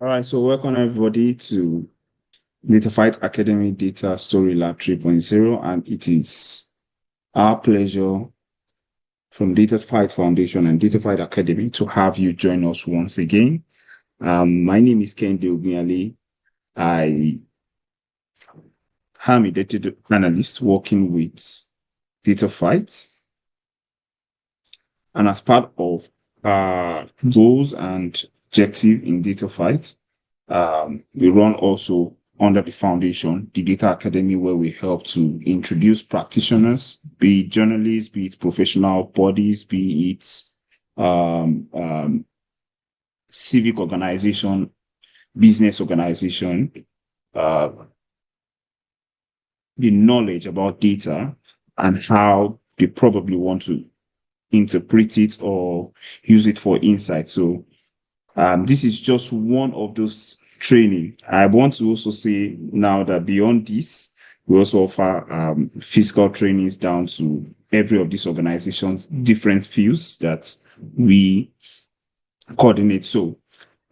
All right, so welcome everybody to Data Fight Academy Data Story Lab 3.0, and it is our pleasure from Data Fight Foundation and Data Fight Academy to have you join us once again. My name is Kende Ogunyale. I am a data analyst working with Data Fight, and as part of goals and objective in Data Fight, we run also under the foundation, the Data Academy, where we help to introduce practitioners, be it journalists, be it professional bodies, be it um, um, civic organization, business organization, uh, the knowledge about data and how they probably want to interpret it or use it for insight. So this is just one of those training. I want to also say now that beyond this, we also offer physical trainings down to every of these organizations, different fields that we coordinate. So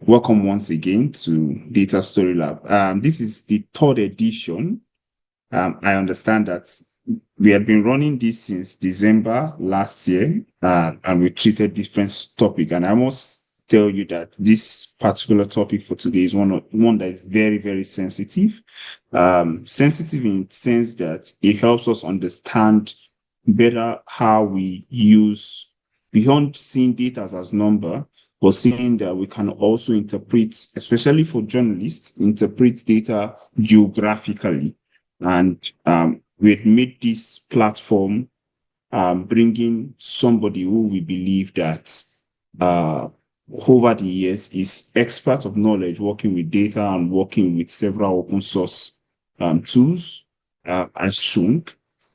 welcome once again to Data Story Lab. This is the third edition. I understand that we have been running this since December last year, and we treated different topic. And I must tell you that this particular topic for today is one that is very, very sensitive. Sensitive in the sense that it helps us understand better how we use, beyond seeing data as number, but seeing that we can also interpret, especially for journalists, interpret data geographically. And we've made this platform bringing somebody who we believe that over the years is expert of knowledge working with data and working with several open source tools as shown,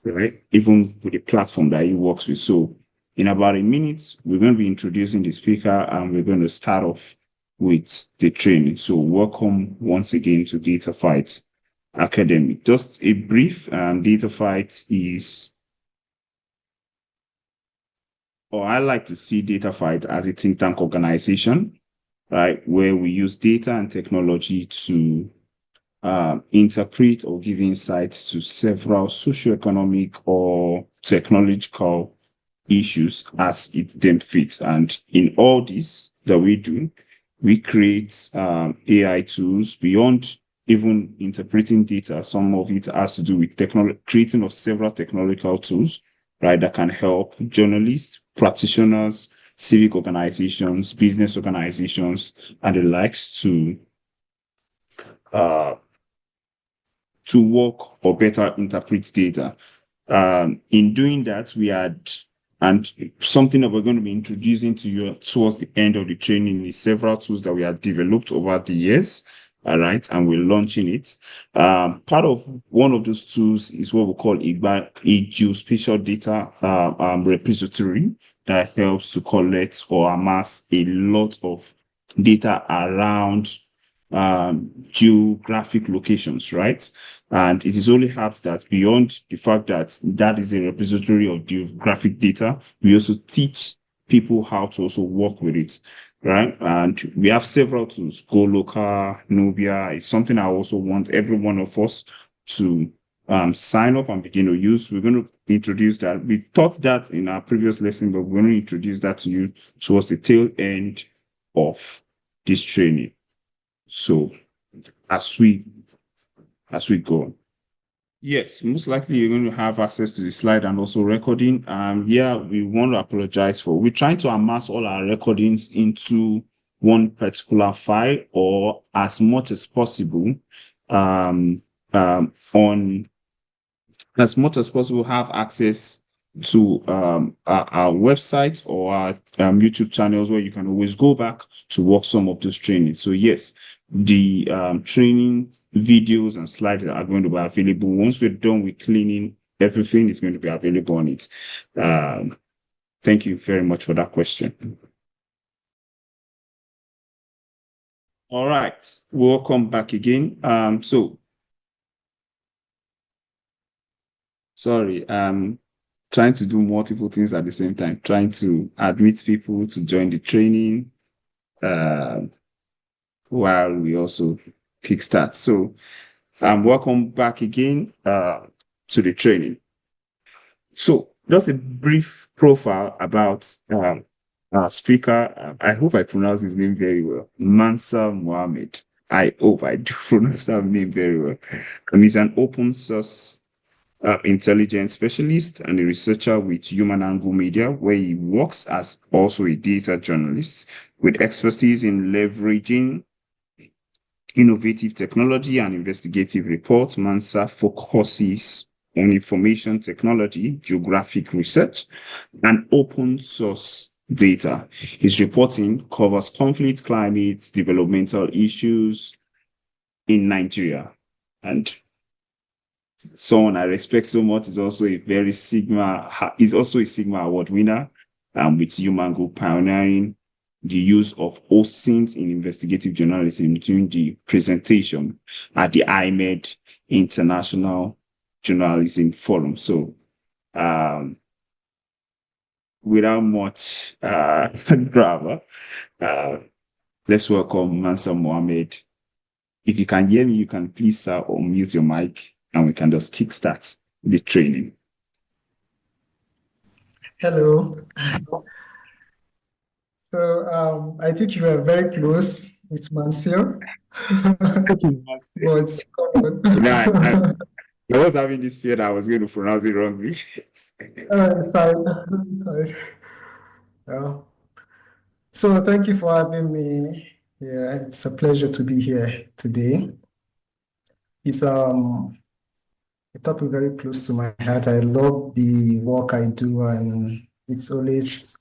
right? Even with the platform that he works with. So in about a minute, we're going to be introducing the speaker and we're going to start off with the training. So welcome once again to Data Fight Academy. Just a brief, Data Fight is, or I like to see Data Fight as a think tank organization, right, where we use data and technology to interpret or give insights to several socioeconomic or technological issues as it then fits. And in all this that we do, we create AI tools beyond even interpreting data. Some of it has to do with creating of several technological tools, right, that can help journalists, practitioners, civic organizations, business organizations, and the likes uh, to work or better interpret data. In doing that, we had, and something that we're going to be introducing to you towards the end of the training is several tools that we have developed over the years. All right, and we're launching it. Part of one of those tools is what we call a geospatial data repository that helps to collect or amass a lot of data around geographic locations, right? And it is only helped that beyond the fact that that is a repository of geographic data, we also teach people how to also work with it, right? And we have several tools. Go Local, Nubia is something I also want every one of us to sign up and begin to use. We're going to introduce that. We taught that in our previous lesson, but we're going to introduce that to you towards the tail end of this training. So as we go. Yes, most likely you're going to have access to the slide and also recording. Yeah, we want to apologize for. We're trying to amass all our recordings into one particular file or as much as possible on as much as possible have access to our website or our YouTube channels where you can always go back to watch some of those trainings. So yes, the training videos and slides are going to be available. Once we're done with cleaning everything, it's going to be available on it. Thank you very much for that question. All right, welcome back again. Sorry, trying to do multiple things at the same time, trying to admit people to join the training. while we also kickstart. So welcome back again to the training. So just a brief profile about our speaker. I hope I pronounce his name very well. Mansa Mohammed. I hope I do pronounce that name very well. And he's an open source intelligence specialist and a researcher with Human Angle Media, where he works as also a data journalist with expertise in leveraging innovative technology and investigative reports. Mansa focuses on information technology, geographic research, and open source data. His reporting covers conflict, climate, developmental issues in Nigeria. And someone I respect so much is also a Sigma Award winner with Humango pioneering the use of OSINT in investigative journalism during the presentation at the IMED International Journalism Forum. So without much grammar, let's welcome Mansa Mohammed. If you can hear me, you can please unmute your mic and we can just kickstart the training. Hello. So I think you are very close with Mansell. But I was having this fear that I was going to pronounce it wrongly. It's fine. It's fine. Yeah. So thank you for having me. Yeah, it's a pleasure to be here today. It's a topic very close to my heart. I love the work I do, and it's always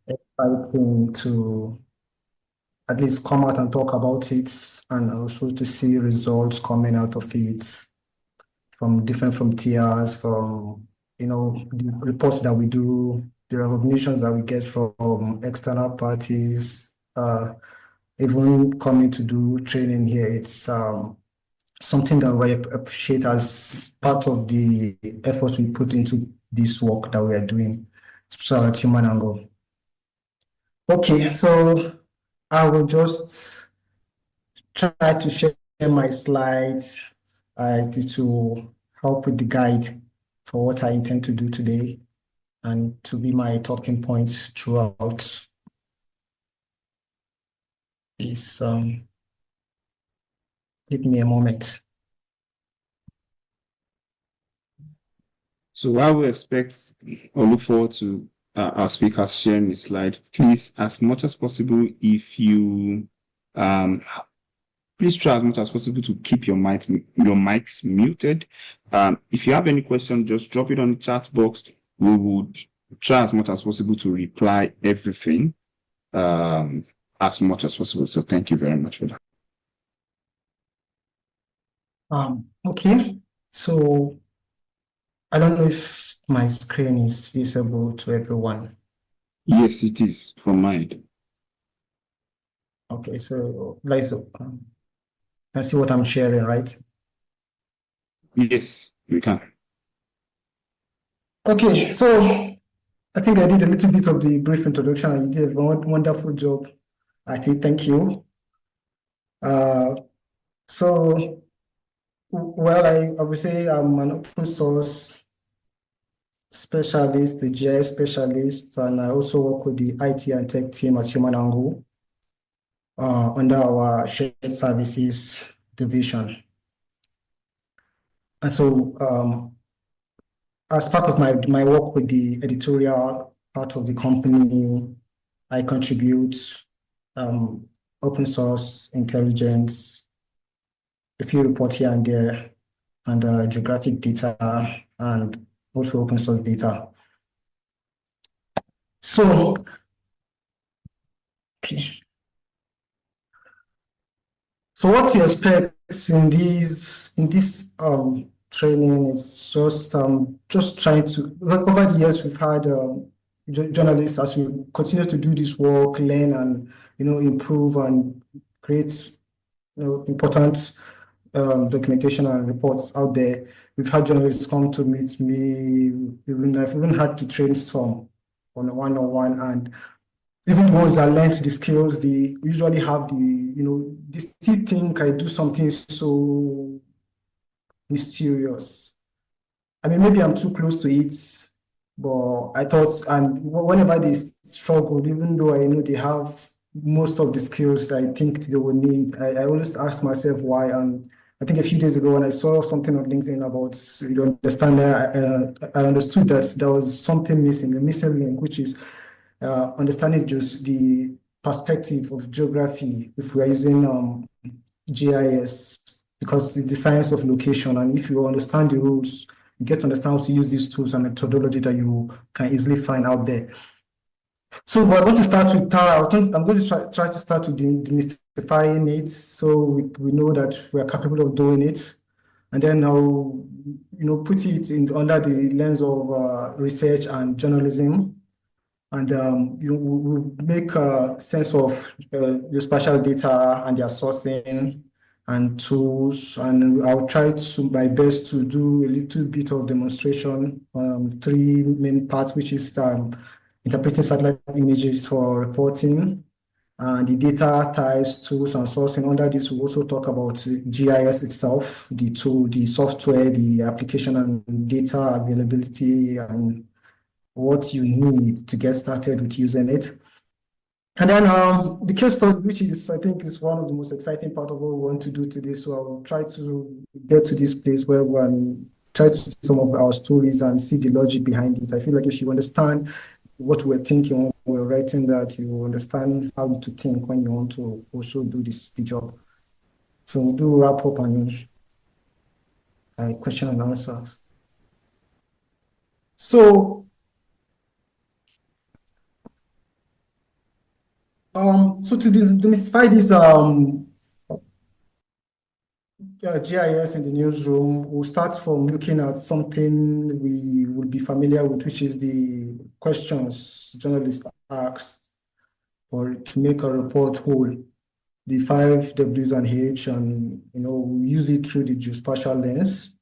exciting to at least come out and talk about it, and also to see results coming out of it from different tiers, from the reports that we do, the recognitions that we get from external parties, even coming to do training here. It's something that we appreciate as part of the efforts we put into this work that we are doing, especially at Human Angle. Okay, so I will just try to share my slides to help with the guide for what I intend to do today and to be my talking points throughout. Please give me a moment. So while we expect or look forward to our speakers sharing the slide, please, as much as possible, if you please try as much as possible to keep your mics muted. If you have any question, just drop it on the chat box. We would try as much as possible to reply everything as much as possible. So thank you very much for that. Okay, so I don't know if my screen is visible to everyone. Yes, it is from mine. Okay, so let's can see what I'm sharing, right? Yes, we can. Okay, so I think I did a little bit of the brief introduction, and you did a wonderful job. I think, thank you. So, well, I would say I'm an open source specialist, the GIS specialist, and I also work with the IT and tech team at Human Angle under our shared services division. And so, as part of my work with the editorial part of the company, I contribute open source intelligence, a few reports here and there, and geographic data, and also open source data. So, okay. So what to expect in this training is just trying to, over the years we've had journalists, as we continue to do this work, learn and improve and create important documentation and reports out there. We've had journalists come to meet me. I've even had to train some on a one-on-one, and even the ones that learned the skills, they usually have they still think I do something so mysterious. I mean, maybe I'm too close to it, but I thought, and whenever they struggled, even though I know they have most of the skills I think they will need, I always ask myself why. And I think a few days ago when I saw something on LinkedIn about understanding, I understood that there was something missing, a missing link, which is understanding just the perspective of geography if we are using GIS, because it's the science of location. And if you understand the rules, you get to understand how to use these tools and methodology that you can easily find out there. So we're going to start with Tara. I'm going to try to start with demystifying it so we know that we are capable of doing it. And then I'll put it under the lens of research and journalism. And we'll make sense of the spatial data and their sourcing and tools. And I'll try to my best to do a little bit of demonstration on three main parts, which is interpreting satellite images for reporting, and the data types, tools, and sourcing. Under this, we'll also talk about GIS itself, the tool, the software, the application, and data availability, and what you need to get started with using it. And then the case study, which is, I think, is one of the most exciting part of what we want to do today. So I'll try to get to this place where we try to see some of our stories and see the logic behind it. I feel like if you understand what we're thinking when we're writing that, you understand how to think when you want to also do the job. So we'll do wrap up and question and answers. So to demystify this GIS in the newsroom, we'll start from looking at something we would be familiar with, which is the questions journalists asked or to make a report whole, the 5 W's and H, and we use it through the geospatial lens.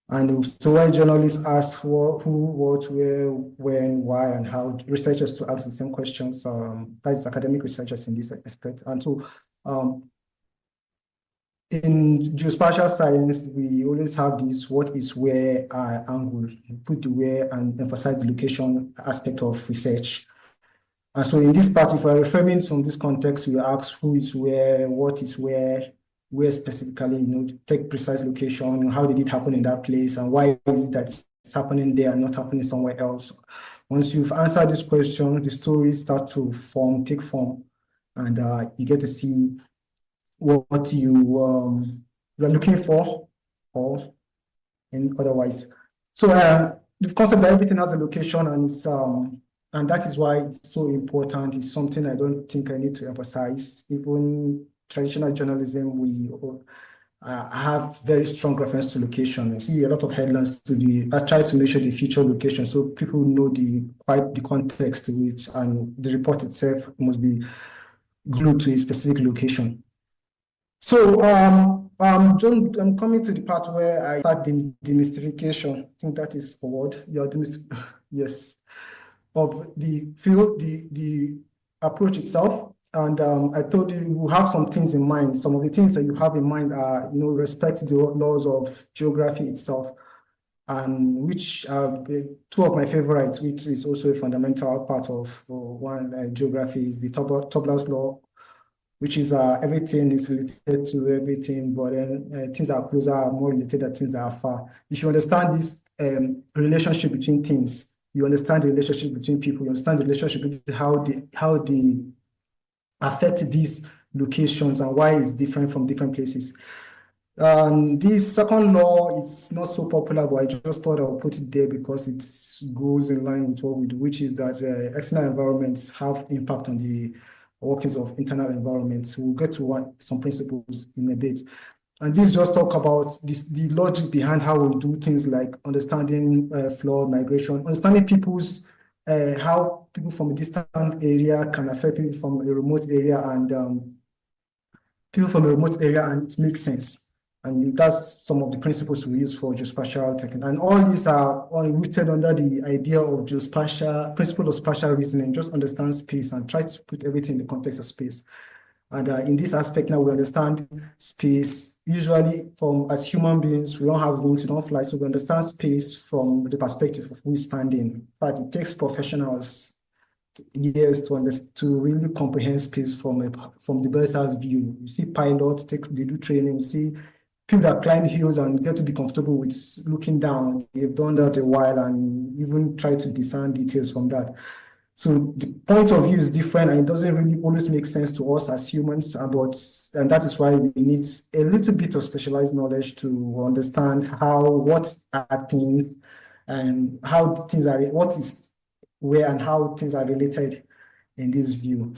And so why journalists ask who, what, where, when, why, and how, researchers to ask the same questions, that is academic researchers in this aspect. And so in geospatial science, we always have this what is where angle, put the where and emphasize the location aspect of research. And so in this part, if we're reframing from this context, we ask who is where, what is where specifically, take precise location, how did it happen in that place, and why is it that it's happening there and not happening somewhere else. Once you've answered this question, the stories start to take form, and you get to see what you are looking for, or in otherwise. So the concept that everything has a location, and it's and that is why it's so important. It's something I don't think I need to emphasize. Even traditional journalism, we have very strong reference to location. I see a lot of headlines I try to make sure the feature location so people know the context to it, and the report itself must be glued to a specific location. So John, I'm coming to the part where I start the demystification. I think that is a word. Yes, of the field, the approach itself. And I told you we have some things in mind. Some of the things that you have in mind are, respect the laws of geography itself, and which are two of my favorites, which is also a fundamental part of geography, is the Tobler's law, which is everything is related to everything, but then things that are closer are more related than things that are far. If you understand this relationship between things, you understand the relationship between people, you understand the relationship between how they affect these locations and why it's different from different places. This second law is not so popular, but I just thought I'll put it there because it goes in line with what we do, which is that external environments have impact on the workings of internal environments. We'll get to some principles in a bit. And this just talk about the logic behind how we do things like understanding flood, migration, understanding how people from a distant area can affect people from a remote area, and it makes sense. And that's some of the principles we use for geospatial technique. And all these are all rooted under the idea of geospatial, principle of spatial reasoning, just understand space and try to put everything in the context of space. And in this aspect now, we understand space, usually as human beings, we don't have wings, we don't fly, so we understand space from the perspective of who is standing. But it takes professionals years to really comprehend space from the bird's eye view. You see pilots, they do training, you see people that climb hills and get to be comfortable with looking down. They've done that a while and even try to discern details from that. So the point of view is different, and it doesn't really always make sense to us as humans, and that is why we need a little bit of specialized knowledge to understand what are things and how things are, what is where and how things are related in this view.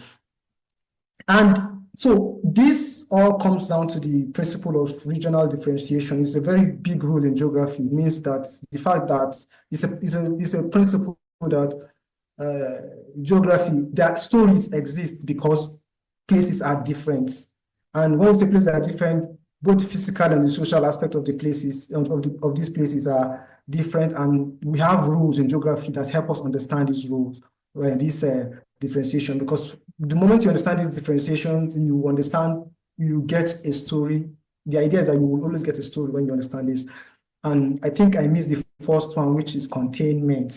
And so this all comes down to the principle of regional differentiation. It's a very big rule in geography. It means that the fact that it's a principle that geography, that stories exist because places are different. And when we say places are different, both physical and the social aspect of the places, of these places are different. And we have rules in geography that help us understand these rules, this differentiation, because the moment you understand these differentiations, you get a story. The idea is that you will always get a story when you understand this. And I think I missed the first one, which is containment.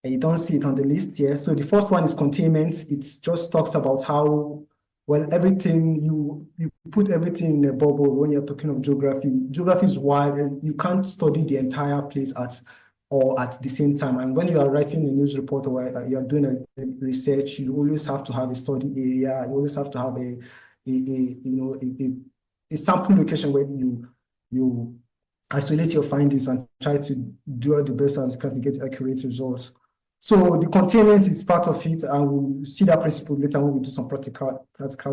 You don't see it on the list here. So the first one is containment. It just talks about how, well, everything, you put everything in a bubble when you're talking of geography. Geography is wide, and you can't study the entire place at the same time. And when you are writing a news report or you're doing a research, you always have to have a study area. You always have to have a sample location where you isolate your findings and try to do the best as you can to get accurate results. So the containment is part of it, and we'll see that principle later when we do some practical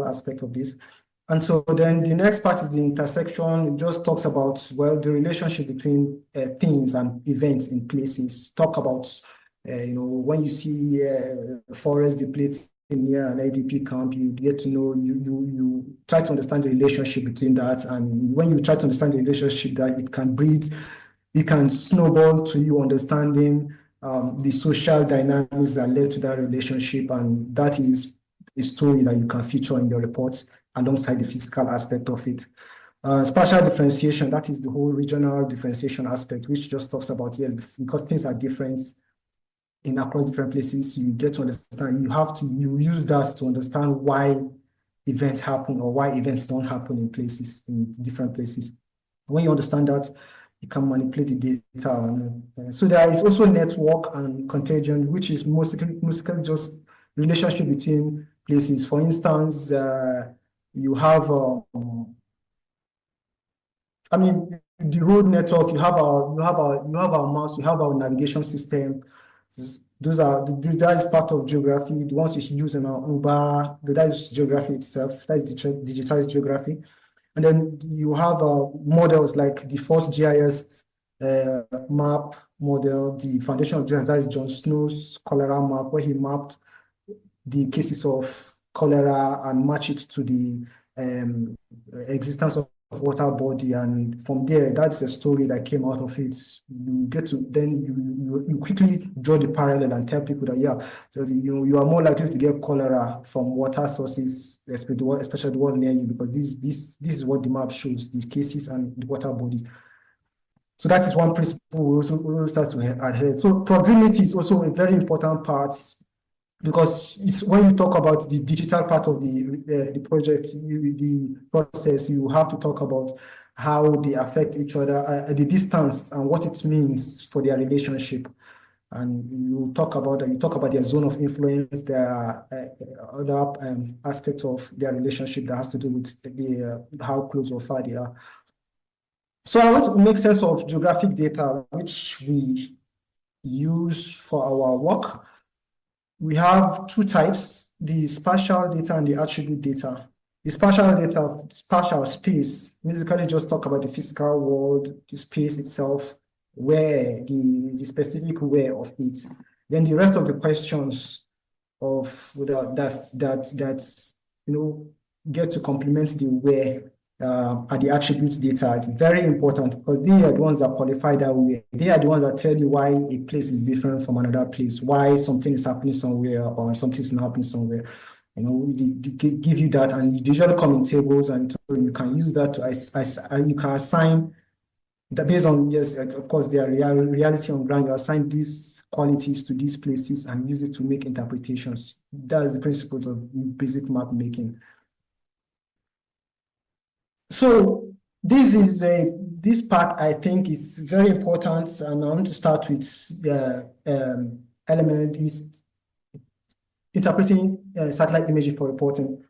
aspect of this. And so then the next part is the intersection. It just talks about, well, the relationship between things and events in places. Talk about, when you see forest depleting near an IDP camp, you get to know, you try to understand the relationship between that. And when you try to understand the relationship, that it can breed, it can snowball to you understanding the social dynamics that led to that relationship, and that is a story that you can feature in your reports alongside the physical aspect of it. Spatial differentiation, that is the whole regional differentiation aspect, which just talks about, yes, because things are different across different places, you get to understand, you use that to understand why events happen or why events don't happen in different places. When you understand that, you can manipulate the data. So there is also network and contagion, which is mostly just relationship between places. For instance, you have, the road network. You have our maps. You have our navigation system. That is part of geography. The ones you use in our Uber, that is geography itself. That is digitized geography. And then you have models like the first GIS map model, the foundation of GIS, that is John Snow's cholera map, where he mapped the cases of cholera and matched it to the existence of water body. And from there, that's a story that came out of it. You get to, then you quickly draw the parallel and tell people that, so you are more likely to get cholera from water sources, especially the ones near you, because this is what the map shows, the cases and the water bodies. So that is one principle we also start to adhere. So proximity is also a very important part, because it's when you talk about the digital part of the project, the process, you have to talk about how they affect each other, the distance and what it means for their relationship. And you talk about their zone of influence, their other aspect of their relationship that has to do with how close or far they are. So I want to make sense of geographic data, which we use for our work. We have two types, the spatial data and the attribute data. The spatial data, spatial space, basically just talk about the physical world, the space itself, where, the specific where of it. Then the rest of the questions of that get to complement the where, are the attributes data. It's very important because they are the ones that qualify that way. They are the ones that tell you why a place is different from another place, why something is happening somewhere or something is not happening somewhere. You know, they give you that, and you usually come in tables, and so you can use that to you can assign that based on, yes, of course, their reality on ground. You assign these qualities to these places and use it to make interpretations. That's the principles of basic map making. So this part I think is very important, and I want to start with the element is interpreting satellite imagery for reporting.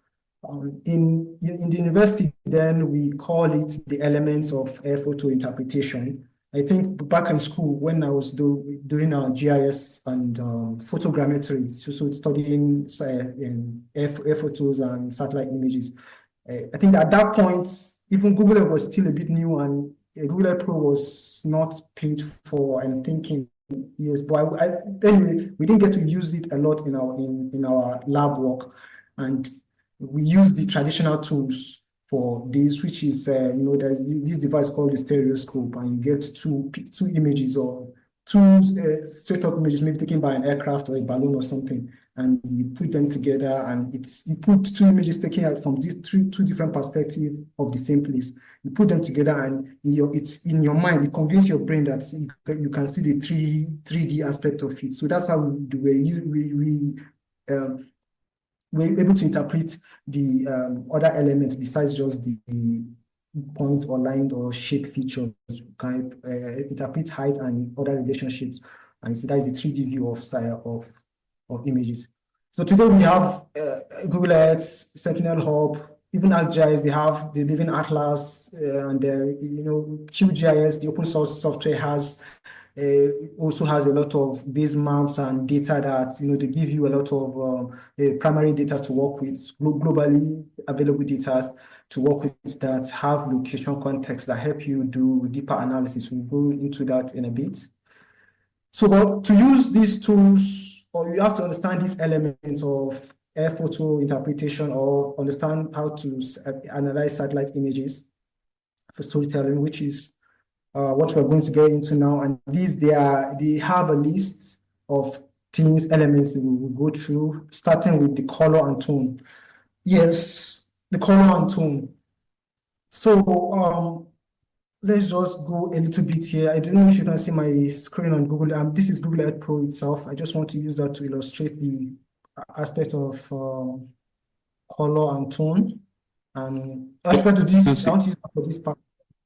In the university, then we call it the elements of air photo interpretation. I think back in school when I was doing our GIS and photogrammetry, so studying air photos and satellite images. I think at that point, even Google Earth was still a bit new, and Google Earth Pro was not paid for. I'm thinking, yes, but anyway, we didn't get to use it a lot in our lab work, and we use the traditional tools for this, which is there's this device called the stereoscope, and you get two images or two straight up images, maybe taken by an aircraft or a balloon or something, and you put them together, and you put two images taken out from these two different perspectives of the same place. You put them together, and it's in your mind, it convinces your brain that you can see the 3D aspect of it. So that's how we're able to interpret the other elements besides just the point or line or shape features. We can interpret height and other relationships, and so that is the 3D view of images. So today we have Google Earth, Sentinel Hub, even ArcGIS. They have the Living Atlas, and QGIS, the open source software, also has a lot of base maps and data that they give you a lot of primary data to work with, globally available data to work with that have location context that help you do deeper analysis. We'll go into that in a bit. So, but to use these tools, or you have to understand these elements of air photo interpretation, or understand how to analyze satellite images for storytelling, which is what we're going to get into now. And they have a list of things, elements that we will go through, starting with the color and tone. Yes, the color and tone. So let's just go a little bit here. I don't know if you can see my screen on Google. This is Google Earth Pro itself. I just want to use that to illustrate the aspect of color and tone. And aspect of this, I want to use that for this part.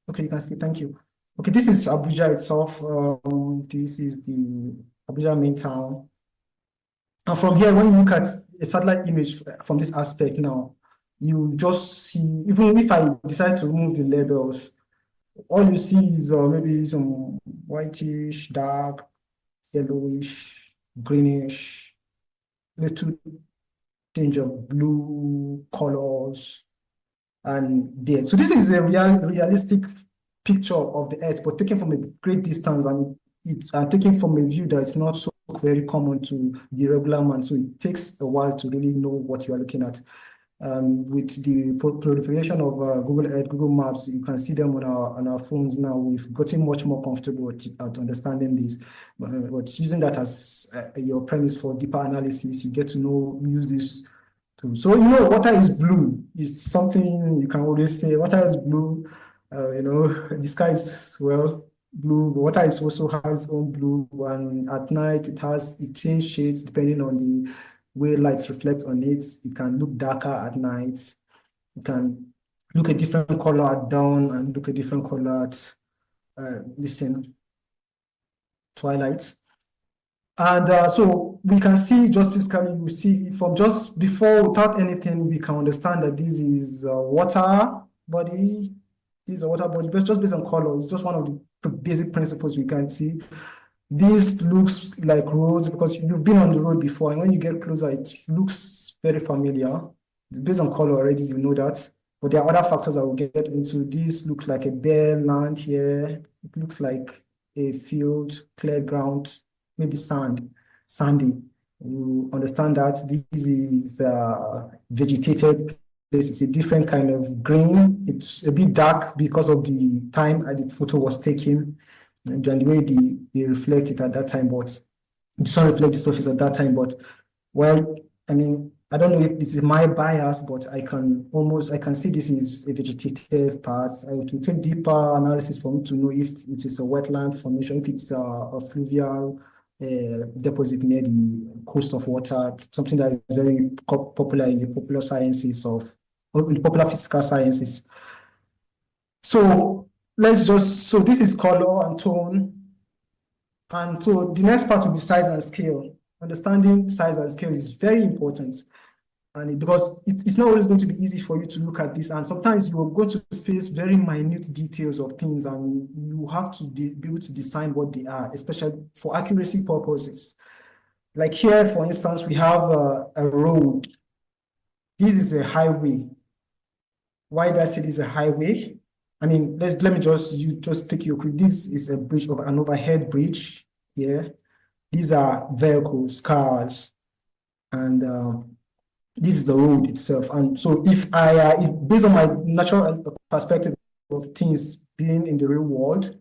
Okay, you can see, thank you. Okay, this is Abuja itself. This is the Abuja main town. And from here, when you look at a satellite image from this aspect now, you just see, even if I decide to remove the labels, all you see is maybe some whitish, dark, yellowish, greenish, little tinge of blue colors, and there. So this is a realistic picture of the Earth, but taken from a great distance, and it's taken from a view that's not so very common to the regular man. So it takes a while to really know what you are looking at. With the proliferation of Google Earth, Google Maps, you can see them on our phones now. We've gotten much more comfortable at understanding this. But using that as your premise for deeper analysis, you get to use this tool. So, water is blue. It's something you can always say, water is blue. The sky is, well, blue, but water is also has its own blue, and at night it changes shades depending on the way lights reflect on it. It can look darker at night. It can look a different color at dawn and look a different color at twilight. And so we can see just physically, you see from just before, without anything, we can understand that this is a water body. This is a water body, but just based on color. It's just one of the basic principles we can see. This looks like roads because you've been on the road before, and when you get closer, it looks very familiar. Based on color already, you know that. But there are other factors that we'll get into. This looks like a bare land here. It looks like a field, clear ground, maybe sandy. You understand that this is vegetated It's a different kind of green. It's a bit dark because of the time the photo was taken and the way they reflect it at that time, but the sun reflect the surface at that time. But well, I mean, I don't know if this is my bias, but I can see this is a vegetative part. I will take deeper analysis for me to know if it is a wetland formation, if it's a fluvial deposit near the coast of water, something that is very popular in the popular sciences in the popular physical sciences. So so this is color and tone. And so the next part will be size and scale. Understanding size and scale is very important. And because it's not always going to be easy for you to look at this. And sometimes you are going to face very minute details of things and you have to be able to design what they are, especially for accuracy purposes. Like here, for instance, we have a road. This is a highway. Why does it is a highway? I mean, let me just take you quick. This is a bridge of an overhead bridge here. These are vehicles, cars, and this is the road itself. And so if based on my natural perspective of things being in the real world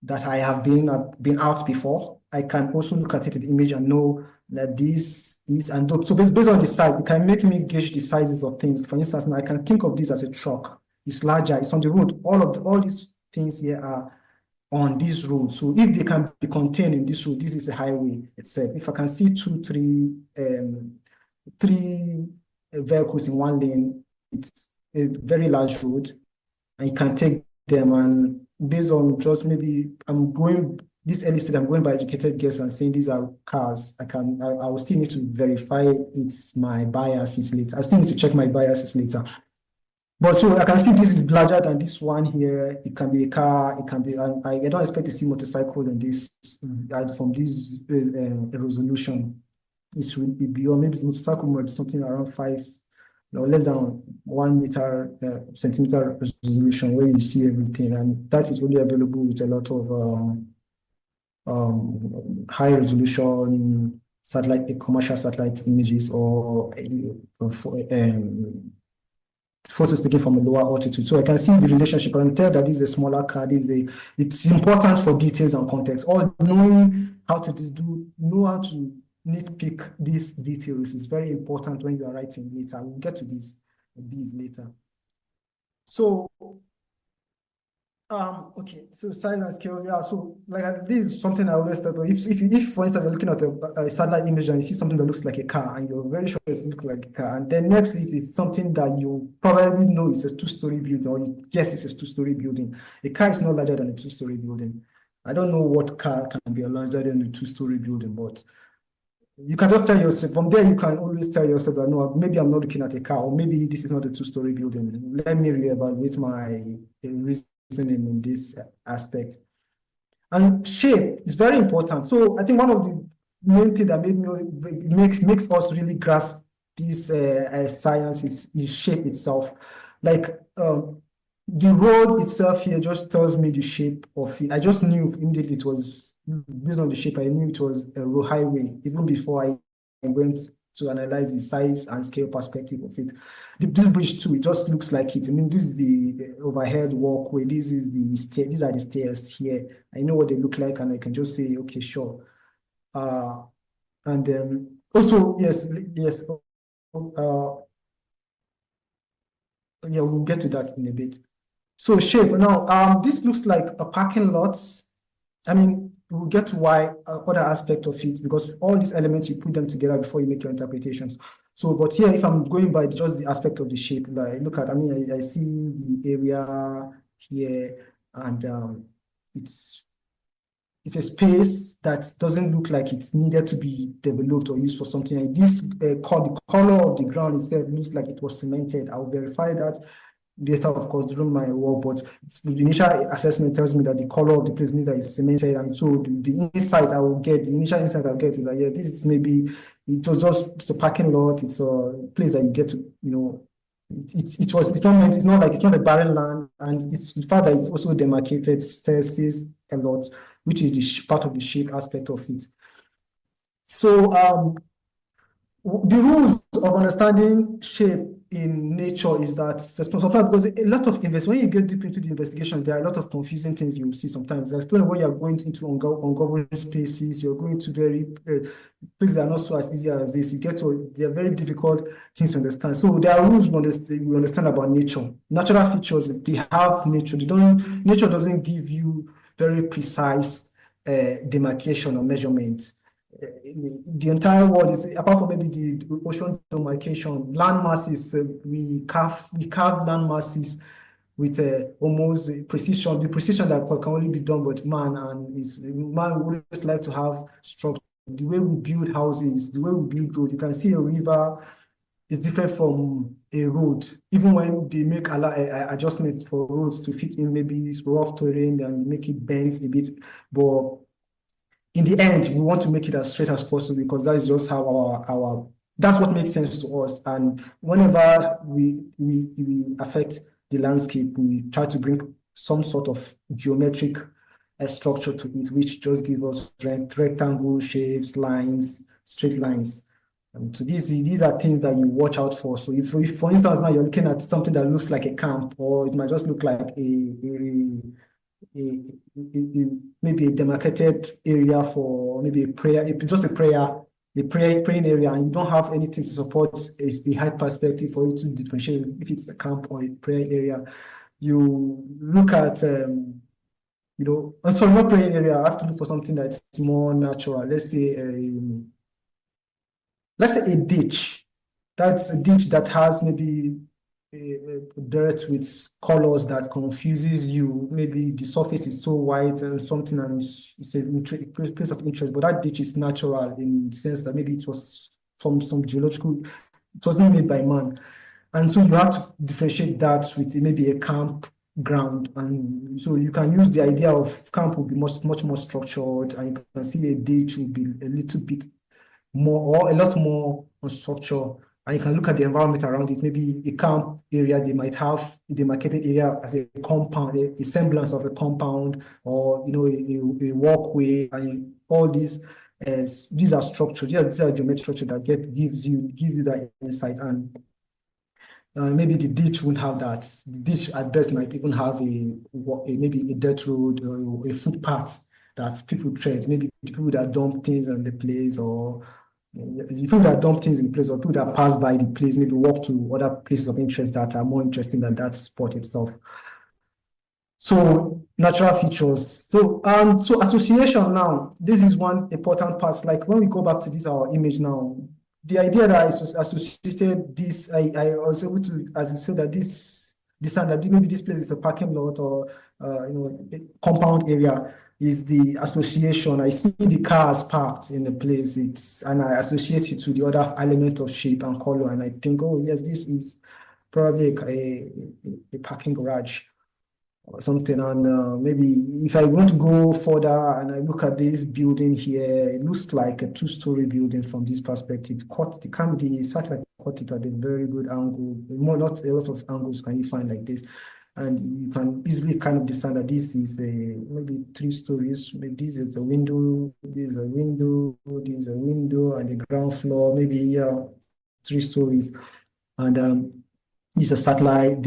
that I have been out before, I can also look at it in the image and know that this is, and so based on the size, it can make me gauge the sizes of things. For instance, now I can think of this as a truck. It's larger, it's on the road. All these things here are on this road. So if they can be contained in this road, this is a highway itself. If I can see three vehicles in one lane, it's a very large road, and you can take them, and based on just maybe I'm going by educated guess and saying these are cars. I will still need to verify it's my biases later. I still need to check my biases later. But so I can see this is larger than this one here. It can be a car. It can be. I don't expect to see motorcycle in this from this resolution. It will be beyond, maybe motorcycle might be something around 5, less than 1 meter centimeter resolution where you see everything, and that is only available with a lot of high resolution satellite, commercial satellite images or photos taken from a lower altitude. So I can see the relationship and tell that this is a smaller car. It's important for details and context. Or knowing how to nitpick these details is very important when you are writing later. We'll get to these later. So okay, so size and scale, yeah. So like this is something I always tell. If for instance you're looking at a satellite image and you see something that looks like a car and you're very sure it looks like a car, and then next it is something that you probably know is a 2-story building, or you guess it's a 2-story building. A car is not larger than a 2-story building. I don't know what car can be larger than a 2-story building, but you can just tell yourself, from there you can always tell yourself that no, maybe I'm not looking at a car, or maybe this is not a 2-story building. Let me reevaluate my reasoning in this aspect. And shape is very important. So I think one of the main things that makes us really grasp this science is shape itself. Like the road itself here just tells me the shape of it. I just knew immediately it was, based on the shape, I knew it was a road highway, even before I went to analyze the size and scale perspective of it. This bridge too, it just looks like it. I mean, this is the overhead walkway. These are the stairs here. I know what they look like, and I can just say, okay, sure. And then also, yes. Yeah, we'll get to that in a bit. So shape. Now, this looks like a parking lot. I mean, we'll get to why other aspect of it, because all these elements, you put them together before you make your interpretations. So, but here, if I'm going by just the aspect of the shape, like look at, I mean, I see the area here, and it's a space that doesn't look like it's needed to be developed or used for something. Like this, the color of the ground itself looks like it was cemented. I'll verify that later, of course, during my work, but the initial assessment tells me that the color of the place means that it's cemented, and so the insight I will get, the initial insight I'll get is that, yeah, this is maybe, it was just, it's a parking lot, it's a place that you get to, it's not a barren land, and it's the fact that it's also demarcated says a lot, which is the part of the shape aspect of it. So the rules of understanding shape in nature is that sometimes, because a lot of when you get deep into the investigation, there are a lot of confusing things you see sometimes, especially when you are going into ungoverned spaces, you're going to very places that are not so as easy as this. They are very difficult things to understand. So there are rules we understand about nature. Natural features, they have nature. Nature doesn't give you very precise demarcation or measurement. The entire world is, apart from maybe the ocean demarcation, land masses, we carve land masses with almost precision, the precision that can only be done by man, and man would always like to have structure. The way we build houses, the way we build roads, you can see a river is different from a road, even when they make adjustments for roads to fit in maybe rough terrain and make it bent a bit, but in the end, we want to make it as straight as possible because that is just how that's what makes sense to us. And whenever we affect the landscape, we try to bring some sort of geometric structure to it, which just gives us rectangle shapes, lines, straight lines. So these are things that you watch out for. So if for instance, now you're looking at something that looks like a camp, or it might just look like maybe a demarcated area for maybe a prayer, just a praying area, and you don't have anything to support a height perspective for you to differentiate if it's a camp or a prayer area. You look at, I'm sorry, not praying area. I have to look for something that's more natural. Let's say a ditch. That's a ditch that has maybe dirt with colors that confuses you. Maybe the surface is so white and something, and it's a place of interest, but that ditch is natural in the sense that maybe it was from some geological, it wasn't made by man. And so you have to differentiate that with maybe a camp ground. And so you can use the idea of camp will be much more structured, and you can see a ditch will be a little bit more or a lot more on structure, and you can look at the environment around it. Maybe a camp area, they might have a demarcated area as a compound, a semblance of a compound, or a walkway, and all these are structures. These are geometric structure that give you that insight. And maybe the ditch won't have that. The ditch at best might even have maybe a dirt road or a footpath that people tread. Maybe the people that dump things on the place, or the people that dump things in place, or people that pass by the place, maybe walk to other places of interest that are more interesting than that spot itself. So natural features. So association now, this is one important part. Like when we go back to this, our image now, the idea that I associated this, I was able to, as you said, that that maybe this place is a parking lot or a compound area, is the association. I see the cars parked in the place, and I associate it with the other element of shape and color, and I think, oh yes, this is probably a parking garage or something. And maybe if I want to go further and I look at this building here, it looks like a two-story building from this perspective. The satellite caught it at a very good angle. Not a lot of angles can you find like this. And you can easily kind of discern that this is maybe 3 stories. Maybe this is a window, this is a window, this is a window, and the ground floor, maybe 3 stories. And it's a satellite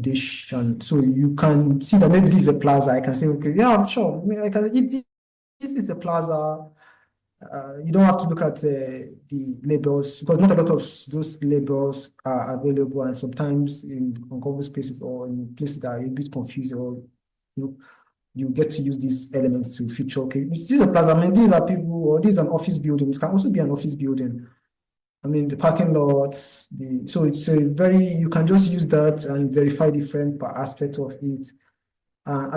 dish, and so you can see that maybe this is a plaza. I can say, okay, yeah, I'm sure. I mean, if this is a plaza, you don't have to look at the labels, because not a lot of those labels are available, and sometimes in uncovered spaces or in places that are a bit confusing, or you get to use these elements to feature. Okay, this is a plaza. I mean, these are people, or this is an office building. It can also be an office building. I mean, the parking lots, so it's you can just use that and verify different aspects of it.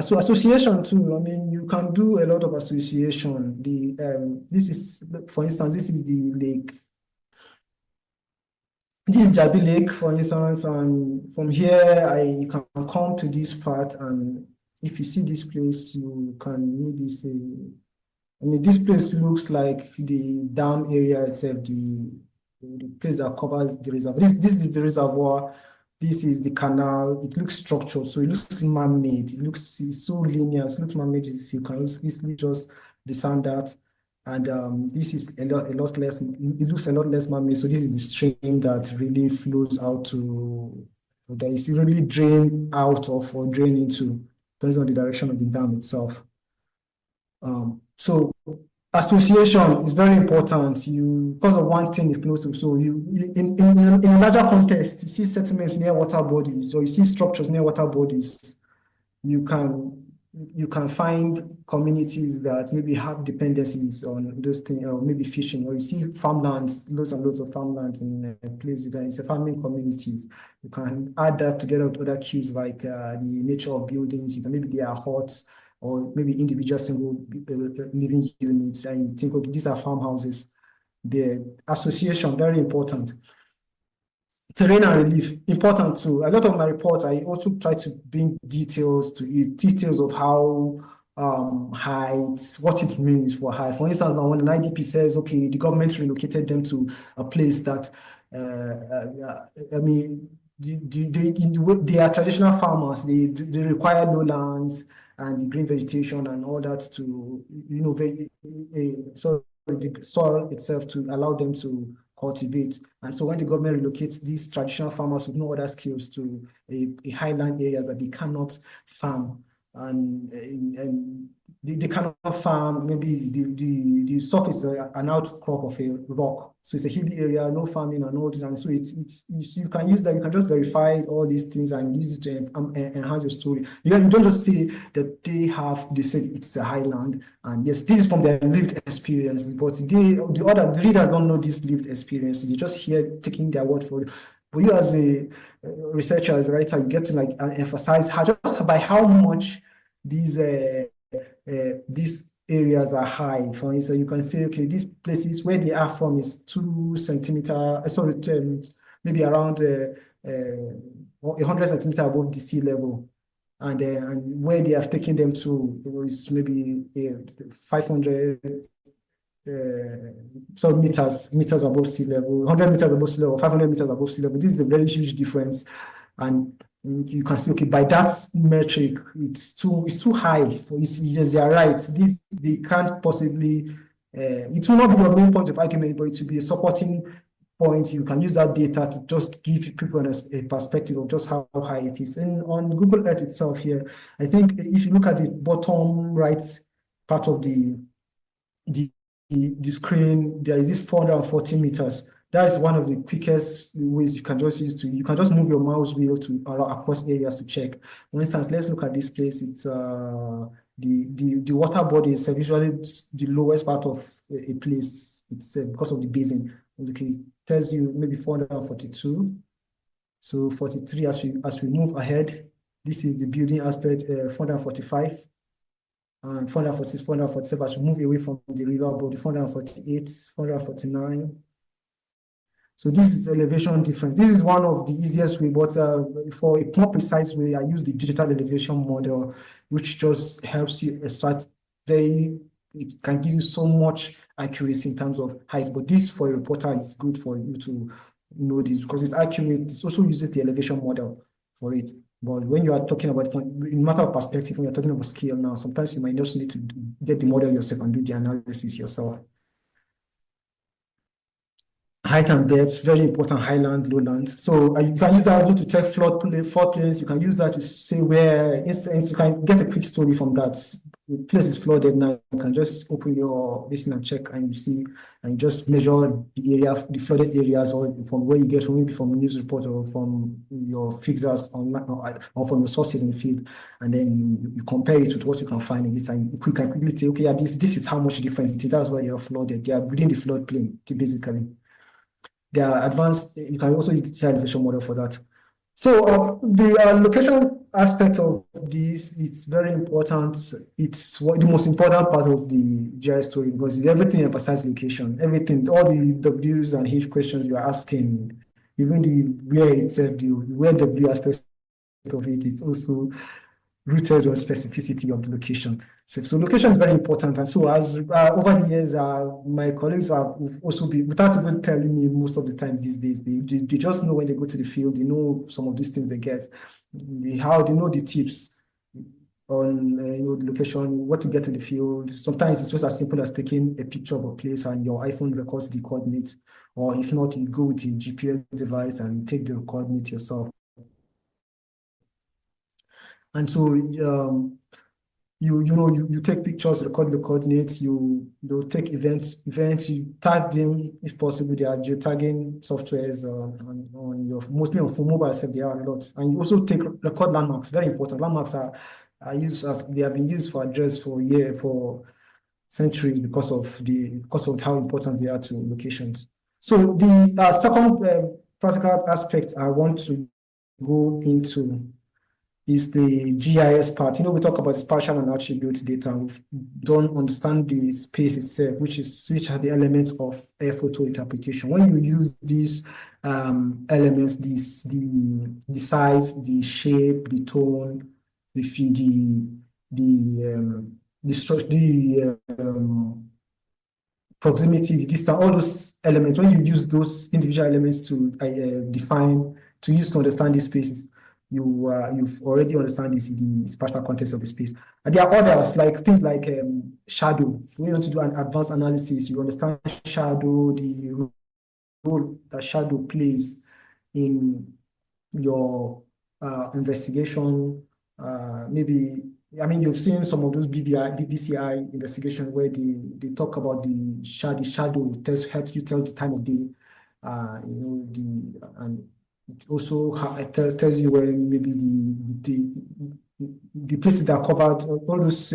So association too, I mean, you can do a lot of association. This is, for instance, this is the lake. This is Jabi Lake, for instance, and from here, you can come to this part, and if you see this place, you can maybe say, I mean, this place looks like the dam area itself, the place that covers the reservoir. This is the reservoir. This is the canal. It looks structured, so it looks man-made. It's so linear. It looks man-made. You can easily just discern that. And this is a lot less, it looks a lot less man-made. So this is the stream that really flows out that is really drained out of or drained into, depends on the direction of the dam itself. So association is very important. Because of one thing is close to, so in a larger context, you see settlements near water bodies, or you see structures near water bodies. You can find communities that maybe have dependencies on those things, or maybe fishing, or you see farmlands, loads and loads of farmlands in a place that is a farming communities. You can add that together with other cues like the nature of buildings. You can maybe there are huts, or maybe individual single living units, and you think, okay, these are farmhouses. The association, very important. Terrain and relief, important too. A lot of my reports, I also try to bring details to it, details of how height, what it means for height. For instance, now when an IDP says, okay, the government relocated them to a place that, I mean, they are traditional farmers. They require lowlands and the green vegetation and all that to, so the soil itself to allow them to cultivate. And so when the government relocates these traditional farmers with no other skills to a highland area that they cannot farm, and they cannot farm, maybe the surface is an outcrop of a rock. So it's a hilly area, no farming and all this. And so you can use that, you can just verify all these things and use it to enhance your story. You don't just say that they say it's a highland. And yes, this is from their lived experience, but the readers don't know this lived experience. They just hear taking their word for it. But you as a researcher, as a writer, you get to like emphasize just by how much these areas are high. For instance, you can say, okay, these places where they are from is 2 centimeters, maybe around 100 centimeters above the sea level. And where they have taken them to is maybe 500 meters above sea level, 100 meters above sea level, 500 meters above sea level. This is a very huge difference. And you can see, okay, by that metric, it's too high. Yes, they are right. They can't possibly, it will not be your main point of argument, but it will be a supporting point. You can use that data to just give people a perspective of just how high it is. And on Google Earth itself here, I think if you look at the bottom right part of the screen, there is this 440 meters. That is one of the quickest ways you can just move your mouse wheel to across areas to check. For instance, let's look at this place. It's the water body is usually the lowest part of a place. It's because of the basin. Okay, it tells you maybe 442. So 43 as we move ahead. This is the building aspect, 445. And 446, 447 as we move away from the river body, 448, 449. So this is elevation difference. This is one of the easiest way, but for a more precise way, I use the digital elevation model, which just helps you extract it can give you so much accuracy in terms of height. But this for a reporter is good for you to know this because it's accurate. It also uses the elevation model for it. But when you are talking about, in matter of perspective, when you're talking about scale now, sometimes you might just need to get the model yourself and do the analysis yourself. Height and depth, very important, highland, lowland. So you can use that to check floodplains. You can use that to say where, you can get a quick story from that. The place is flooded now. You can just open your listen and check, and you see, and you just measure the area, the flooded areas, or from where you get from, maybe from a news report or from your fixers online or from your sources in the field, and then you compare it with what you can find in it, and you can quickly say, okay, yeah, this is how much difference it is. That's why they are flooded. They are within the floodplain, basically. They are advanced. You can also use the child elevation model for that. So the location aspect of this is very important. It's the most important part of the GIS story because everything emphasizes location. Everything, all the W's and H questions you are asking, even the where itself, the where W aspect of it, it's also rooted on specificity of the location. So location is very important. And so as over the years, my colleagues have also been, without even telling me most of the time these days, they just know when they go to the field, they know some of these things they get, they know the tips. on the location, what to get to the field. Sometimes it's just as simple as taking a picture of a place and your iPhone records the coordinates, or if not, you go with a GPS device and take the coordinates yourself. And so you take pictures, record the coordinates, you take events, you tag them if possible. There are geotagging softwares on your mostly on phone mobile set, there are a lot. And you also record landmarks, very important. Landmarks are used as they have been used for address for centuries because of how important they are to locations. So the second practical aspect I want to go into is the GIS part. We talk about spatial and attribute data. We don't understand the space itself, which are the elements of air photo interpretation. When you use these elements, the size, the shape, the tone, the proximity, the distance, all those elements, when you use those individual elements to use to understand these spaces, you've already understand the spatial context of the space. And there are others, like things like shadow. If you want to do an advanced analysis, you understand shadow, the role that shadow plays in your investigation. Maybe, you've seen some of those BBCI investigations where they talk about the shadow helps you tell the time of day. And it also tells you when maybe the places that are covered, all those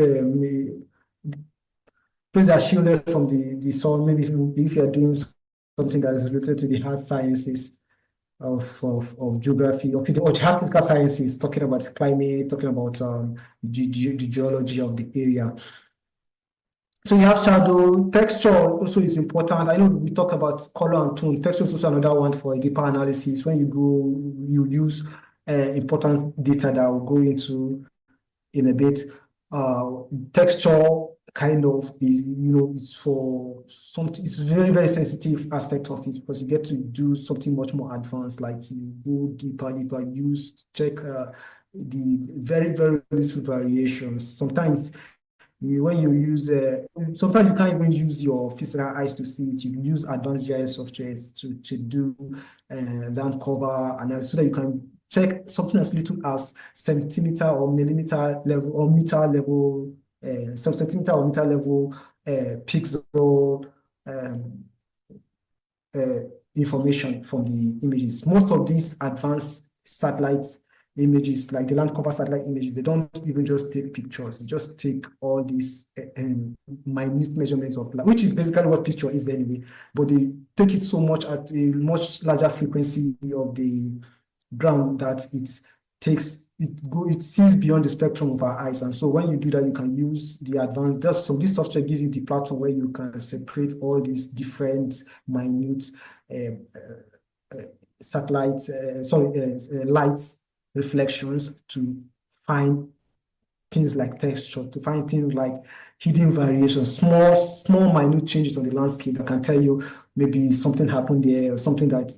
places that are shielded from the sun. Maybe if you are doing something that is related to the hard sciences of geography or hard physical sciences, talking about climate, talking about the geology of the area. So you have shadow. Texture also is important. I know we talk about color and tone. Texture is also another one for a deeper analysis. When you use important data that we'll go into in a bit. Texture kind of is, it's for something, it's very, very sensitive aspect of it because you get to do something much more advanced, like you go deeper, check the very, very little variations. Sometimes when you use, sometimes you can't even use your physical eyes to see it. You use advanced GIS softwares to do land cover analysis so that you can check something as little as centimeter or millimeter level or meter level, some centimeter or meter level pixel information from the images. Most of these advanced satellite images, like the land cover satellite images, they don't even just take pictures. They just take all these minute measurements of light, which is basically what picture is anyway. But they take it so much at a much larger frequency of the ground that it sees beyond the spectrum of our eyes. And so when you do that, you can use the advanced. So this software gives you the platform where you can separate all these different minute satellites, light reflections to find things like texture, to find things like hidden variations, small minute changes on the landscape that can tell you maybe something happened there or something that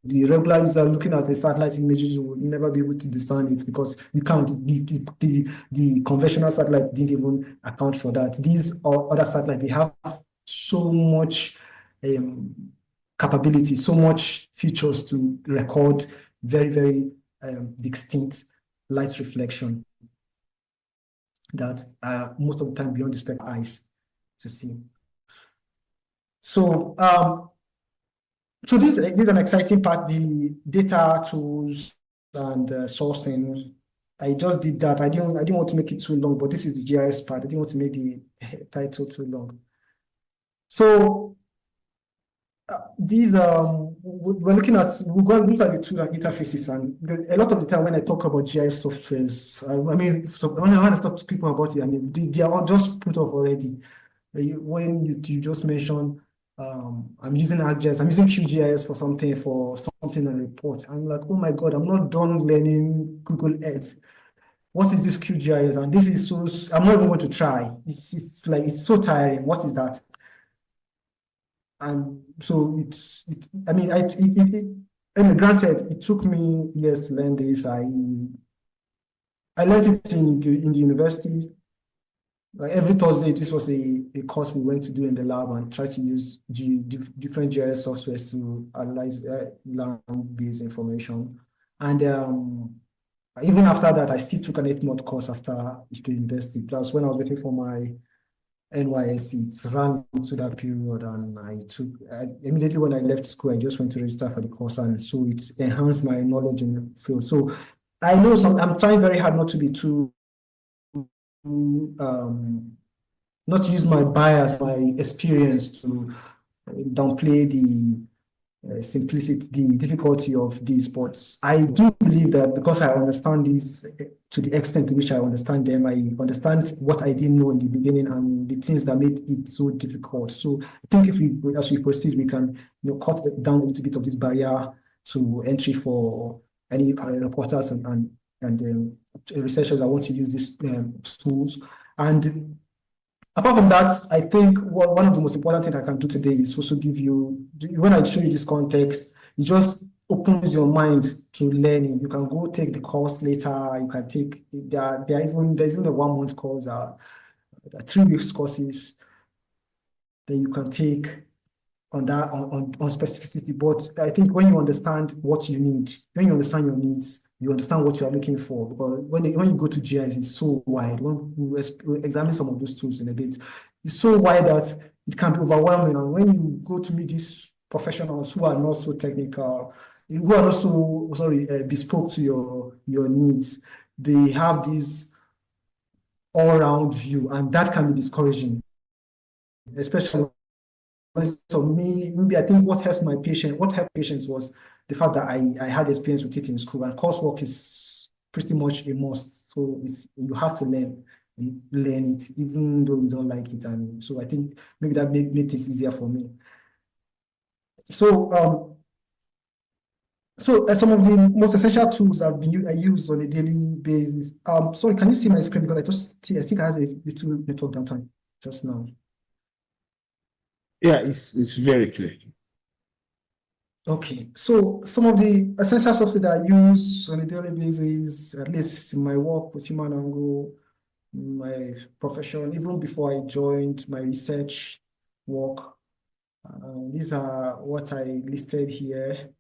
the regular user looking at the satellite images will never be able to discern it because you can't. The conventional satellite didn't even account for that. These other satellites, they have so much capability, so much features to record very, very distinct light reflection that are most of the time beyond the spectrum eyes to see. So, so this is an exciting part, the data tools and sourcing. I just did that. I didn't want to make it too long, but this is the GIS part. I didn't want to make the title too long. So these we're looking at the tools and interfaces, and a lot of the time when I talk about GIS softwares, when I talk to people about it, and they are all just put off already. When you just mention I'm using ArcGIS, I'm using QGIS for something and report. I'm like, oh my God, I'm not done learning Google Earth. What is this QGIS? And this is so, I'm not even going to try. It's so tiring. What is that? And so granted, it took me years to learn this. I learned it in the university. Like every Thursday, this was a course we went to do in the lab and try to use different GIS softwares to analyze land-based information. And even after that, I still took an 8-month course after the university. That was when I was waiting for my NYSC. It ran into that period, and immediately when I left school, I just went to register for the course, and so it enhanced my knowledge in the field. So I know I'm trying very hard not to be too not to use my bias, my experience to downplay the simplicity, the difficulty of these. But I do believe that because I understand these to the extent to which I understand them, I understand what I didn't know in the beginning and the things that made it so difficult. So I think as we proceed, we can cut down a little bit of this barrier to entry for any reporters and researchers that want to use these tools. And apart from that, I think one of the most important things I can do today is also give you, when I show you this context, it just opens your mind to learning. You can go take the course later. You can take, there's even a 1-month course, 3 weeks courses that you can take on that, on specificity. But I think when you understand what you need, when you understand your needs, you understand what you are looking for. Because when you go to GIS, it's so wide. When we examine some of those tools in a bit, it's so wide that it can be overwhelming. And when you go to meet these professionals who are not so technical, who are not so bespoke to your needs, they have this all-round view, and that can be discouraging, especially. So maybe I think what helped patients was the fact that I had experience with it in school, and coursework is pretty much a must. So you have to learn it, even though you don't like it. And so I think maybe that made things easier for me. So some of the most essential tools I use on a daily basis. Sorry, can you see my screen? Because I think I have a little network downtime just now. Yeah, it's very clear. Okay, so some of the essential software that I use on a daily basis, at least in my work with human angle, my profession, even before I joined my research work, these are what I listed here.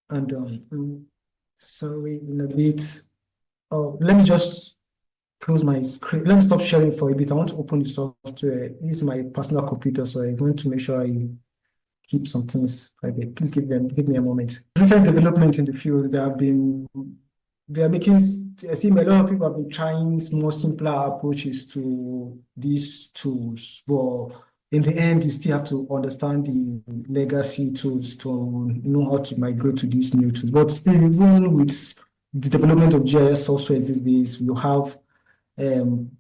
And sorry, in a bit. Oh, let me just close my screen. Let me stop sharing for a bit. I want to open the software. This is my personal computer, so I'm going to make sure I keep some things private. Please give me a moment. Recent development in the field, I see a lot of people have been trying more simpler approaches to these tools, but in the end, you still have to understand the legacy tools to know how to migrate to these new tools. But even with the development of GIS software these days, you have them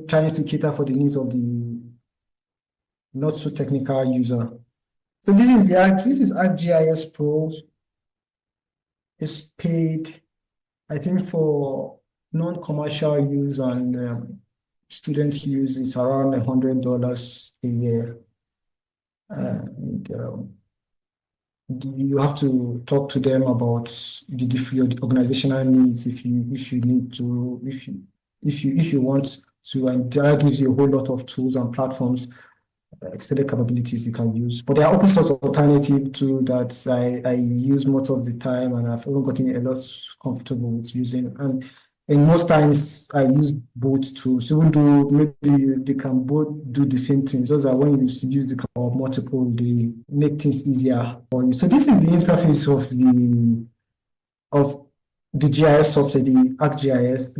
trying to cater for the needs of the not so technical user. So this is ArcGIS Pro. It's paid, I think, for non-commercial use and student use is around $100 a year. And you have to talk to them about the organizational needs if you want to, and that gives you a whole lot of tools and platforms, extended capabilities you can use. But there are open source alternative too that I use most of the time, and I've even gotten a lot comfortable with using. And most times I use both tools, even though maybe they can both do the same things. Those are when you use the multiple, they make things easier for you. So this is the interface of the GIS software, the ArcGIS.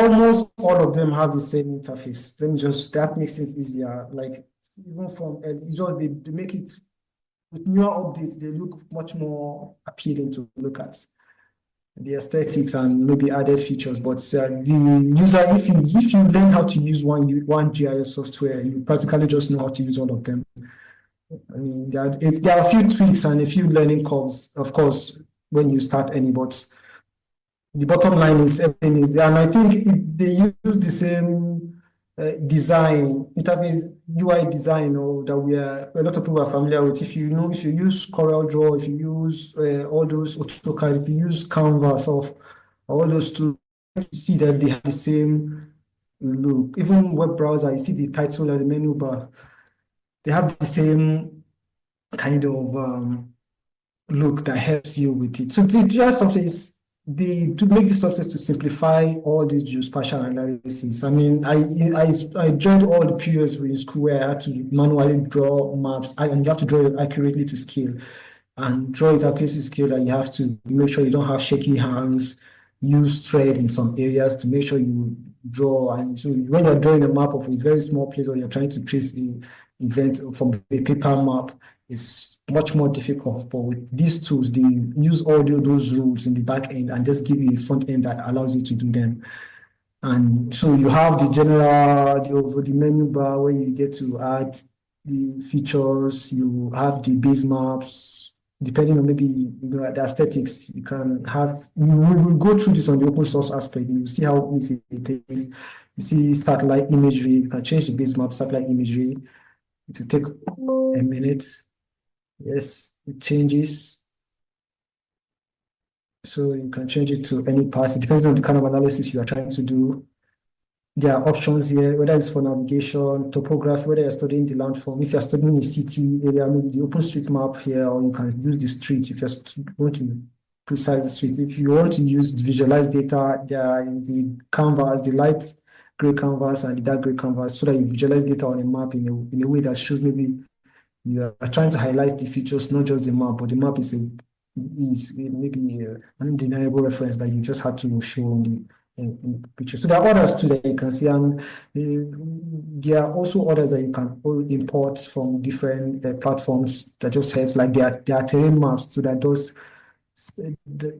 Almost all of them have the same interface. That makes it easier. Like even from it's just they make it with newer updates, they look much more appealing to look at. The aesthetics and maybe added features, but the user, if you learn how to use one GIS software, you practically just know how to use all of them. I mean, there are a few tweaks and a few learning curves, of course, when you start any, but the bottom line is everything is there, and I think they use the same design interface, UI design, or that a lot of people are familiar with. If you use CorelDRAW, if you use all those AutoCAD, if you use Canvas, all those tools, you see that they have the same look. Even web browser, you see the title and the menu bar, they have the same kind of look that helps you with it. So the GIS software is to make the software to simplify all these geospatial analysis. I mean, I enjoyed all the periods in school where I had to manually draw maps, and you have to draw it accurately to scale. And draw it accurately to scale that you have to make sure you don't have shaky hands, use thread in some areas to make sure you draw. And so when you're drawing a map of a very small place or you're trying to trace a event from a paper map, it's much more difficult. But with these tools, they use all those rules in the back end and just give you a front end that allows you to do them. And so you have the general, the menu bar where you get to add the features, you have the base maps, depending on maybe the aesthetics, you can have, we will go through this on the open source aspect. You see how easy it is. You see satellite imagery, you can change the base map, satellite imagery. It will take a minute. Yes, it changes. So you can change it to any part. It depends on the kind of analysis you are trying to do. There are options here, whether it's for navigation, topography, whether you're studying the landform. If you're studying a city area, maybe the OpenStreetMap here, or you can use the street if you want to precise the street. If you want to use visualize data, there are the canvas, the light gray canvas and the dark gray canvas, so that you visualize data on a map in a way that shows maybe you are trying to highlight the features, not just the map, but the map is maybe an undeniable reference that you just had to show in the picture. So there are others too that you can see, and there are also others that you can import from different platforms that just helps, like there are terrain maps, so that those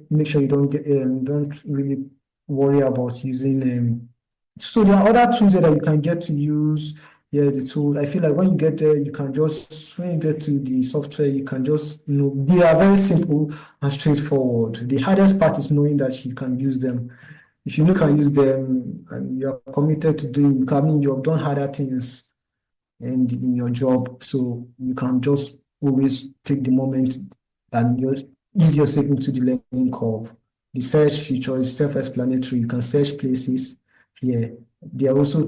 make sure you don't really worry about using. So there are other tools that you can get to use. Yeah, the tools. I feel like when you get there, you can just, when you get to the software, you can just, they are very simple and straightforward. The hardest part is knowing that you can use them. If you can use them and you're committed to doing, I mean, you've done harder things in your job, so you can just always take the moment and just ease yourself into the learning curve. The search feature is self-explanatory. You can search places here. There are also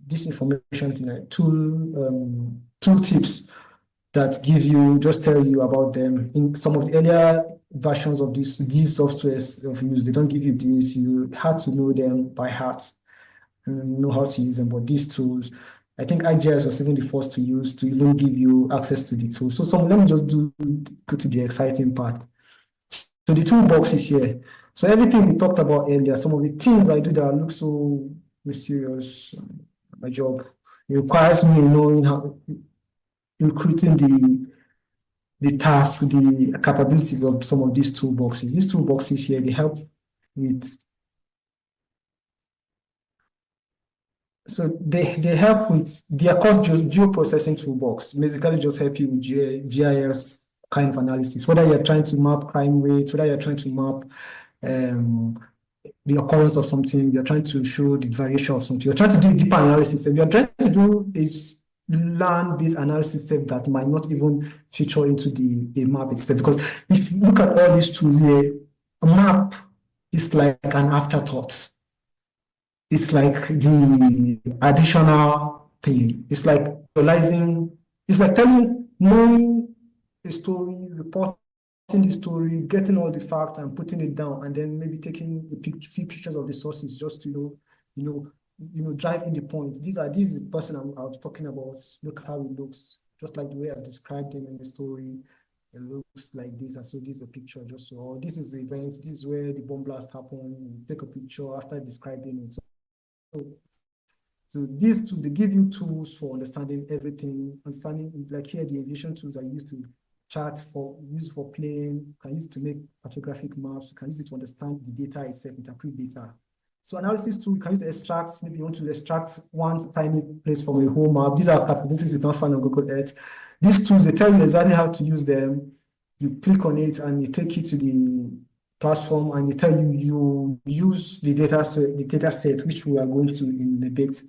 this information tool tips that gives you, just tell you about them. In some of the earlier versions of these softwares of use, they don't give you this. You have to know them by heart and know how to use them. But these tools, I think IGS was even the first to use to even give you access to the tools. So let me just go to the exciting part. So the toolbox is here. So everything we talked about earlier, some of the things I do that look so mysterious, my job, it requires me knowing how, recruiting the task, the capabilities of some of these toolboxes. These toolboxes here, they help with, so they help with, they are called geoprocessing toolbox. Basically just help you with GIS kind of analysis, whether you're trying to map crime rates, whether you're trying to map the occurrence of something, you're trying to show the variation of something, you're trying to do deeper analysis, and you're trying to do is land-based analysis step that might not even feature into the map itself. Because if you look at all these tools here, a map is like an afterthought. It's like the additional thing. It's like realizing, it's like knowing a story, reporting the story, getting all the facts and putting it down, and then maybe taking a few pictures of the sources just to drive in the point. This is the person I was talking about. Look how it looks, just like the way I've described him in the story. It looks like this, and so this is a picture just so, oh, this is the event, this is where the bomb blast happened. You take a picture after describing it. So these two, they give you tools for understanding everything, understanding, like here, the aviation tools I used to use for plane, you can use it to make cartographic maps, you can use it to understand the data itself, interpret data. So analysis tool, you can use to extract, maybe you want to extract one tiny place from a whole map. These are capabilities you can find on Google Earth. These tools, they tell you exactly how to use them. You click on it and it take you to the platform and they tell you use the data set, which we are going to in a bit.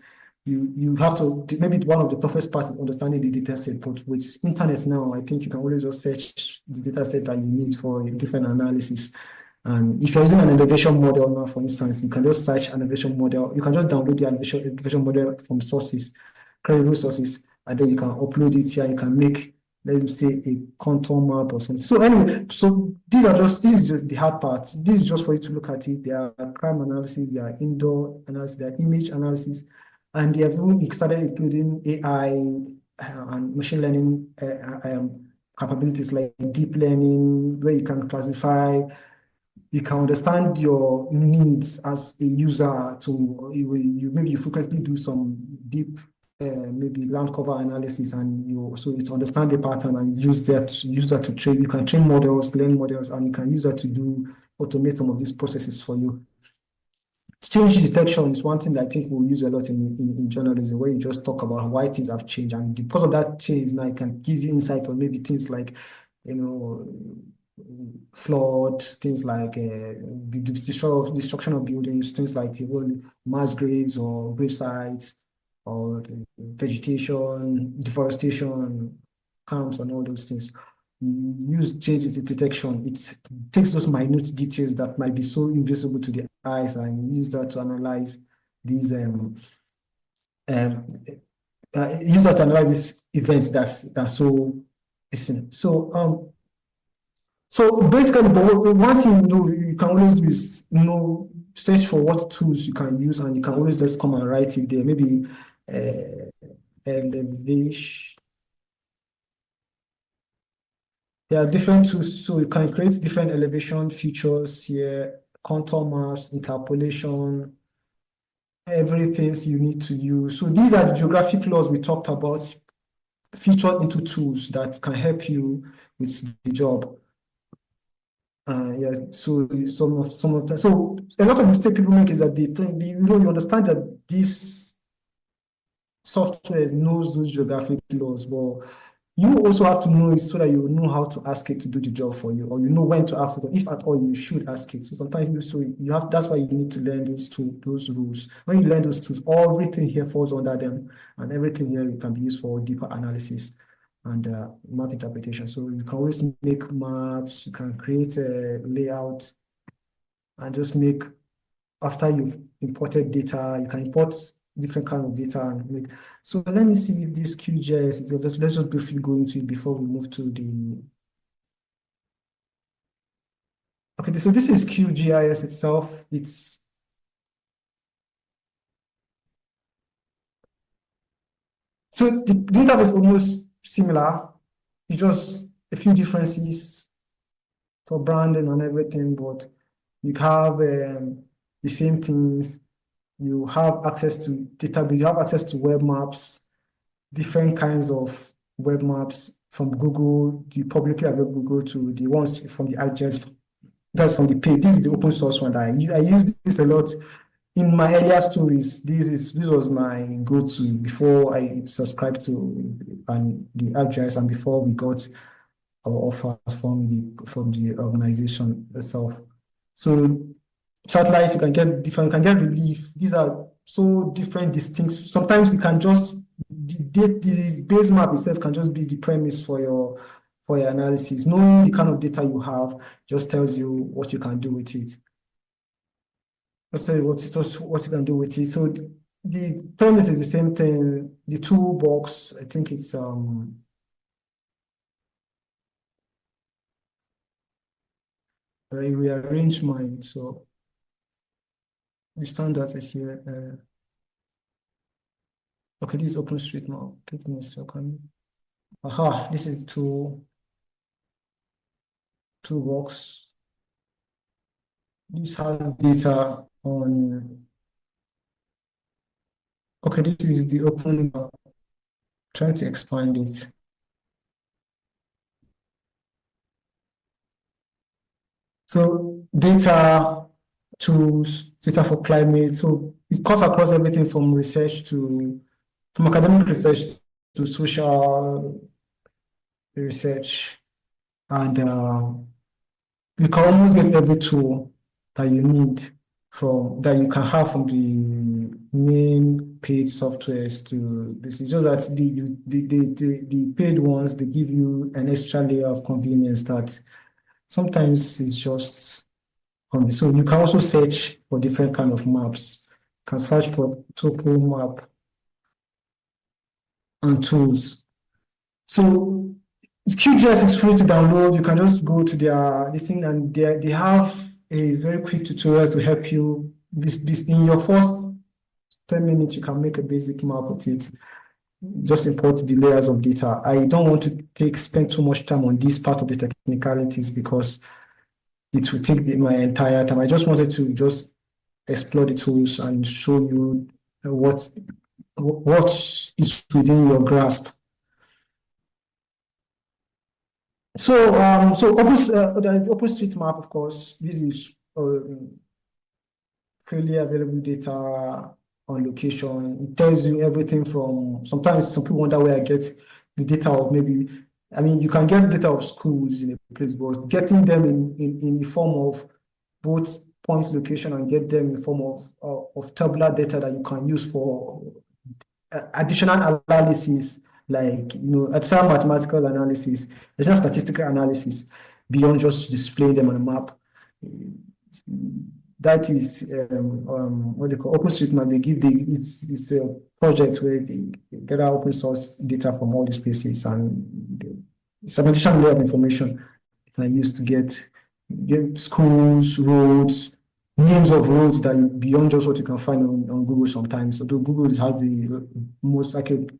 you have to, maybe one of the toughest parts is understanding the data set, but with internet now, I think you can always just search the data set that you need for a different analysis. And if you're using an elevation model now, for instance, you can just search an elevation model. You can just download the elevation model from sources, credible sources, and then you can upload it here. You can make, let me say, a contour map or something. So anyway, so this is just the hard part. This is just for you to look at it. There are crime analysis, there are indoor analysis, there are image analysis, and they have even started including AI and machine learning capabilities like deep learning, where you can classify, you can understand your needs as a user. To maybe you frequently do some deep maybe land cover analysis, and you understand the pattern and use that to train. You can train models, learn models, and you can use that to automate some of these processes for you. Change detection is one thing that I think we'll use a lot in journalism, where you just talk about why things have changed, and because of that change, now I can give you insight on maybe things like, flood, things like destruction of buildings, things like mass graves or grave sites, or vegetation, deforestation, camps, and all those things. You use change detection. It takes those minute details that might be so invisible to the eyes, and you use that to analyze these events that's so listen. So basically, but one thing you can always do is search for what tools you can use, and you can always just come and write it there. Maybe elevation. There are different tools, so you can create different elevation features here, contour maps, interpolation, everything you need to use. So these are the geographic laws we talked about, featured into tools that can help you with the job. Yeah, so some of that. So a lot of mistake people make is that they think, you understand that this software knows those geographic laws, but you also have to know it so that you know how to ask it to do the job for you, or when to ask it, or if at all you should ask it. So sometimes you have, that's why you need to learn those rules. When you learn those tools, everything here falls under them, and everything here you can be used for deeper analysis and map interpretation. So you can always make maps, you can create a layout, and just make, after you've imported data, you can import different kind of data and make. So let me see if this QGIS, let's just briefly go into it before we move to the. Okay, so this is QGIS itself. So the data is almost similar. It's just a few differences for branding and everything, but you have the same things. You have access to database, you have access to web maps, different kinds of web maps from Google, the publicly available Google, to the ones from the ArcGIS. That's from the paid. This is the open source one that I use this a lot in my earlier stories. This was my go-to before I subscribed to the ArcGIS, and before we got our offers from the organization itself. So satellites, you can get relief. These are so different, distinct. Sometimes it can just the base map itself can just be the premise for your analysis. Knowing the kind of data you have just tells you what you can do with it. Just tell you what you can do with it. So the premise is the same thing. The toolbox, I think it's I rearrange mine. So the standard is here. Okay, this is OpenStreetMap. Give me a second. Aha, this is toolbox. This has data on. Okay, this is the open. Trying to expand it. So data tools, data for climate. So it cuts across everything from academic research to social research, and you can almost get every tool that you need from that you can have from the main paid softwares to this. It's just that the paid ones, they give you an extra layer of convenience that sometimes it's just so you can also search for different kind of maps. You can search for topo map and tools. So QGIS is free to download. You can just go to their this thing, and they have a very quick tutorial to help you. This in your first 10 minutes, you can make a basic map with it. Just import the layers of data. I don't want to spend too much time on this part of the technicalities because it will take my entire time. I just wanted to just explore the tools and show you what is within your grasp. So the OpenStreetMap, of course, this is freely available data on location. It tells you everything from, sometimes some people wonder where I get the data of maybe, I mean, you can get data of schools in a place, but getting them in the form of both points location and get them in form of tabular data that you can use for additional analysis, like, additional mathematical analysis, additional statistical analysis beyond just displaying them on a map. That is what they call OpenStreetMap. They give it's a project where they gather open source data from all these places, and it's an additional layer of information you can use to get schools, roads, names of roads that beyond just what you can find on Google sometimes. Although Google has the most accurate,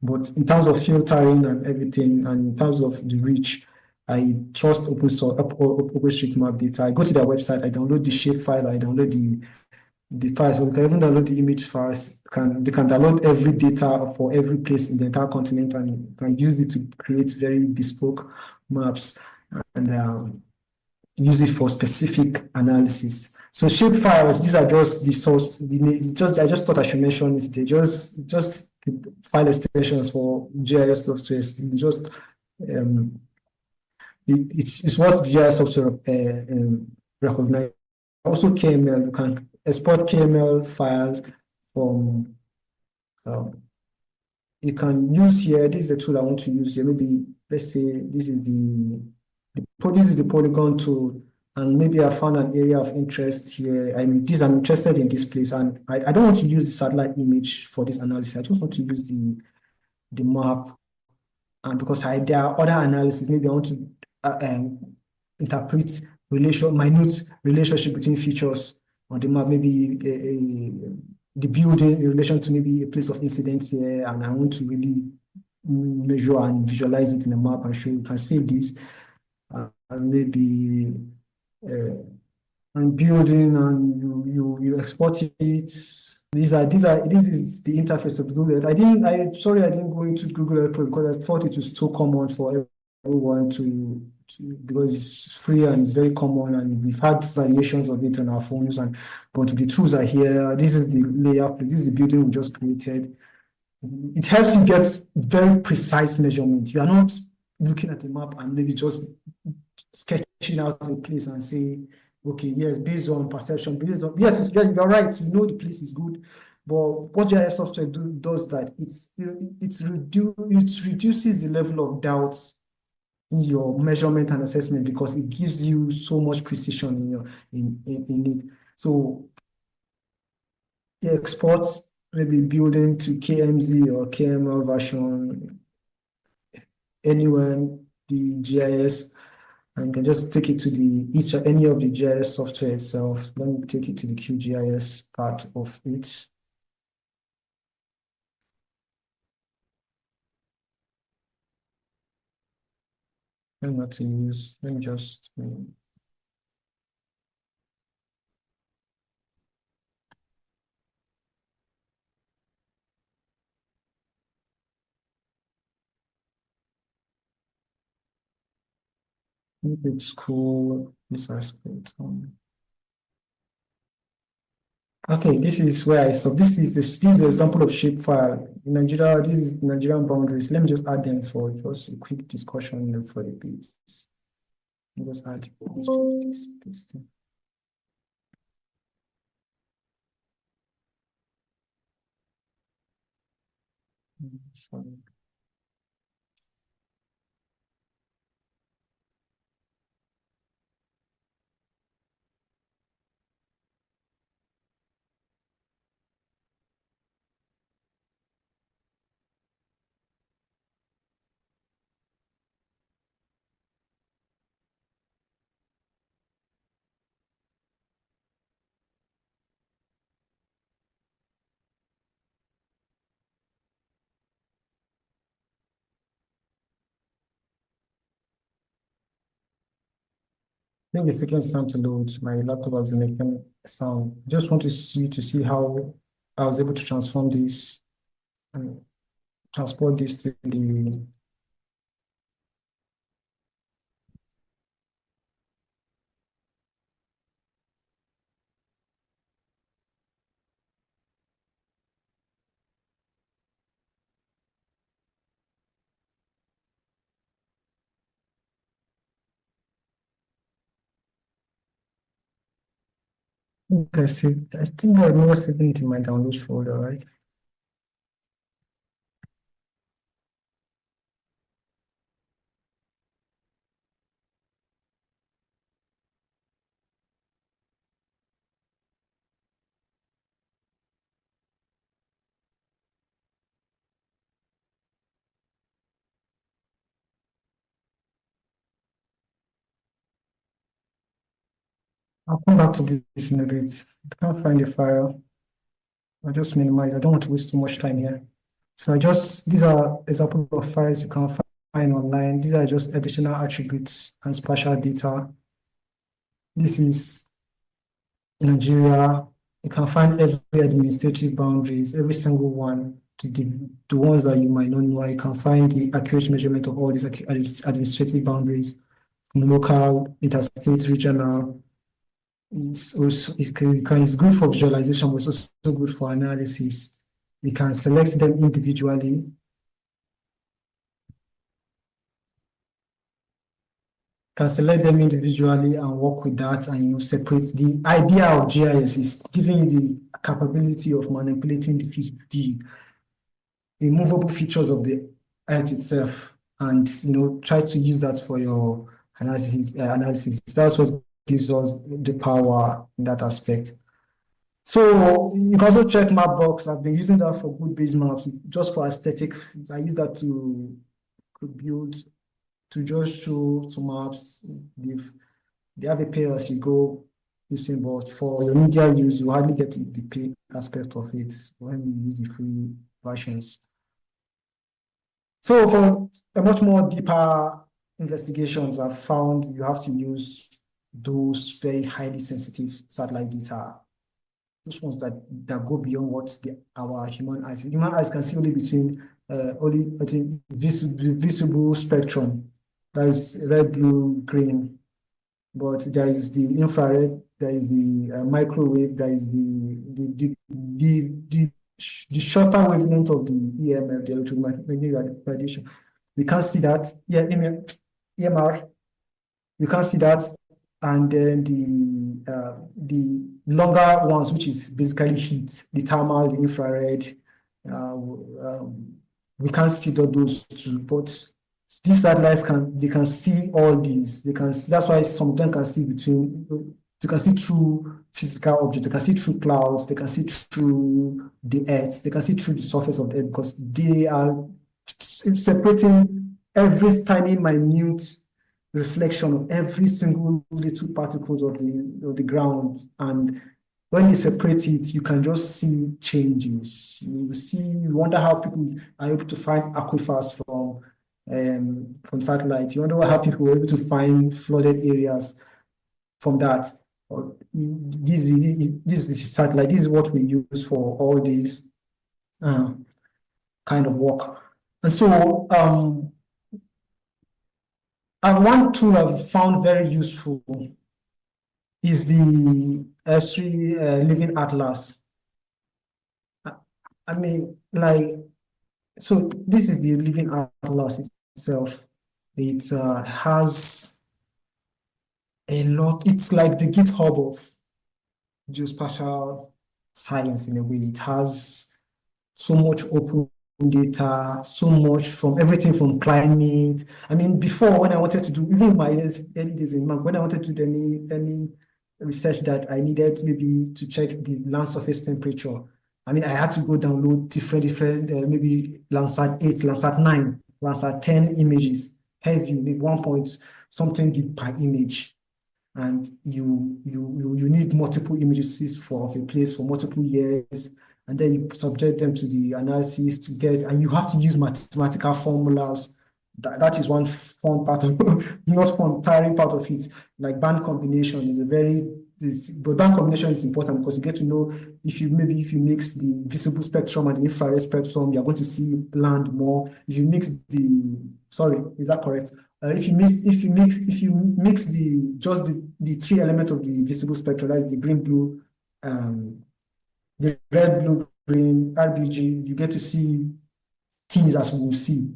but in terms of filtering and everything, and in terms of the reach, I trust OpenStreetMap data. I go to their website, I download the shapefile, I download the files. So they can even download the image files. They can download every data for every place in the entire continent and can use it to create very bespoke maps and use it for specific analysis. So shapefiles, these are just the source. I just thought I should mention it. They just file extensions for GIS software. Just it's what GIS software recognize. Also KML, you can export KML files from, you can use here, this is the tool I want to use here. Maybe, let's say this is the polygon tool, and maybe I found an area of interest here. I'm interested in this place, and I don't want to use the satellite image for this analysis. I just want to use the map, and because there are other analysis, maybe I want to interpret minute relationship between features on the map, maybe the building in relation to maybe a place of incident here, and I want to really measure and visualize it in a map and show you can save this, and maybe and building, and you export it. This is the interface of Google Earth. I didn't go into Google Earth because I thought it was so common for everyone to because it's free and it's very common, and we've had variations of it on our phones, but the tools are here. This is the layout. This is the building we just created. It helps you get very precise measurement. You are not looking at the map and maybe just sketching out a place and say, okay, yes, based on perception, yes, you're right, the place is good, but what GIS software does that it reduces the level of doubts in your measurement and assessment because it gives you so much precision in it. So it exports maybe building to KMZ or KML version anywhere the GIS, and you can just take it to any of the GIS software itself. Let me take it to the QGIS part of it. Let me just make it school this aspect. Okay, this is where I stop. This is an example of shapefile. In Nigeria, this is Nigerian boundaries. Let me just add them for just a quick discussion for a bit. Let me just add this thing. Sorry. I think it's taking some time to load. My laptop has been making sound. Just want to see how I was able to transform this and transport this to the. Okay, see, I think I remember saving it in my downloads folder, right? I'll come back to this in a bit. I can't find the file. I'll just minimize. I don't want to waste too much time here. So these are example of files you can find online. These are just additional attributes and spatial data. This is Nigeria. You can find every administrative boundaries, every single one, to the ones that you might not know. You can find the accurate measurement of all these administrative boundaries from local, interstate, regional. It's good for visualization, but it's also good for analysis. We can select them individually. Can select them individually and work with that, and separate. The idea of GIS is giving you the capability of manipulating the movable features of the earth itself, and try to use that for your analysis. That's what gives us the power in that aspect. So you can also check Mapbox. I've been using that for good base maps, just for aesthetic. I use that to build, to just show some maps. They have a pay as you go using, but for your media use, you hardly get the pay aspect of it when you use the free versions. So for a much more deeper investigations, I've found you have to use those very highly sensitive satellite data. Those ones that go beyond what our human eyes. Human eyes can see only between only, I think, visible spectrum. That is red, blue, green. But there is the infrared, there is the microwave, there is the shorter wavelength of the EMF, the electromagnetic radiation. We can't see that. Yeah, EMR. We can't see that. And then the longer ones, which is basically heat, the thermal, the infrared. We can't see those two, but these satellites can see all these. They can see, that's why some of them can see you can see through physical objects, they can see through clouds, they can see through the earth, they can see through the surface of the earth, because they are separating every tiny minute reflection of every single little particles of the ground. And when they separate it, you can just see changes. You wonder how people are able to find aquifers from satellite. You wonder how people were able to find flooded areas from that. This is satellite. This is what we use for all these kind of work. And so one tool I've found very useful is the S3 Living Atlas. I mean, so this is the Living Atlas itself. It has a lot. It's like the GitHub of geospatial science in a way. It has so much open data, so much from everything from climate. I mean, before when I wanted to do, even in my early days in Mark, when I wanted to do any research that I needed maybe to check the land surface temperature, I mean, I had to go download different maybe Landsat 8, Landsat 9, Landsat 10 images, heavy, maybe 1 point something gig per image. And you need multiple images for of a place for multiple years, and then you subject them to the analysis to get, and you have to use mathematical formulas. That is one fun part of not fun, tiring part of it. Like band combination is a very but band combination is important because you get to know if you mix the visible spectrum and the infrared spectrum, you're going to see land more. If you mix the sorry, is that correct? If you mix the three elements of the visible spectrum, that's the green, blue, the red, blue, green, RBG, you get to see things as we will see,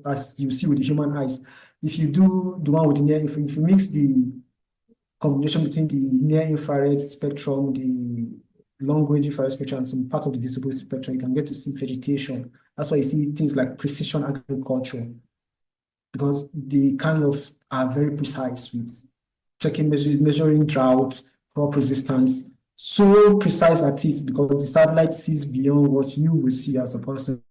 as you see with the human eyes. If you do the one with the near, if you mix the combination between the near infrared spectrum, the long range infrared spectrum, and some part of the visible spectrum, you can get to see vegetation. That's why you see things like precision agriculture, because they kind of are very precise with checking, measuring drought, crop resistance, so precise at it because the satellite sees beyond what you will see as a person.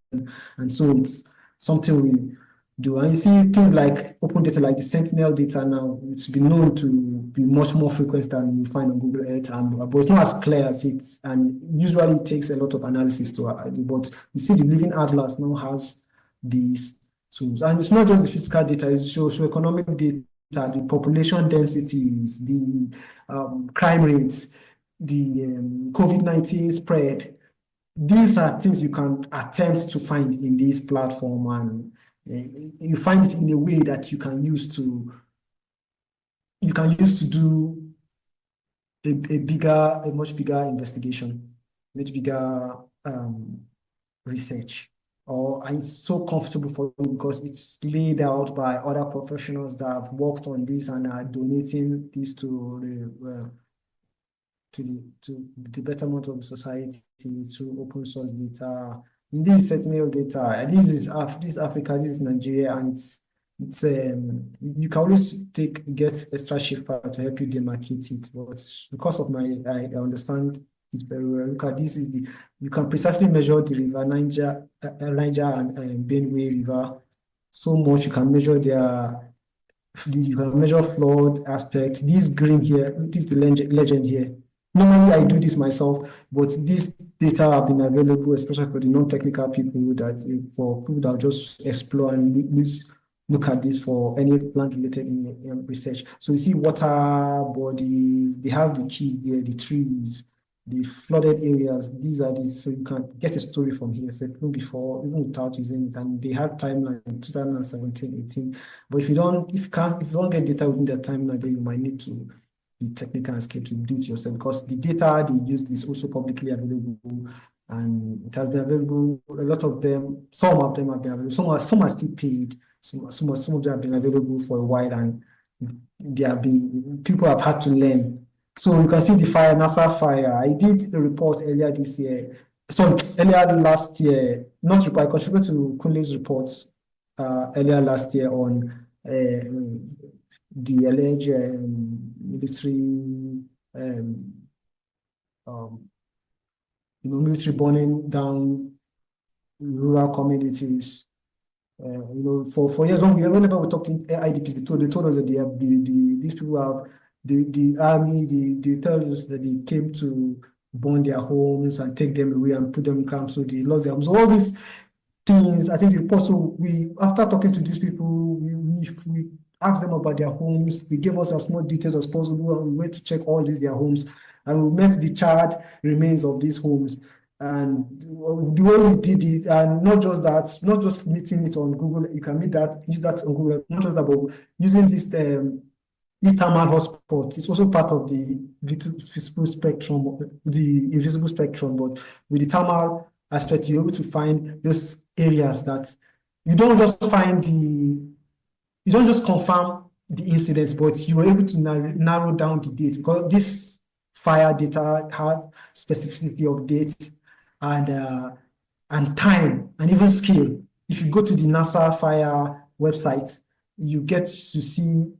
And so it's something we do. And you see things like open data, like the Sentinel data now, it's been known to be much more frequent than you find on Google Earth, but it's not as clear as it, and usually it takes a lot of analysis to do. But you see the Living Atlas now has these tools. And it's not just the physical data, it's socio-economic data, the population densities, the crime rates, the COVID-19 spread. These are things you can attempt to find in this platform, and you find it in a way that you can use to do a much bigger investigation, much bigger research. And it's so comfortable for you because it's laid out by other professionals that have worked on this and are donating this to the betterment of society through open source data. This Sentinel data, this is Africa, this is Nigeria, and it's you can always get extra shapefile to help you demarcate it, but because of I understand it very well. Look at this you can precisely measure the river Niger and Benue River so much. You can measure you can measure flood aspect. This green here, this is the legend here. Normally I do this myself, but this data have been available, especially for the non-technical people, for people that just explore and look at this for any land-related research. So you see water bodies, they have the key there, the trees, the flooded areas. These are these, so you can get a story from here. So even before, even without using it, and they have timeline 2017, 18. But if you don't get data within that timeline, then you might need to be technical and skilled to do it yourself, because the data they used is also publicly available, and it has been available. A lot of them, some of them have been available. Some are still paid. Some of them have been available for a while, and people have had to learn. So you can see the fire, NASA fire. I did a report earlier this year. So earlier last year, not report, I contributed to Kunle's reports earlier last year on the alleged military, military burning down rural communities. For years, whenever we talked in IDPs, they told us that these people have the army, they tell us that they came to burn their homes and take them away and put them in camps, so they lost their homes. So all these things, I think the report. So after talking to these people, we asked them about their homes. They gave us as much details as possible, and we went to check all their homes, and we met the charred remains of these homes. And the way we did it, and not just that, not just meeting it on Google, you can use that on Google, not just that, but using this thermal hotspot. It's also part of the visible spectrum, the invisible spectrum, but with the thermal aspect, you're able to find those areas that you don't just confirm the incidents, but you were able to narrow down the date, because this fire data have specificity of date, and and time and even scale. If you go to the NASA Fire website, you get to see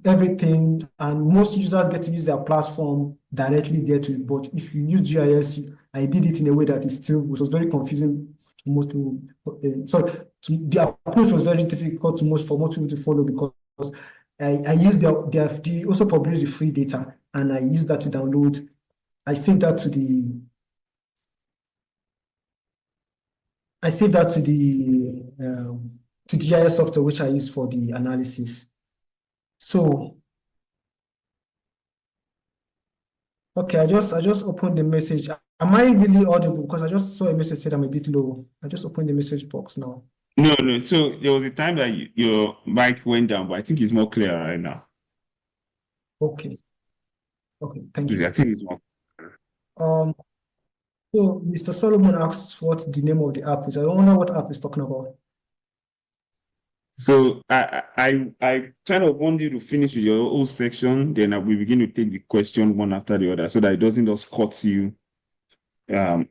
everything, and most users get to use their platform directly there too. But if you use GIS, I did it in a way that is still, which was very confusing to most people. The approach was very difficult for most people to follow, because I used they also published the free data, and I used that to download. I saved that to the I saved that to the GIS software which I use for the analysis. So okay, I just opened the message. Am I really audible? Because I just saw a message said I'm a bit low. I just opened the message box now. No, no. So there was a time that your mic went down, but I think it's more clear right now. Okay. Okay, thank you. I think it's more. Um, so Mr. Solomon asks what the name of the app is. I don't know what app he's talking about. So I kind of want you to finish with your whole section, then we begin to take the question one after the other, so that it doesn't just cut you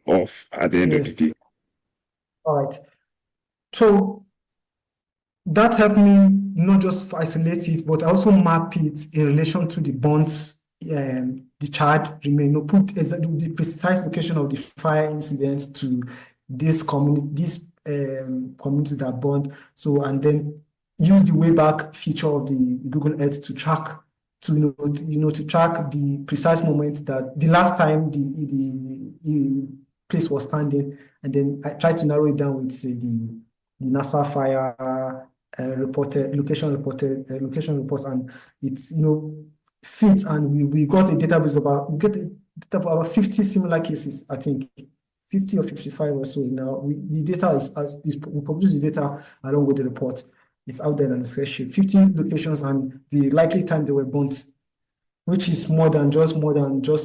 off at the end of Yes. the day. All right. So that helped me not just isolate it, but also map it in relation to the bonds, the chart remain, put the precise location of the fire incident to this communities that bond. So, and then use the Wayback feature of the Google Earth to track, to track the precise moment that the last time the place was standing, and then I try to narrow it down with the NASA fire location reports, and it's fits, and we got a database we get a data for about 50 similar cases, I think 50 or 55 or so. Now the data we publish the data along with the report. It's out there in the spreadsheet, 50 locations and the likely time they were burnt, which is more than just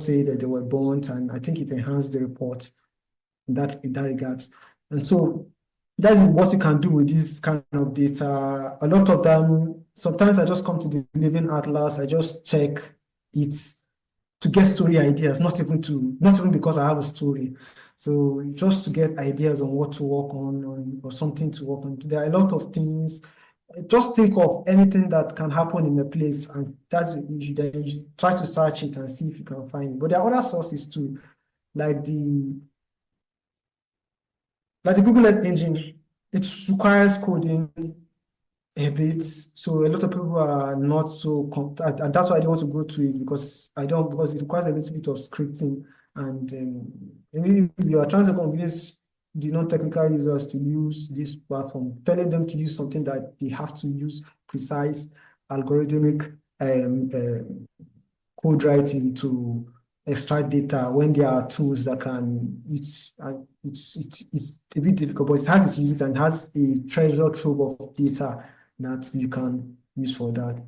say that they were burnt, and I think it enhanced the report in that regards. And so that's what you can do with this kind of data. A lot of them, sometimes I just come to the Living Atlas, I just check it to get story ideas, not even because I have a story. So just to get ideas on what to work on or something to work on. There are a lot of things. Just think of anything that can happen in a place, and then you try to search it and see if you can find it. But there are other sources too, like the Google Earth engine. It requires coding a bit, so a lot of people are not so and that's why I don't want to go to it, because it requires a little bit of scripting, and maybe if you are trying to convince the non-technical users to use this platform, telling them to use something that they have to use precise algorithmic code writing to extract data, when there are tools that can, it's a bit difficult, but it has its uses and has a treasure trove of data that you can use for that.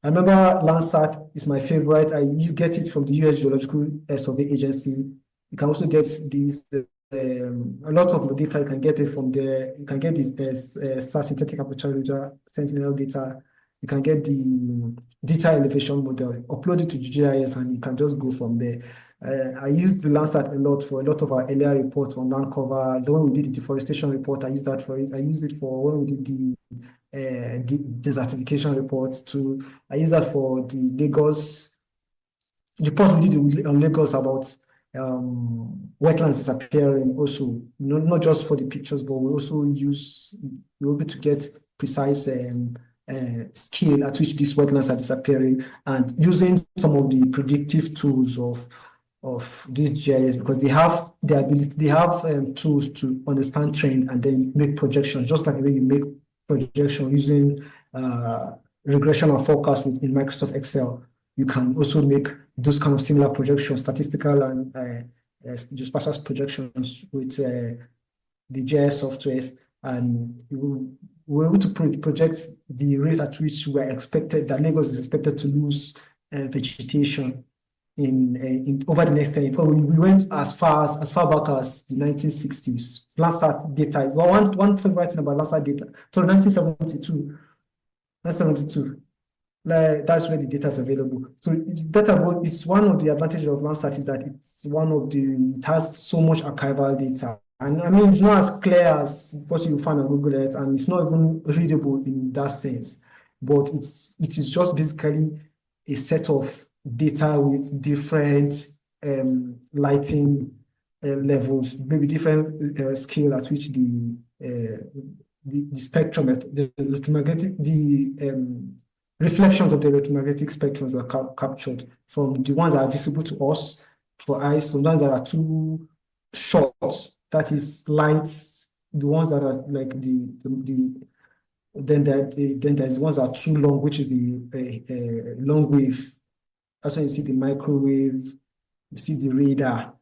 I remember Landsat is my favorite. You get it from the US Geological Survey Agency. You can also get these, a lot of the data, you can get it from there. You can get the SAS synthetic aperture radar, Sentinel data. You can get the data elevation model, upload it to GIS, and you can just go from there. I used the Landsat a lot for a lot of our earlier reports on land cover. The one we did the deforestation report, I used that for it. I used it for when we did the desertification report too. I used that for the Lagos report we did on Lagos about wetlands disappearing also, not just for the pictures, but we also we're able to get precise scale at which these wetlands are disappearing, and using some of the predictive tools of this GIS, because they have the ability, they have tools to understand trend and then make projections, just like the way you make projection using regression or forecast in Microsoft Excel. You can also make those kind of similar projections, statistical and geospatial projections with the GIS software, and we're able to project the rate at which that Lagos is expected to lose vegetation in over the next 10 years. We went as far back as the 1960s. Landsat data. Well, one favorite thing about Landsat data. So 1972. That's where the data is available. So data is one of the advantages of Landsat, is that it has so much archival data. And I mean, it's not as clear as what you find on Google Earth, and it's not even readable in that sense. But it is just basically a set of data with different lighting levels, maybe different scale at which the spectrum, the electromagnetic, the reflections of the electromagnetic spectrums were captured from the ones that are visible to us for eyes, so ones that are too short, that is light, the ones that are like then there's ones that are too long, which is the long wave. That's when you see the microwave, you see the radar.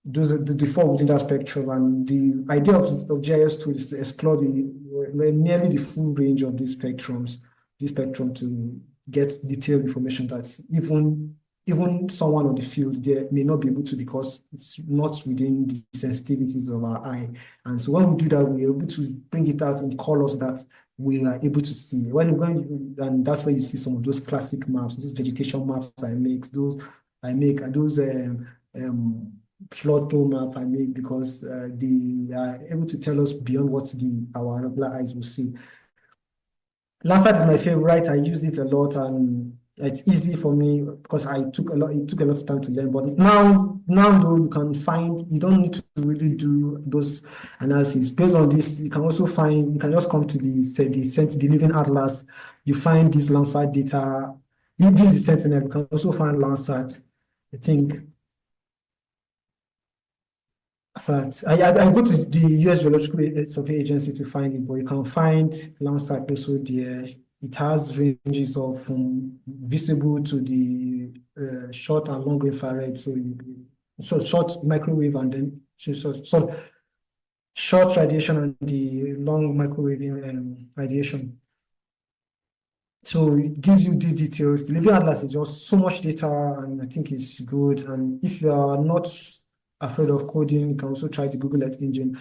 Those are the fall within that spectrum. And the idea of GIS tool is to explore nearly the full range of these spectrums, this spectrum, to get detailed information that even someone on the field there may not be able to, because it's not within the sensitivities of our eye. And so when we do that, we're able to bring it out in colors that we are able to see. And that's where you see some of those classic maps, those vegetation maps I make, and those flood flow map I make, because they are able to tell us beyond what our regular eyes will see. Landsat is my favorite. I use it a lot, and it's easy for me because it took a lot of time to learn. But now though, you don't need to really do those analysis. Based on this, you can just come to the Living Atlas. You find this Landsat data. If this is Sentinel, you can also find Landsat. I think. So I go to the US Geological Survey Agency to find it, but you can find Landsat also there. It has ranges of from visible to the short and long infrared. So short microwave, and then short radiation and the long microwave radiation. So it gives you these details. The Living Atlas is just so much data, and I think it's good. And if you are not afraid of coding, you can also try the Google Earth engine.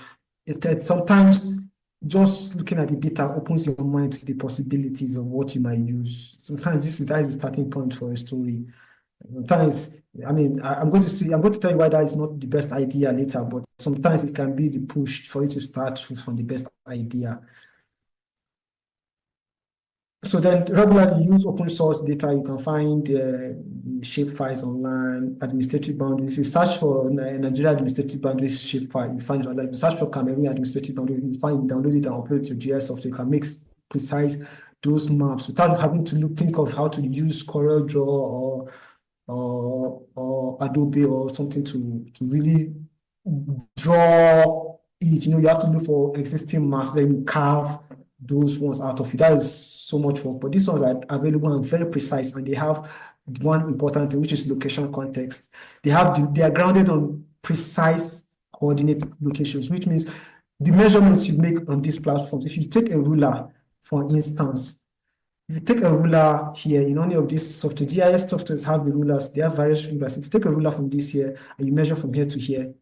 Sometimes just looking at the data opens your mind to the possibilities of what you might use. Sometimes that is the starting point for a story. Sometimes, I mean, I'm going to tell you why that is not the best idea later, but sometimes it can be the push for you to start from the best idea. So then regularly use open source data. You can find the shape files online, administrative boundaries. If you search for Nigeria administrative boundaries shape file, you find it online. If you search for Cameroon administrative boundaries, you download it and upload it to GIS software. You can make precise those maps without having to think of how to use CorelDRAW or Adobe or something to really draw it. You have to look for existing maps, then carve those ones out of it. That is so much work, but these ones are available and very precise, and they have one important thing, which is location context. They are grounded on precise coordinate locations, which means the measurements you make on these platforms. If you take a ruler, for instance, if you take a ruler here in any of these software, GIS softwares have the rulers, they have various rulers. If you take a ruler from this here and you measure from here to here,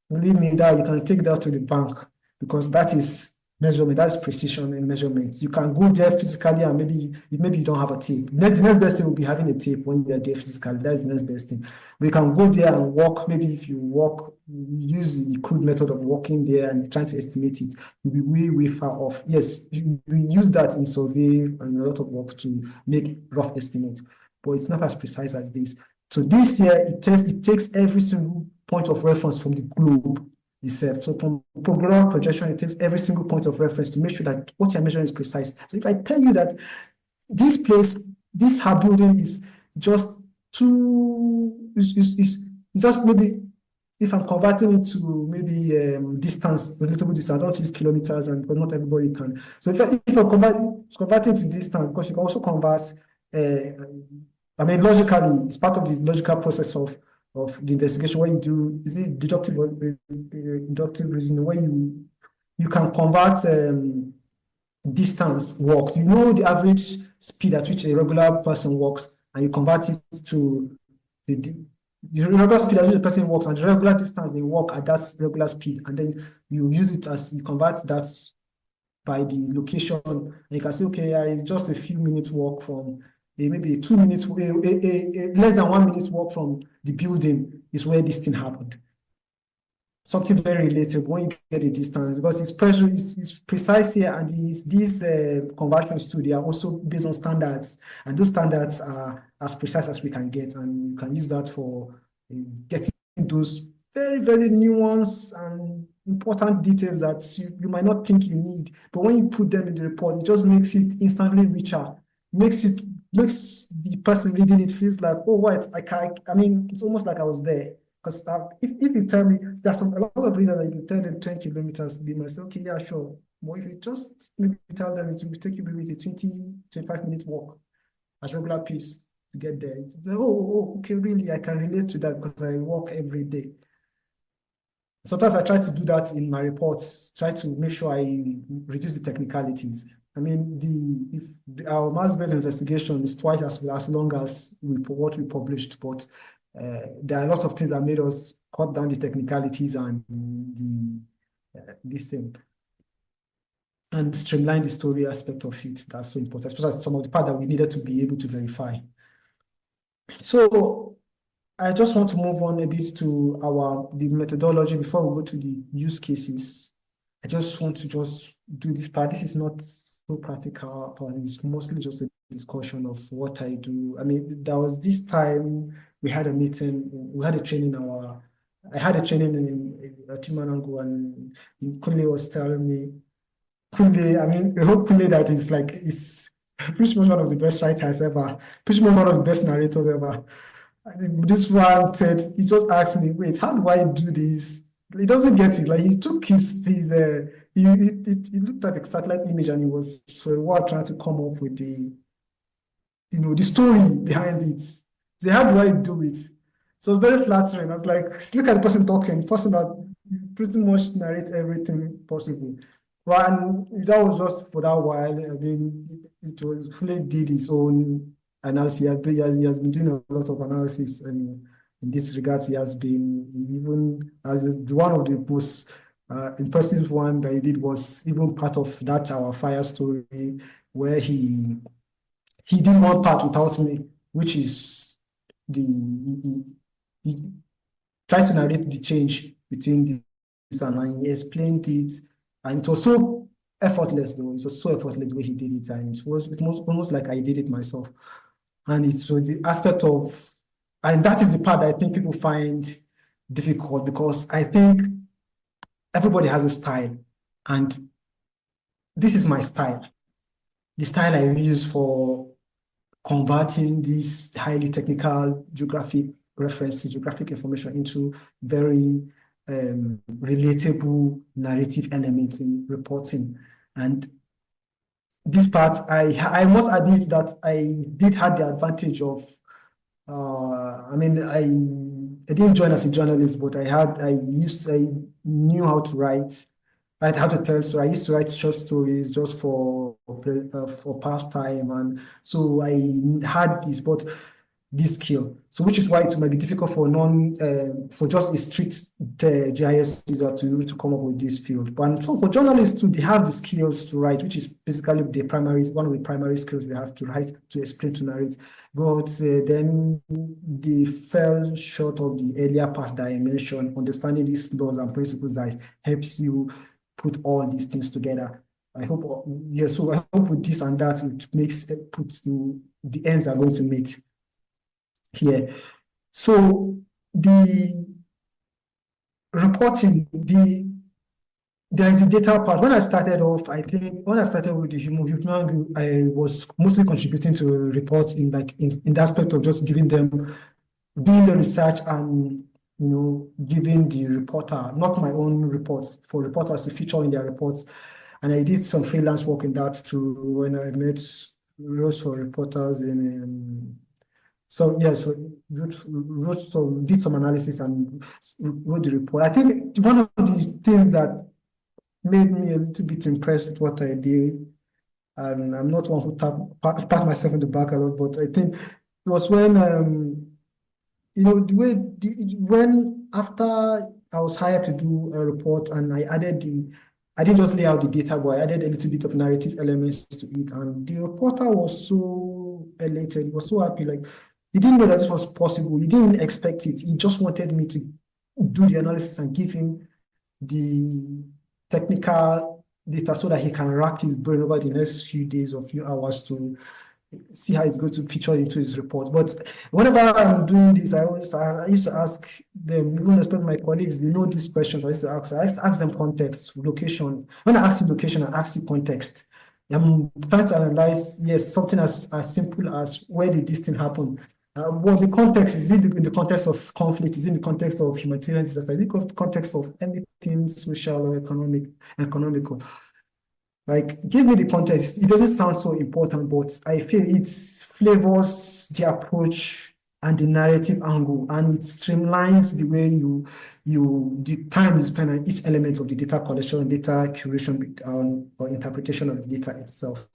believe me, that you can take that to the bank, because that is measurement, that's precision in measurement. You can go there physically, and maybe you don't have a tape. The next best thing will be having a tape when you are there physically. That is the next best thing. We can go there and walk. Maybe if you walk, use the crude method of walking there and trying to estimate it, you'll be way, way far off. Yes, we use that in survey and a lot of work to make rough estimates, but it's not as precise as this. So this here, it takes every single point of reference from the globe itself. So from programmable projection, it takes every single point of reference to make sure that what you're measuring is precise. So if I tell you that this her building is just it's just maybe, if I'm converting it to maybe distance, relatable distance, I don't use kilometers, and but not everybody can. So if I'm converting to distance, because you can also convert, I mean, logically, it's part of the logical process of the investigation. When you do, is it deductive or inductive reasoning, where you can convert distance walked. You know the average speed at which a regular person walks, and you convert it to the regular speed at which a person walks and the regular distance they walk at that regular speed, and then you use it as you convert that by the location, and you can say, okay, it's just a few minutes walk from maybe 2 minutes, less than 1 minute walk from the building is where this thing happened. something very relatable when you get the distance, because it's pressure is precise here, and these conversions too, they are also based on standards, and those standards are as precise as we can get, and you can use that for getting those very, very nuanced and important details that you might not think you need, but when you put them in the report, it just makes it instantly richer, makes it makes the person reading it feels like, oh, what, I mean, it's almost like I was there. Because if you tell me, there's a lot of reasons that you tell them 20 kilometers, they might say, okay, yeah, sure. But if you just maybe tell them it will take you maybe a 20, 25-minute walk at regular pace to get there. Okay, really, I can relate to that because I walk every day. Sometimes I try to do that in my reports, try to make sure I reduce the technicalities. I mean, our mass-based investigation is twice as long as what we published, but there are a lot of things that made us cut down the technicalities and this thing, and streamline the story aspect of it. That's so important, especially some of the part that we needed to be able to verify. So I just want to move on a bit to the methodology before we go to the use cases. I just want to do this part. This is not so practical, but it's mostly just a discussion of what I do. I mean, there was this time we had a meeting, we had a training I had a training in Timanango, and Kunle was telling me, Kunle, I mean, the whole Kunle that is pretty much one of the best writers ever, pretty much one of the best narrators ever. This one said, he just asked me, wait, how do I do this? He doesn't get it. Like, he took he looked at the satellite image, and he was for a while trying to come up with the story behind it. Say, how do I do it? So it's very flattering. I was like, look at the person talking, person that pretty much narrates everything possible. Well, and that was just for that while. I mean, it was fully did his own analysis. He has been doing a lot of analysis, and in this regard, he has been even as one of the most impressive one that he did was even part of that our fire story, where he did one part without me, which is he tried to narrate the change between this and he explained it, and it was so effortless though. It was so effortless the way he did it, and it was almost like I did it myself. And it's so the aspect of, and that is the part that I think people find difficult, because I think everybody has a style, and this is my style. The style I use for converting this highly technical geographic references, geographic information into very relatable narrative elements in reporting. And this part, I must admit that I did have the advantage of, I mean, I didn't join as a journalist, but I knew how to write. I had how to tell, so I used to write short stories just for pastime, and so I had this skill. So which is why it might be difficult for just a strict GIS user to be able to come up with this field. But so for journalists too, they have the skills to write, which is basically one of the primary skills they have to write, to explain, to narrate. But then they fell short of the earlier part that I mentioned, understanding these laws and principles that helps you put all these things together. I hope, yeah, so I hope with this and that, the ends are going to meet here. So the reporting, there is the data part. When I started off, I think when I started with the human, I was mostly contributing to reports in the aspect of just giving them, doing the research and giving the reporter, not my own reports, for reporters to feature in their reports. And I did some freelance work in that too when I met roles for reporters in so yes, did some analysis and wrote the report. I think one of the things that made me a little bit impressed with what I did, and I'm not one who pat myself in the back a lot, but I think it was when when after I was hired to do a report, and I didn't just lay out the data, but I added a little bit of narrative elements to it, and the reporter was so elated, he was so happy, like he didn't know that this was possible, he didn't expect it, he just wanted me to do the analysis and give him the technical data so that he can rack his brain over the next few days or few hours to see how it's going to feature into his report. But whenever I'm doing this, I used to ask them, even especially my colleagues, they know these questions. I used to ask them context, location. When I ask you location, I ask you context. I'm trying to analyze, yes, something as simple as where did this thing happen? What the context is it in the context of conflict? Is it in the context of humanitarian disaster? Is it in the context of anything social or economical? Like, give me the context. It doesn't sound so important, but I feel it flavors the approach and the narrative angle, and it streamlines the way the time you spend on each element of the data collection, data curation, or interpretation of the data itself.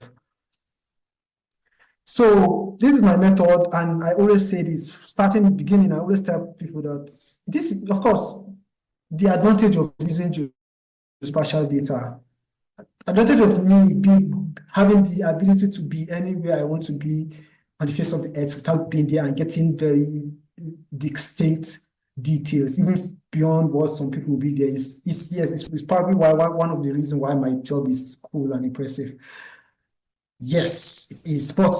So this is my method, and I always say this, starting the beginning, I always tell people that this is, of course, the advantage of using geospatial data. Advantage of me being having the ability to be anywhere I want to be on the face of the earth without being there and getting very distinct details, even beyond what some people will be there. It's probably one of the reasons why my job is cool and impressive. Yes, it is, but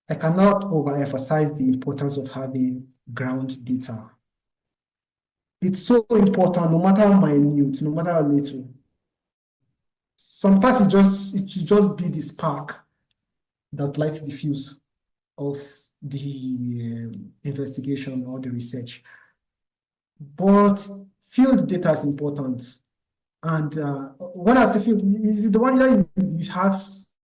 I cannot overemphasize the importance of having ground data. It's so important, no matter how minute, no matter how little. Sometimes it should just be the spark that lights the fuse of the investigation or the research. But field data is important. And when I say field, is the one that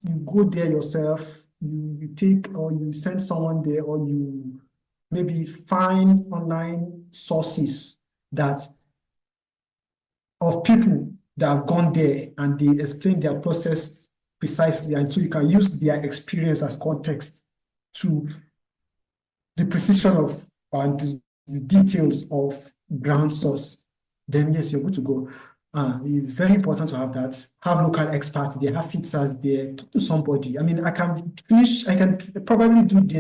you go there yourself, you take or you send someone there, or you maybe find online sources that of people that have gone there and they explain their process precisely, and so you can use their experience as context to the precision of and the details of ground source. Then yes, you're good to go. It's very important to have that. Have local experts there, have fixers there, talk to somebody. I mean, I can probably do the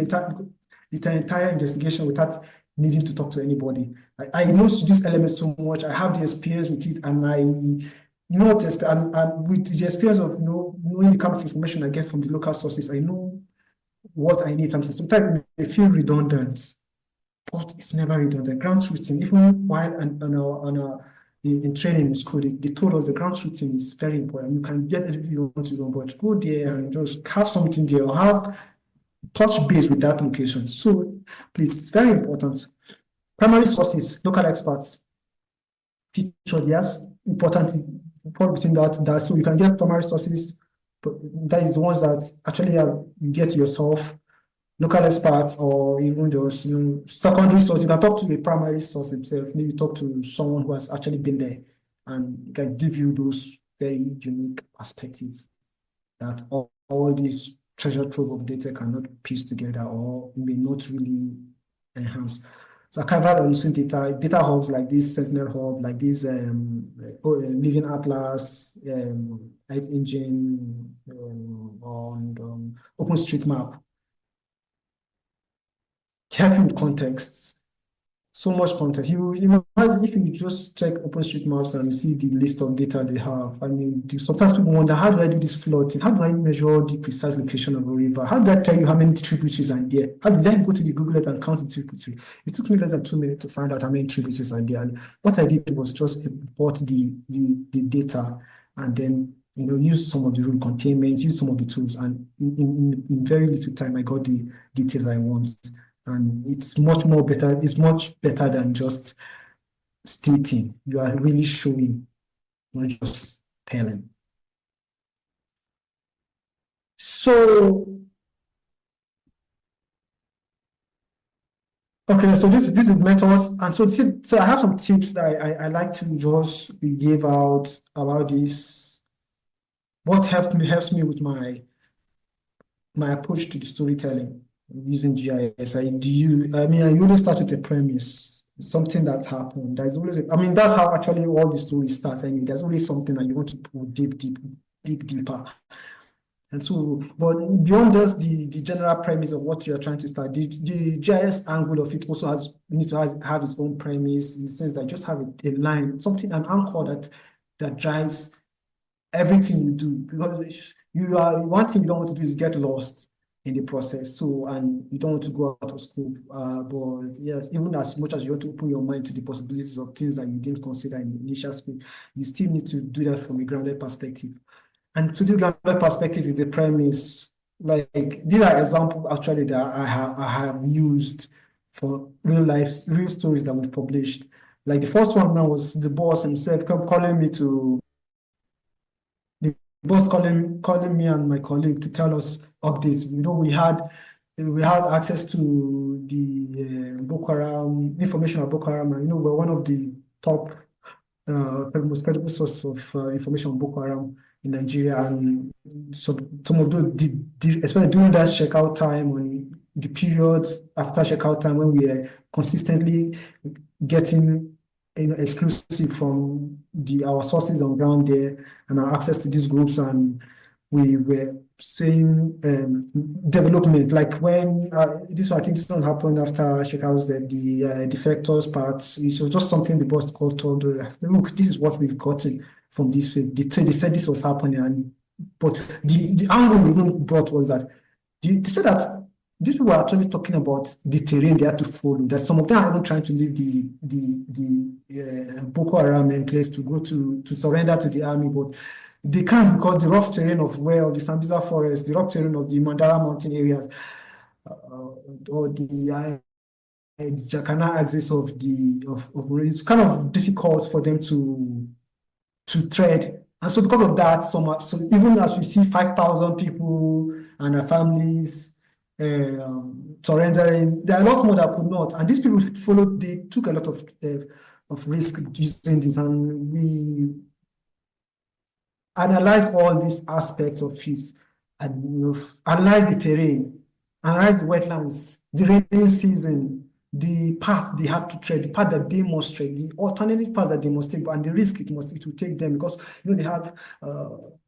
entire investigation without needing to talk to anybody. I know this element so much. I have the experience with it, and I know what to expect. And with the experience of knowing the kind of information I get from the local sources, I know what I need. Sometimes it may feel redundant, but it's never redundant. Ground truthing, even while in training in school, they told us the ground truthing is very important. You can get everything you want to do, but go there and just have something there, or have touch base with that location. So please, it's very important. Primary sources, local experts, featured, yes, important between that. So you can get primary sources, but that is the ones that actually you get yourself, local experts, or even those secondary source. You can talk to a primary source himself, maybe talk to someone who has actually been there, and can give you those very unique perspectives that all these treasure trove of data cannot piece together, or may not really enhance. So archival and using data hubs like this Sentinel Hub, like this Living Atlas, Earth Engine, on OpenStreetMap, help you with contexts. So much context. You imagine if you just check OpenStreetMaps and see the list of data they have. I mean, sometimes people wonder, how do I do this flooding? How do I measure the precise location of a river? How do I tell you how many tributaries are there? How did I go to the Google Earth and count the tributaries? It took me less than 2 minutes to find out how many tributaries are there. And what I did was just import the data, and then use some of the rule containment, use some of the tools, and in very little time I got the details I want. And it's much more better. It's much better than just stating. You are really showing, not just telling. So, okay, so this is methods, and so I have some tips that I like to just give out about this. What helps me with my approach to the storytelling using GIS. I always start with a premise, something that happened. There's always, that's how actually all the story starts. Anyway, there's always something that you want to dig deeper. And so, but beyond just the general premise of what you are trying to start, the GIS angle of it also needs to have its own premise, in the sense that just have a line, something, an anchor that drives everything you do. Because one thing you don't want to do is get lost in the process. So, and you don't want to go out of scope. But yes, even as much as you want to open your mind to the possibilities of things that you didn't consider in the initial space, you still need to do that from a grounded perspective. And to this grounded perspective is the premise. Like, these are examples actually that I have used for real stories that we've published. Like the first one now was the boss himself calling me to the boss calling me and my colleague to tell us updates. We had access to the Boko Haram information about Boko Haram, and we're one of the top most credible source of information on Boko Haram in Nigeria. And some of those especially during that checkout time, on the periods after checkout time, when we are consistently getting exclusive from our sources on ground there and our access to these groups, and we were saying development, like when I think this one happened after checkouts, that the defectors parts, it was just something the boss told us, look, this is what we've gotten from this field. They said this was happening, but the angle we even brought was that they said that these people were actually talking about the terrain they had to follow, that some of them are even trying to leave the Boko Haram enclave to go to surrender to the army, but they can't, because the rough terrain of the Sambisa forest, the rough terrain of the Mandara mountain areas, or the Jacana axis of it's kind of difficult for them to tread. And so because of that, so even as we see 5,000 people and their families surrendering, there are a lot more that could not. And these people they took a lot of risk using this, and we analyze all these aspects of it, and analyze the terrain, analyze the wetlands, the rainy season, the path they had to tread, the path that they must tread, the alternative path that they must take, and the risk it will take them, because they have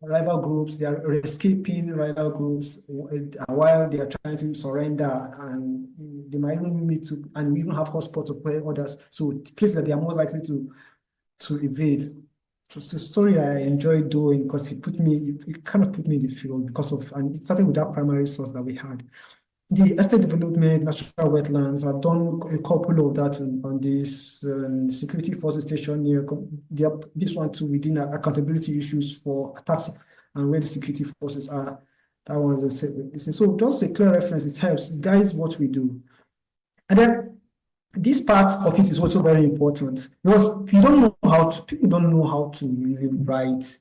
rival groups, they are escaping rival groups while they are trying to surrender, and they might even meet to, and we even have hotspots of where others, so places that they are more likely to evade. It's a story I enjoyed doing, because it kind of put me in the field, and it started with that primary source that we had. The estate development, natural wetlands, I've done a couple of that on this security forces station here. This one too, within accountability issues for attacks and where the security forces are. That one is so just a clear reference. It helps guys what we do. And then this part of it is also very important, because people don't know how to really write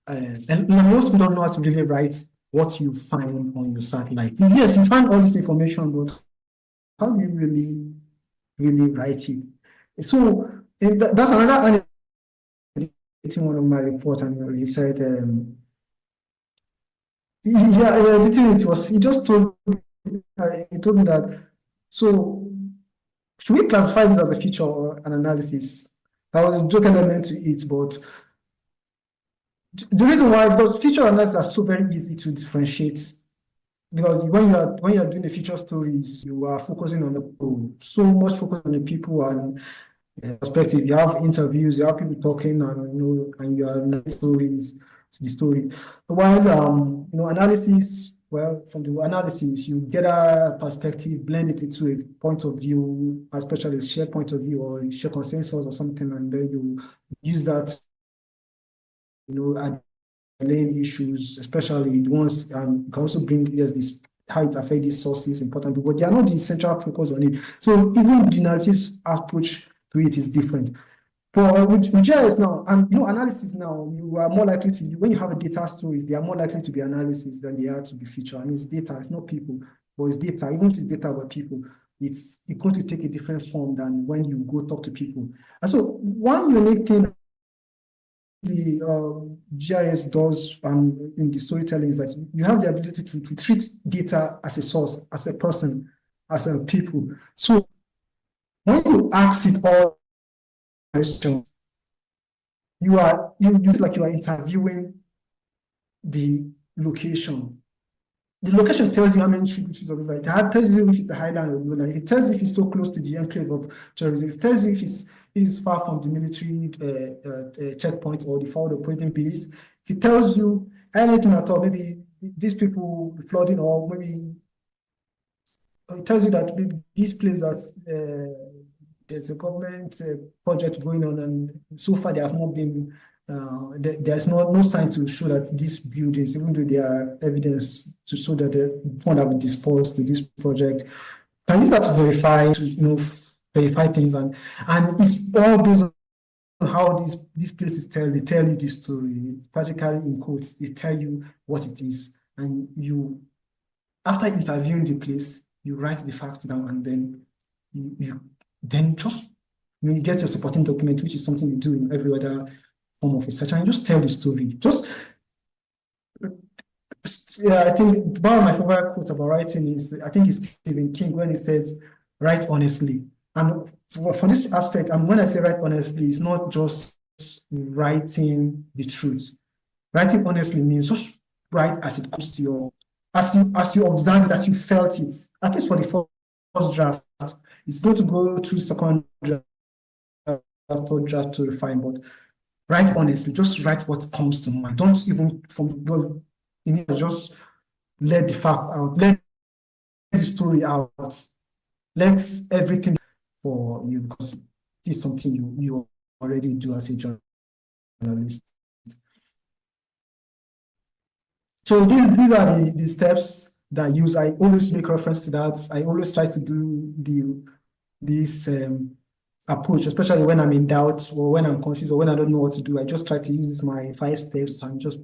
and most people don't know how to really write what you find on your satellite. Yes, you find all this information, but how do you really write it? So that's another one of my report, and he said, editing it was, he just told me that, so should we classify this as a feature or an analysis? That was a joke element to it, but the reason why, because feature analysis are so very easy to differentiate, because when you are doing the feature stories, you are focusing on so much focus on the people and perspective. You have interviews, you have people talking, and and you are stories to the story. While analysis, well, from the analysis, you get a perspective, blend it into a point of view, especially a shared point of view or share consensus or something, and then you use that, lane issues, especially the ones, and can also bring this how it affects these sources, important, but they are not the central focus on it. So even the narrative approach to it is different. But with GIS now, and analysis now, you are more likely to, when you have a data stories, they are more likely to be analysis than they are to be feature. And it's data, it's not people, but it's data. Even if it's data about people, it's going to take a different form than when you go talk to people. And so one unique thing the GIS does in the storytelling is that you have the ability to treat data as a source, as a person, as a people. So when you ask it all questions, you feel like you are interviewing the location. The location tells you how many tributaries of river. It tells you if it's a highland or lowland. It tells you if it's so close to the enclave of tourism. It tells you if it's far from the military checkpoint or the forward operating base. It tells you anything at all. Maybe these people flooding, or maybe it tells you that maybe this place that there's a government project going on, and so far they have not been. There's no sign to show that these buildings, even though there are evidence to show that the fund have been dispersed to this project, can use that to verify, verify things, and it's all based on how these places they tell you this story. Practically in quotes, they tell you what it is, and you, after interviewing the place, you write the facts down, and then you then just you get your supporting document, which is something you do in every other form of research, and you just tell the story. I think one of my favorite quotes about writing is, I think it's Stephen King, when he says, "Write honestly." And for this aspect, and when I say write honestly, it's not just writing the truth. Writing honestly means just write as it comes to your, as you observe it, as you felt it. At least for the first draft, it's going to go through second draft, third draft to refine, but write honestly. Just write what comes to mind. Don't even just let the fact out, let the story out, let everything for you, because this is something you already do as a journalist. So these are the steps that I use. I always make reference to that. I always try to do this approach, especially when I'm in doubt or when I'm confused or when I don't know what to do. I just try to use my 5 steps, and just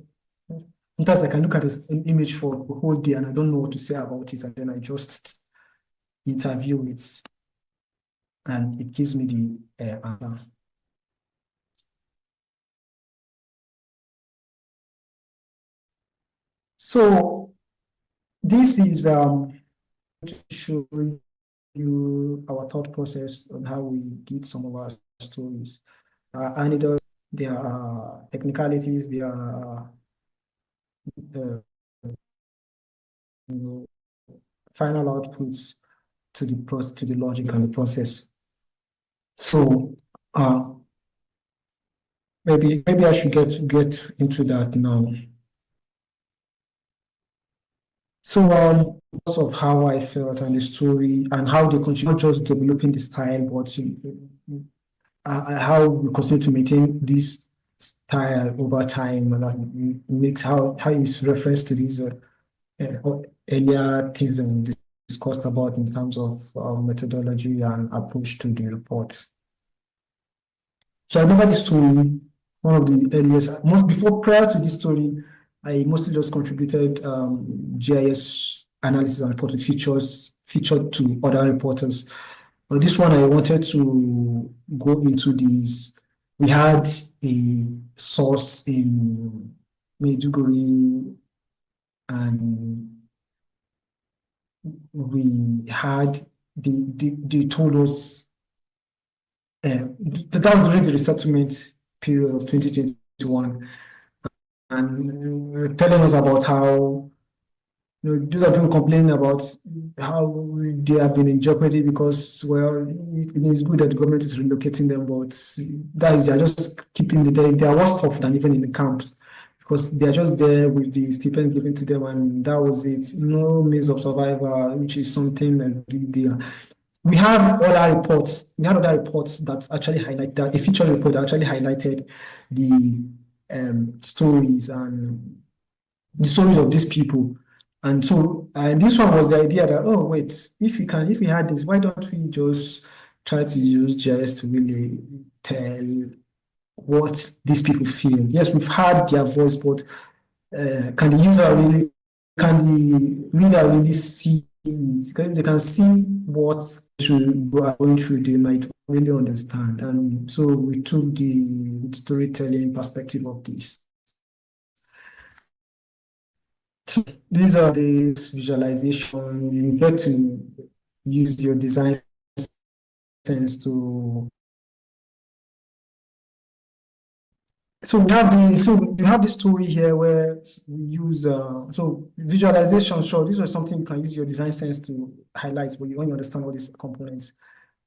sometimes I can look at an image for a whole day and I don't know what to say about it, and then I just interview it, and it gives me the answer. So this is to show you our thought process on how we did some of our stories. And there are technicalities, there are final outputs to the logic and the process. So maybe I should get into that now. So because of how I felt and the story and how they continue, not just developing the style, but how we continue to maintain this style over time, and that makes how it's reference to these earlier things we discussed about in terms of methodology and approach to the report. So I remember this story, one of the earliest, prior to this story, I mostly just contributed GIS analysis and reporting featured to other reporters. But this one, I wanted to go into this. We had a source in Maiduguri, and we had they told us that was during the resettlement period of 2021, and telling us about how these are people complaining about how they have been in jeopardy because, well, it is good that the government is relocating them, but that is, they are just keeping they are worse off than even in the camps, because they are just there with the stipend given to them, and that was it. No means of survival, which is something that big deal. We have other reports. We had other reports that actually highlight that, a featured report that actually highlighted the stories and the stories of these people. And so, and this one was the idea that, oh wait, if we had this, why don't we just try to use GIS to really tell what these people feel? Yes, we've heard their voice, but can the reader really see it? Because if they can see what we are going through, they might really understand. And so we took the storytelling perspective of this. These are the visualization. You get to use your design sense to So we have this story here where we use so visualization. Sure, this was something you can use your design sense to highlight, but when you understand all these components,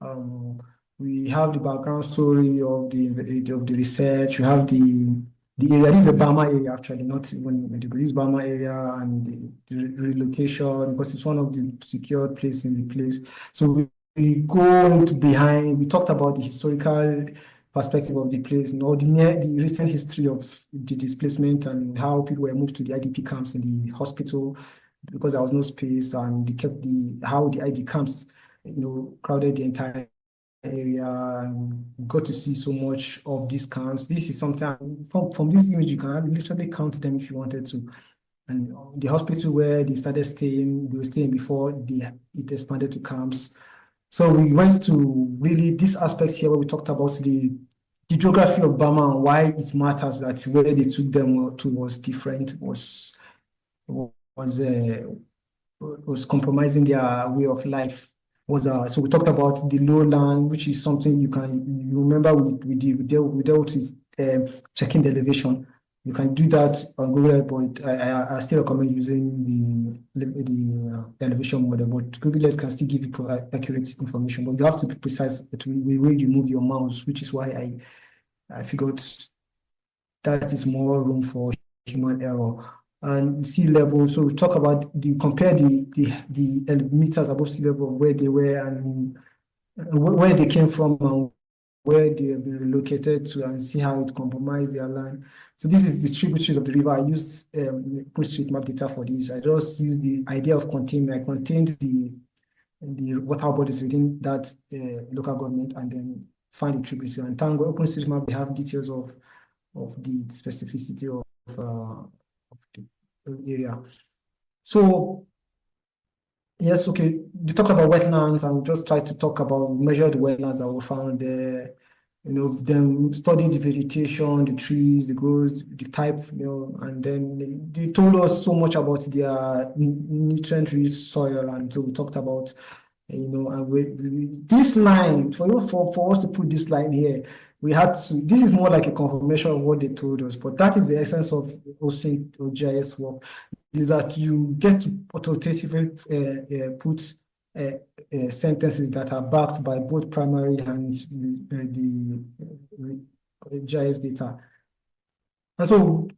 um, we have the background story of the research. We have the area. This is a Bama area actually, not even Maiduguri. This is Bama area and the relocation because it's one of the secured place in the place. So we go into behind. We talked about the historical perspective of the place, the recent history of the displacement and how people were moved to the IDP camps in the hospital because there was no space, and they kept how the ID camps, crowded the entire area, and got to see so much of these camps. This is something from this image you can literally count them if you wanted to. And the hospital where they started staying, they were staying before it expanded to camps. So we went to really this aspect here where we talked about the geography of Burma and why it matters that where they took them to was different, was uh, was compromising their way of life. So we talked about the lowland, which is something you remember we dealt with checking the elevation. You can do that on Google Earth, but I still recommend using the elevation model. But Google Earth can still give you accurate information, but you have to be precise with the way you move your mouse, which is why I figured that is more room for human error. And sea level, so we talk about compare the meters above sea level, where they were and where they came from and where they have been relocated to, and see how it compromised their land. So this is the tributaries of the river. I used OpenStreetMap data for this. I just used the idea of containment. I contained the water bodies within that local government and then find the tributary. And thank God, OpenStreetMap, we have details of the specificity of the area. So yes, okay. We talked about wetlands and we just try to talk about measure the wetlands that were found there. Then study the vegetation, the trees, the growth, the type, and then they told us so much about their nutrient-rich soil, and so we talked about, and this line for us to put this line here, we had to. This is more like a confirmation of what they told us, but that is the essence of OSync or GIS work, is that you get to authoritatively put sentences that are backed by both primary and the GIS data. And so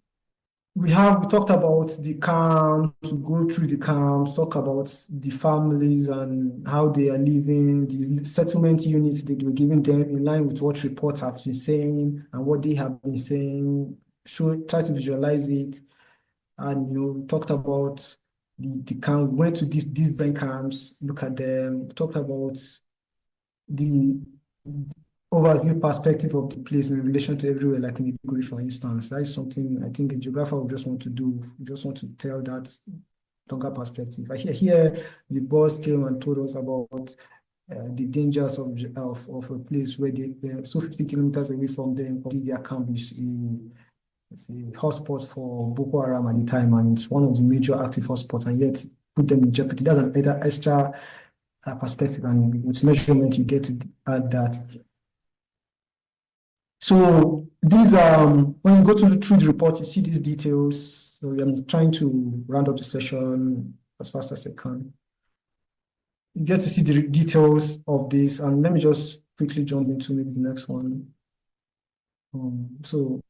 we talked about the camps, to go through the camps, talk about the families and how they are living, the settlement units that were giving them in line with what reports have been saying and what they have been saying, try to visualize it. And we talked about the camp, went to these different camps, look at them, talked about the overview perspective of the place in relation to everywhere, like Maiduguri, for instance. That is something I think a geographer would just want to do. We just want to tell that longer perspective. I hear the boss came and told us about the dangers of a place where they so 50 kilometers away from them, their camp is it's a hotspot for Boko Haram at the time, and it's one of the major active hotspots, and yet put them in jeopardy. That's an extra perspective, and with measurement, you get to add that. So these when you go through the report, you see these details. So I'm trying to round up the session as fast as I can. You get to see the details of this, and let me just quickly jump into maybe the next one. So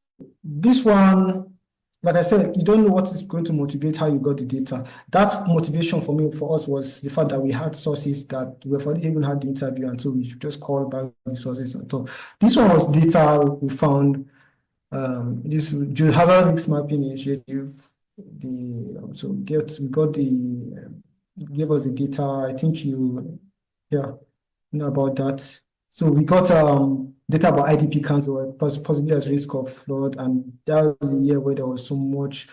this one, like I said, you don't know what is going to motivate how you got the data. That motivation for us, was the fact that we had sources that we've already even had the interview, and so we just called back the sources and talk. This one was data we found. This Hazard Risk Mapping Initiative. So we got gave us the data. I think you know about that. So we got data about IDP camps were possibly at risk of flood, and that was the year where there was so much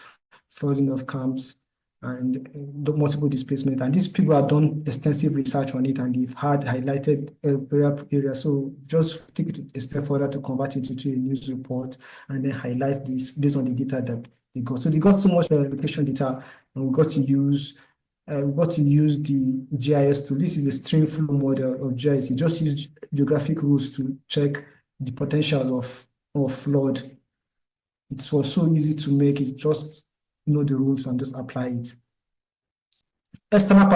flooding of camps and multiple displacement. And these people have done extensive research on it, and they've had highlighted areas. So just take it a step further to convert it into a news report and then highlight this based on the data that they got. So they got so much location data, and we got to use the GIS tool. This is the stream flow model of GIS. You just use geographic rules to check the potentials of flood. it was so easy to make it, just know the rules and just apply it. Extra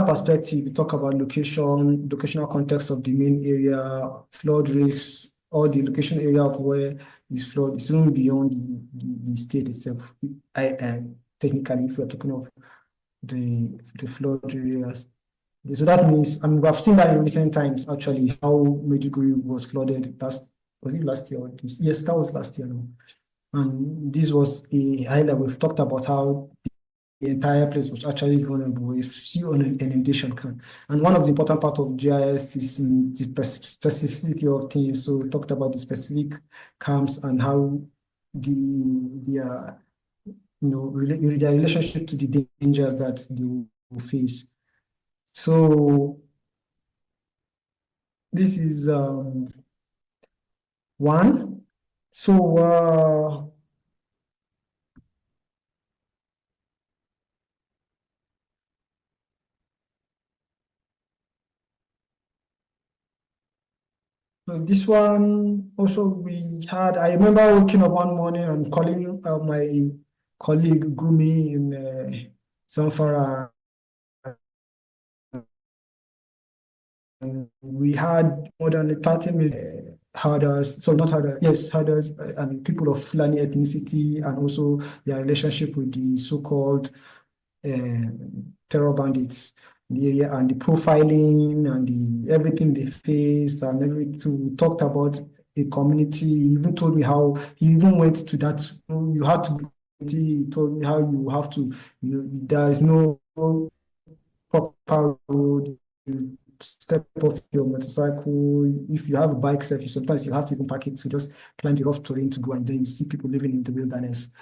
perspective, we talk about locational context of the main area, flood risks, or the location area of where is flood is even beyond the state itself. Technically, if we're talking of the flood areas. So that means, I mean, we have seen that in recent times, actually, how Maiduguri was flooded. Was it last year or this? Yes, that was last year. No? And this was a highlight. We've talked about how the entire place was actually vulnerable if sea on an inundation can. And one of the important part of GIS is the specificity of things. So we talked about the specific camps and how the their relationship to the dangers that they will face. So this is one. So this one also I remember waking up one morning and calling my colleague Gumi in Zamfara. We had more than 30 million herders, so not herders, yes, herders, and people of Fulani ethnicity, and also their relationship with the so-called terror bandits in the area, and the profiling and the everything they faced and everything. We talked about a community. He even told me how he even went to that. You had to. He told me how you have to. There is no proper road. You step off your motorcycle. If you have a bike, sometimes you have to even park it to just climb the rough terrain to go, and then you see people living in the wilderness.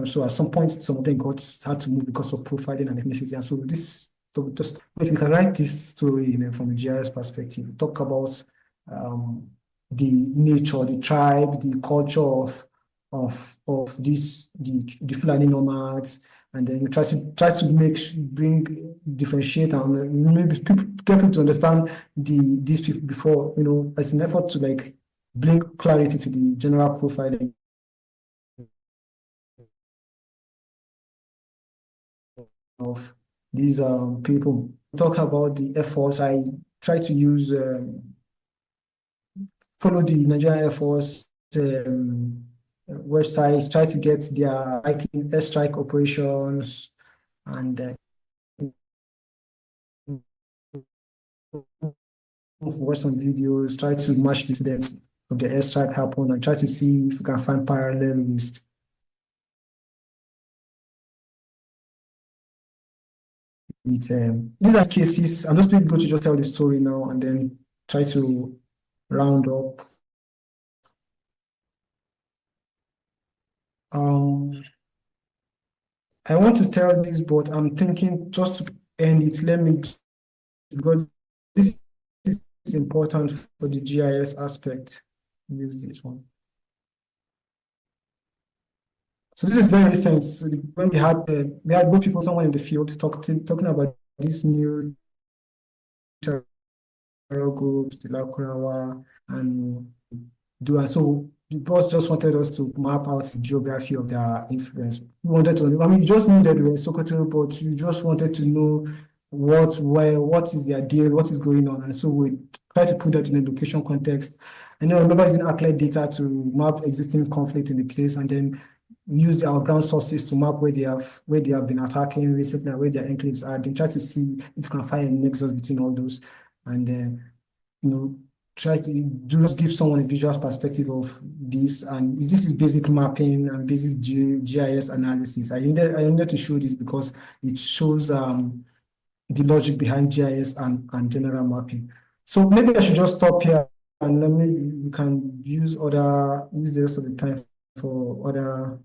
So at some point, some of them had to move because of profiling and ethnicity. And so just if we can write this story from a GIS perspective, talk about the nature, the tribe, the culture of the Fulani nomads, and then you try to differentiate and maybe get people to understand these people before, as an effort to like bring clarity to the general profiling of these people. Talk about the efforts. I try to use follow the Nigerian Air Force websites, try to get their airstrike operations, and watch some videos, try to match the incidents of the airstrike happen, and try to see if we can find parallel with these are cases. I'm just going to just tell the story now and then try to round up. I want to tell this, but I'm thinking just to end it, because this is important for the GIS aspect. Use this one. So this is very recent. So when we had both people, someone in the field talking about this new terror groups, the Lakurawa, and so the boss just wanted us to map out the geography of their influence. We wanted to, you just needed Sokoto, but you just wanted to know what is their deal, what is going on. And so we try to put that in a location context. And then remember using ArcLight data to map existing conflict in the place, and then use our ground sources to map where they have been attacking recently and where their enclaves are. Then try to see if you can find a nexus between all those, and then try to just give someone a visual perspective of this. And this is basic mapping and basic GIS analysis. I needed to show this because it shows the logic behind GIS and general mapping. So maybe I should just stop here, and then maybe we can use the rest of the time for other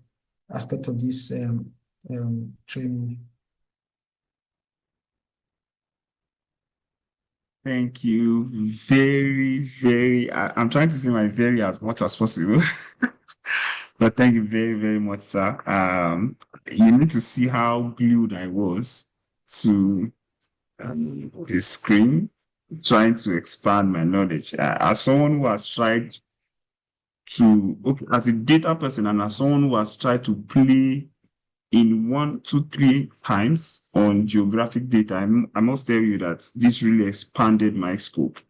aspects of this training. Thank you very, very. I'm trying to say my very as much as possible, but thank you very, very much, sir. You need to see how glued I was to the screen, trying to expand my knowledge. As someone who has tried okay, as a data person and as someone who has tried to play in 1, 2, 3 times on geographic data, I must tell you that this really expanded my scope.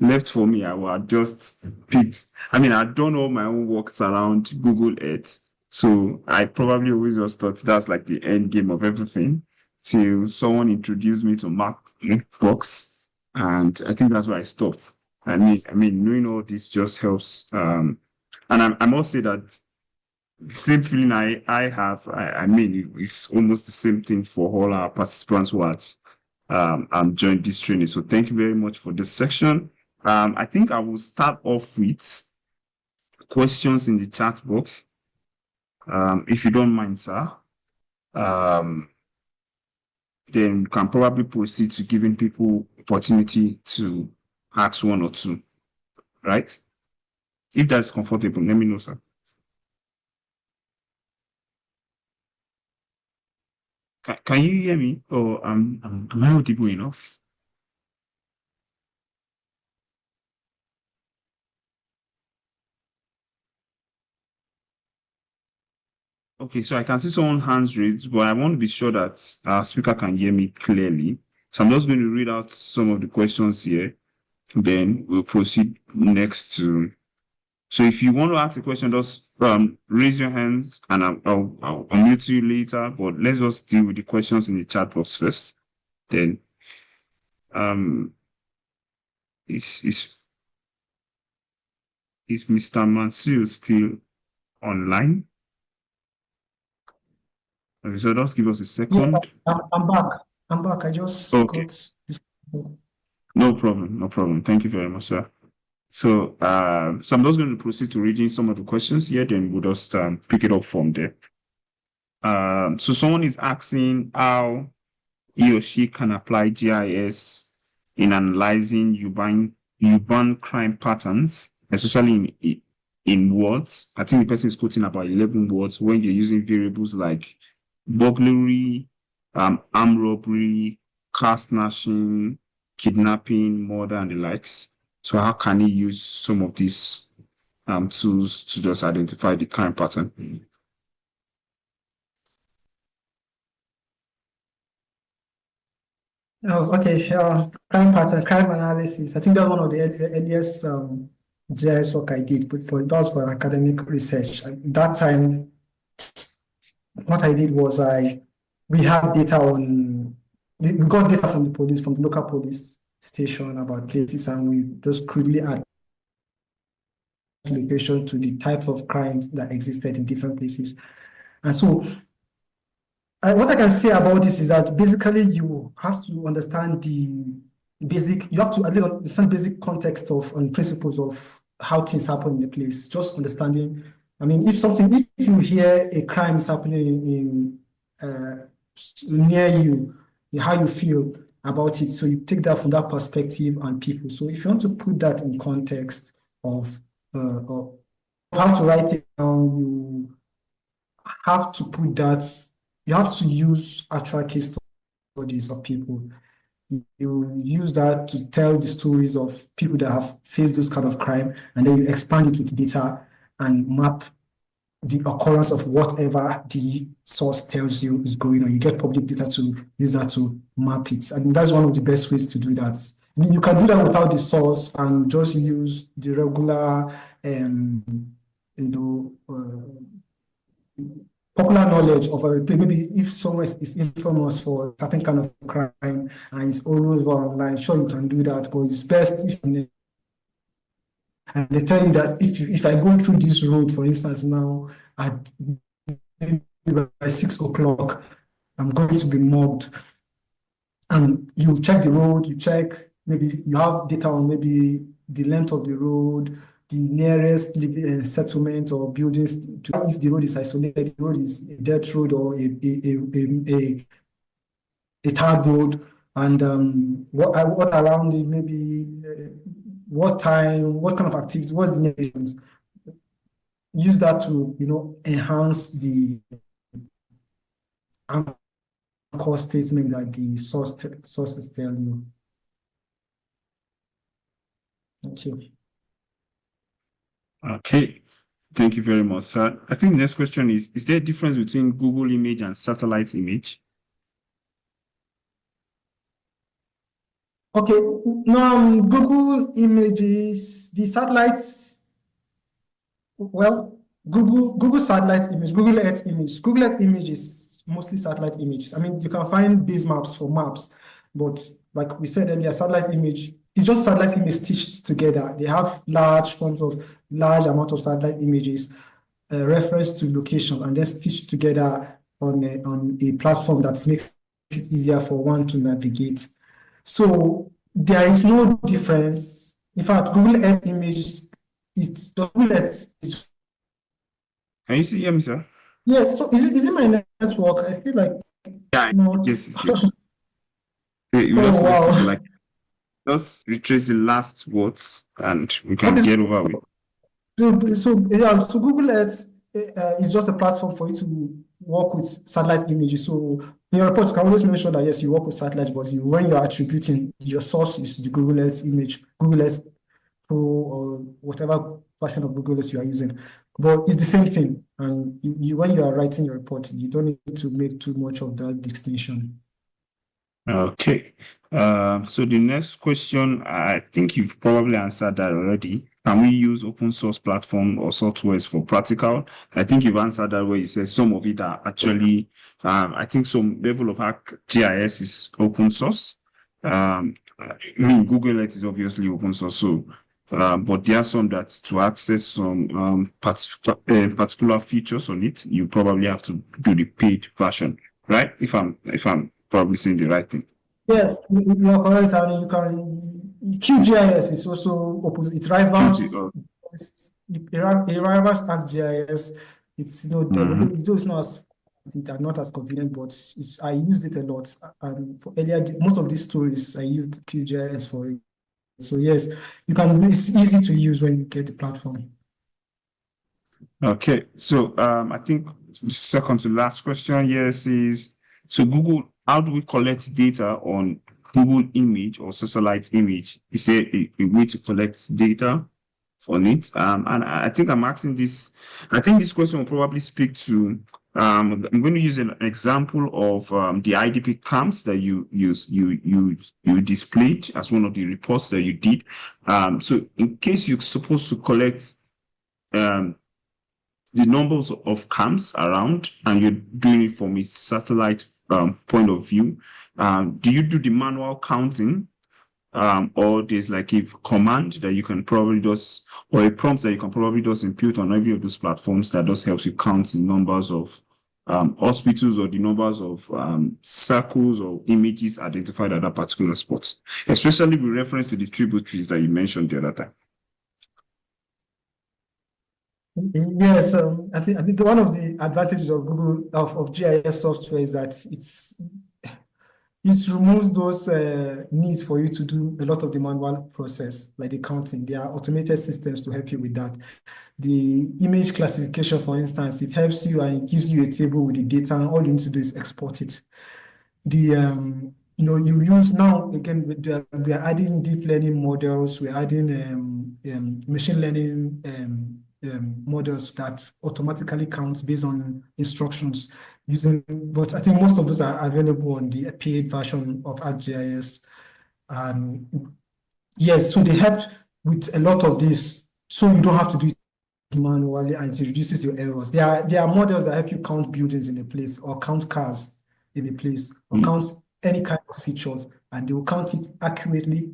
Left for me, I would just picked. I mean, I'd done all my own works around Google Earth, so I probably always just thought that's like the end game of everything. Till someone introduced me to Box, and I think that's where I stopped. I mean, knowing all this just helps. And I must say that the same feeling I have, I mean, it's almost the same thing for all our participants who had joined this training. So thank you very much for this section. I think I will start off with questions in the chat box. If you don't mind, sir, then we can probably proceed to giving people opportunity to ask one or two, right? If that's comfortable, let me know, sir. Can you hear me? Or am I audible enough? Okay, so I can see someone hands raised, but I want to be sure that our speaker can hear me clearly. So I'm just going to read out some of the questions here. Then we'll proceed next to. So if you want to ask a question, just raise your hands and I'll unmute you later. But let's just deal with the questions in the chat box first. Then is Mr. Mansur still online? Okay, so just give us a Yes, second. I'm back. I'm back. I just Okay, got this. no problem, no problem. Thank you very much, sir. So, so I'm just going to proceed to reading some of the questions here, then we'll just pick it up from there. So someone is asking how he or she can apply GIS in analyzing urban crime patterns, especially in words. I think the person is quoting about 11 words when you're using variables like burglary, armed robbery, car snatching, kidnapping, murder, and the likes. So how can he use some of these tools to just identify the crime pattern? Oh, okay. Crime pattern, crime analysis. I think that's one of the earliest GIS work I did, but that was for academic research. At that time, what I did was we had data we got data from the police, from the local police station about places, and we just crudely add location to the type of crimes that existed in different places. And so what I can say about this is that basically you have to understand you have to at least understand basic context of and principles of how things happen in the place. Just understanding, I mean, if you hear a crime is happening near you, how you feel about it. So you take that from that perspective and people. So if you want to put that in context of how to write it down, have to put that, you have to use actual case studies of people. You use that to tell the stories of people that have faced this kind of crime, and then you expand it with data and map the occurrence of whatever the source tells you is going on. You get public data to use that to map it. And that's one of the best ways to do that. I mean, you can do that without the source and just use the regular, popular knowledge of a maybe if someone is infamous for a certain kind of crime and it's always online, sure you can do that, but it's best if and they tell you that if I go through this road, for instance, now at maybe by 6 o'clock, I'm going to be mobbed. And you check the road, you check, maybe you have data on maybe the length of the road, the nearest settlement or buildings, to if the road is isolated, the road is a dirt road or a tarred road, and what around it, maybe what time, what kind of activity, what's the nations. Use that to enhance the anchor statement that the sources tell you. Thank you. Okay. Thank you very much, sir. I think the next question is there a difference between Google image and satellite image? Okay, now Google Images, the satellites, well, Google satellite image, Google Earth image. Google Earth image is mostly satellite images. I mean, you can find base maps for maps, but like we said earlier, satellite image is just satellite image stitched together. They have large amount of satellite images, reference to location, and then stitched together on a platform that makes it easier for one to navigate. So there is no difference. In fact, Google Earth image it's Google Earth is Can you see hear me, sir? yeah. So is it my network? I feel like Yeah, it's not. yes, it's you. Okay, we Oh just lost it for wow. like just retrace the last words and we can Okay. get over with. So Google Earth is just a platform for you to work with satellite images. So in your report, you can always mention that yes, you work with satellites, but when you're attributing your source is the Google Earth image, Google Earth Pro or whatever version of Google Earth you are using. But it's the same thing. And when you are writing your report, you don't need to make too much of that distinction. Okay. So the next question, I think you've probably answered that already. Can we use open source platform or softwares for practical? I think you've answered that where you said some of it are actually, I think some level of hack GIS is open source. I mean, Google Earth is obviously open source, so, but there are some that to access some particular features on it, you probably have to do the paid version, right? If I'm probably saying the right thing. Yeah, you are correct. I mean, you can QGIS is also open. It QT, rivals it rivals ArcGIS. It's mhm. developing. Though it's not as it are not as convenient, but I used it a lot. For earlier, most of these stories I used QGIS for it. So yes, you can. It's easy to use when you get the platform. Okay, so I think the second to last question here is so Google, how do we collect data on Google image or satellite image? Is there a way to collect data on it? And I think I'm asking this, I think this question will probably speak to I'm going to use an example of the IDP camps that you displayed as one of the reports that you did. So in case you're supposed to collect um the numbers of camps around and you're doing it from a satellite point of view, do you do the manual counting or there's like a command that you can probably just or a prompt that you can probably just input on every of those platforms that just helps you count the numbers of hospitals or the numbers of circles or images identified at that particular spot, especially with reference to the tributaries that you mentioned the other time. Yes, I think one of the advantages of Google of GIS software is that it removes those needs for you to do a lot of the manual process, like the counting. There are automated systems to help you with that. The image classification, for instance, it helps you and it gives you a table with the data, and all you need to do is export it. You use now again we are adding deep learning models, we're adding machine learning models that automatically counts based on instructions but I think most of those are available on the paid version of ArcGIS. And yes, so they help with a lot of this, so you don't have to do it manually, and it reduces your errors. There are models that help you count buildings in a place or count cars in a place or Mm. count any kind of features, and they will count it accurately,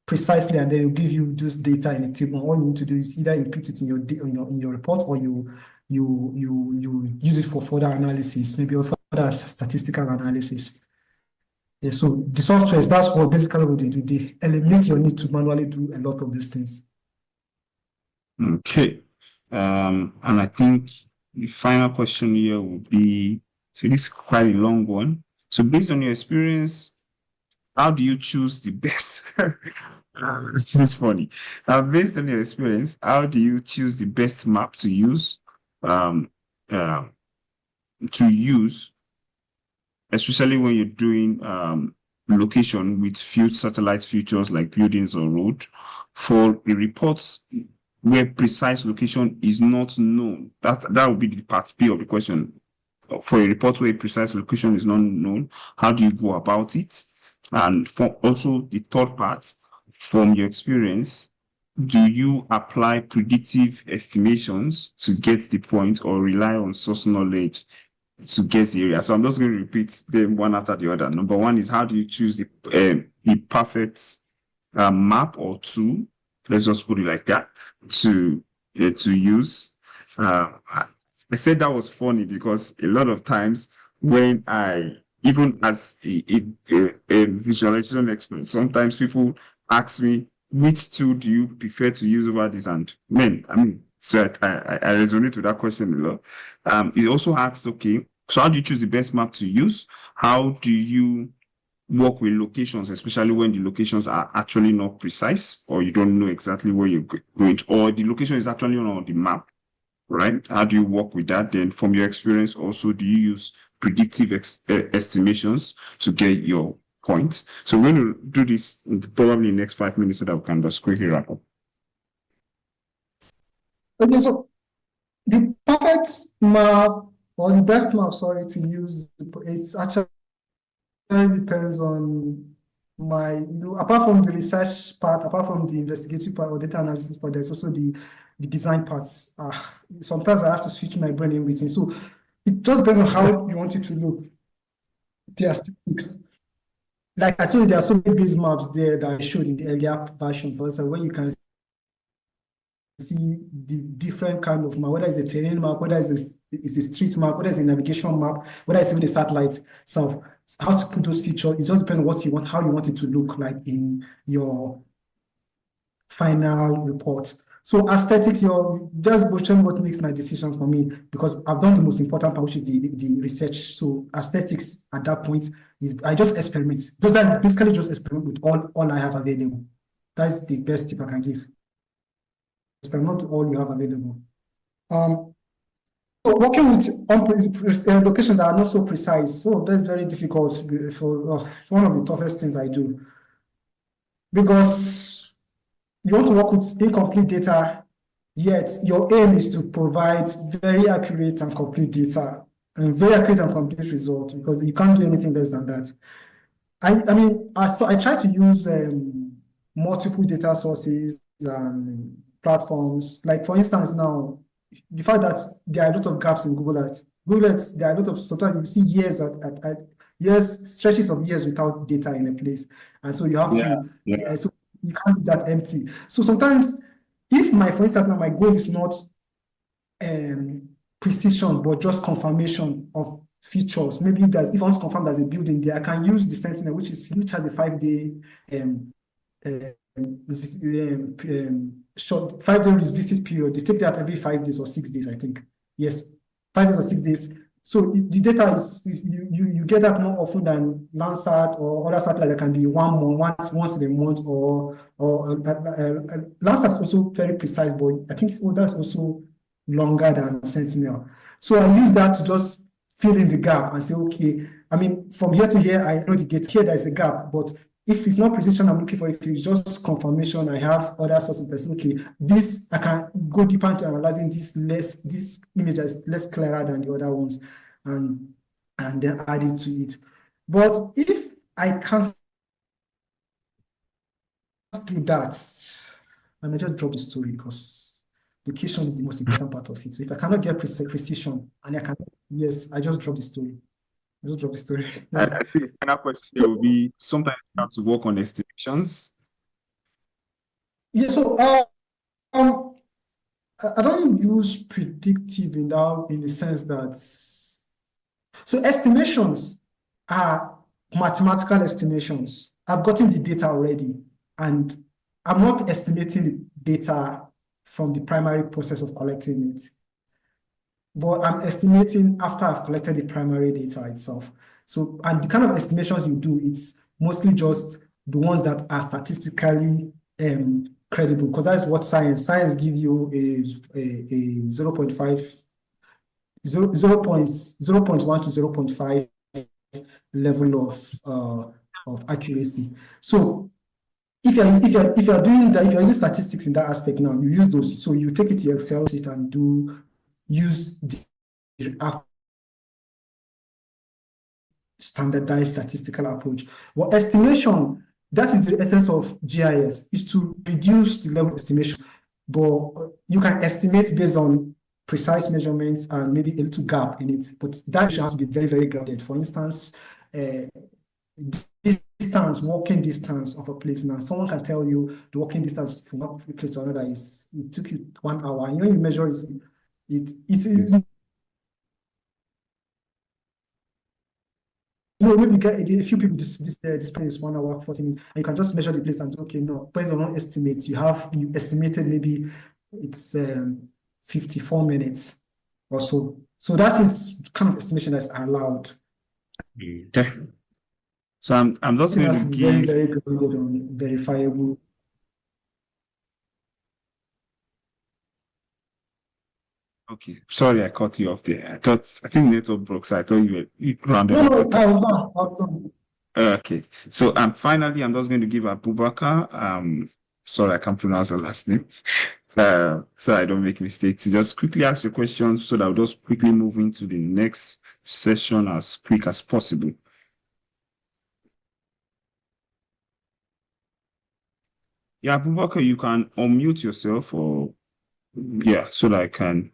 precisely, and then they'll give you this data in a table. All you need to do is either input it in your report, or you use it for further analysis, maybe for further statistical analysis. Yeah, so the software is that's what basically what they do. They eliminate your need to manually do a lot of these things. Okay. And I think the final question here would be, so this is quite a long one. So based on your experience, how do you choose the best? It's funny. Based on your experience, how do you choose the best map um, uh, to use, especially when you're doing location with few satellite features like buildings or road for the reports where precise location is not known. That would be the part B of the question. For a report where a precise location is not known, how do you go about it? And for also the third part, from your experience, do you apply predictive estimations to get the point or rely on source knowledge to get the area? So I'm just going to repeat them one after the other. Number one is, how do you choose the perfect map or tool? Let's just put it like that to use. I said that was funny because a lot of times when even as a visualization expert, sometimes people ask me, which tool do you prefer to use over this? And so I resonate with that question a lot. It also asks, okay, so how do you choose the best map to use? How do you work with locations, especially when the locations are actually not precise or you don't know exactly where you're going to, or the location is actually not on the map, right? How do you work with that? Then from your experience also, do you use predictive estimations to get your points? So we're going to do this probably in the next 5 minutes so that we can just quickly wrap up. Okay, so the perfect map or the best map, sorry, to use, it's actually depends on apart from the research part, apart from the investigative part or data analysis part, there's also the design parts. Sometimes I have to switch my brain in between. So it just depends on how you want it to look. The aesthetics. Like I told you, there are so many base maps there that I showed in the earlier version. For example, when you can see the different kind of map, whether it's a terrain map, whether it's a street map, whether it's a navigation map, whether it's even a satellite. So how to put those features, it just depends on what you want, how you want it to look like in your final report. So aesthetics, you're just butchering what makes my decisions for me, because I've done the most important part, which is the research. So aesthetics at that point is I just experiment. That's basically just experiment with all I have available. That's the best tip I can give. Experiment with all you have available. So working with locations that are not so precise, so that's very difficult for one of the toughest things I do, because you want to work with incomplete data, yet your aim is to provide very accurate and complete data and very accurate and complete results, because you can't do anything less than that. So I try to use multiple data sources and platforms. Like for instance, now the fact that there are a lot of gaps in Google Earth. Google Earth, there are a lot of, sometimes you see years years, stretches of years without data in a place, and so you have to. So you can't do that empty. So sometimes, if for instance, now my goal is not precision, but just confirmation of features. Maybe if I want to confirm there's a building there, I can use the Sentinel, which has a 5-day short 5-day visit period. They take that every 5 days or 6 days, I think. Yes, 5 days or 6 days. So the data is you get that more often than Landsat or other satellites that can be once in a month, or Landsat is also very precise, but I think that's also longer than Sentinel. So I use that to just fill in the gap and say, okay, from here to here, I know the data here, there's a gap, but if it's not precision I'm looking for, if it's just confirmation, I have other sources that say, okay, this, I can go deeper into analyzing this image is less clearer than the other ones, and then add it to it. But if I can't do that, I may just drop the story, because location is the most important part of it. So if I cannot get precision, and I just drop the story. Just drop the story. I think the final question here will be, sometimes you have to work on estimations. Yeah, so I don't use predictive in the sense that, so estimations are mathematical estimations. I've gotten the data already, and I'm not estimating the data from the primary process of collecting it, but I'm estimating after I've collected the primary data itself. So, and the kind of estimations you do, it's mostly just the ones that are statistically credible, because that's what science gives you a 0.5, 0.1 to 0.5 level of accuracy. So if you're doing that, if you're using statistics in that aspect now, you use those. So you take it to your Excel sheet and use the standardized statistical approach. Well, estimation, that is the essence of GIS, is to reduce the level of estimation. But you can estimate based on precise measurements and maybe a little gap in it. But that has to be very, very grounded. For instance, distance, walking distance of a place. Now, someone can tell you the walking distance from one place to another it took you 1 hour. And when you measure it's maybe get a few people this place is 1 hour 40 minutes, and you can just measure the place and okay, no, based on one estimate, you estimated maybe it's 54 minutes or so. So that is kind of estimation that's allowed. Okay. So I'm just going to give very grounded on verifiable. Okay, sorry I cut you off there. I think network broke, so I thought you rounded No, up. I've done. Okay, so finally I'm just going to give Abubakar. Sorry I can't pronounce her last name. So I don't make mistakes. Just quickly ask your questions so that I'll just quickly move into the next session as quick as possible. Yeah, Abubakar, you can unmute yourself or yeah, so that I can.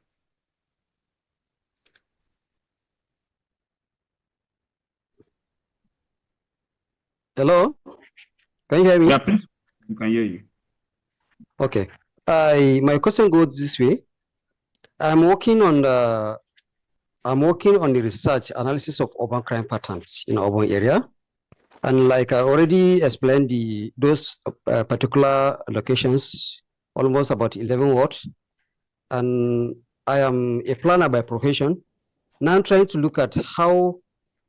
Hello, can you hear me? Yeah, please, we can hear you. Okay. My question goes this way. I'm working on the research analysis of urban crime patterns in urban area, and like I already explained those particular locations, almost about 11 wards, and I am a planner by profession. Now I'm trying to look at how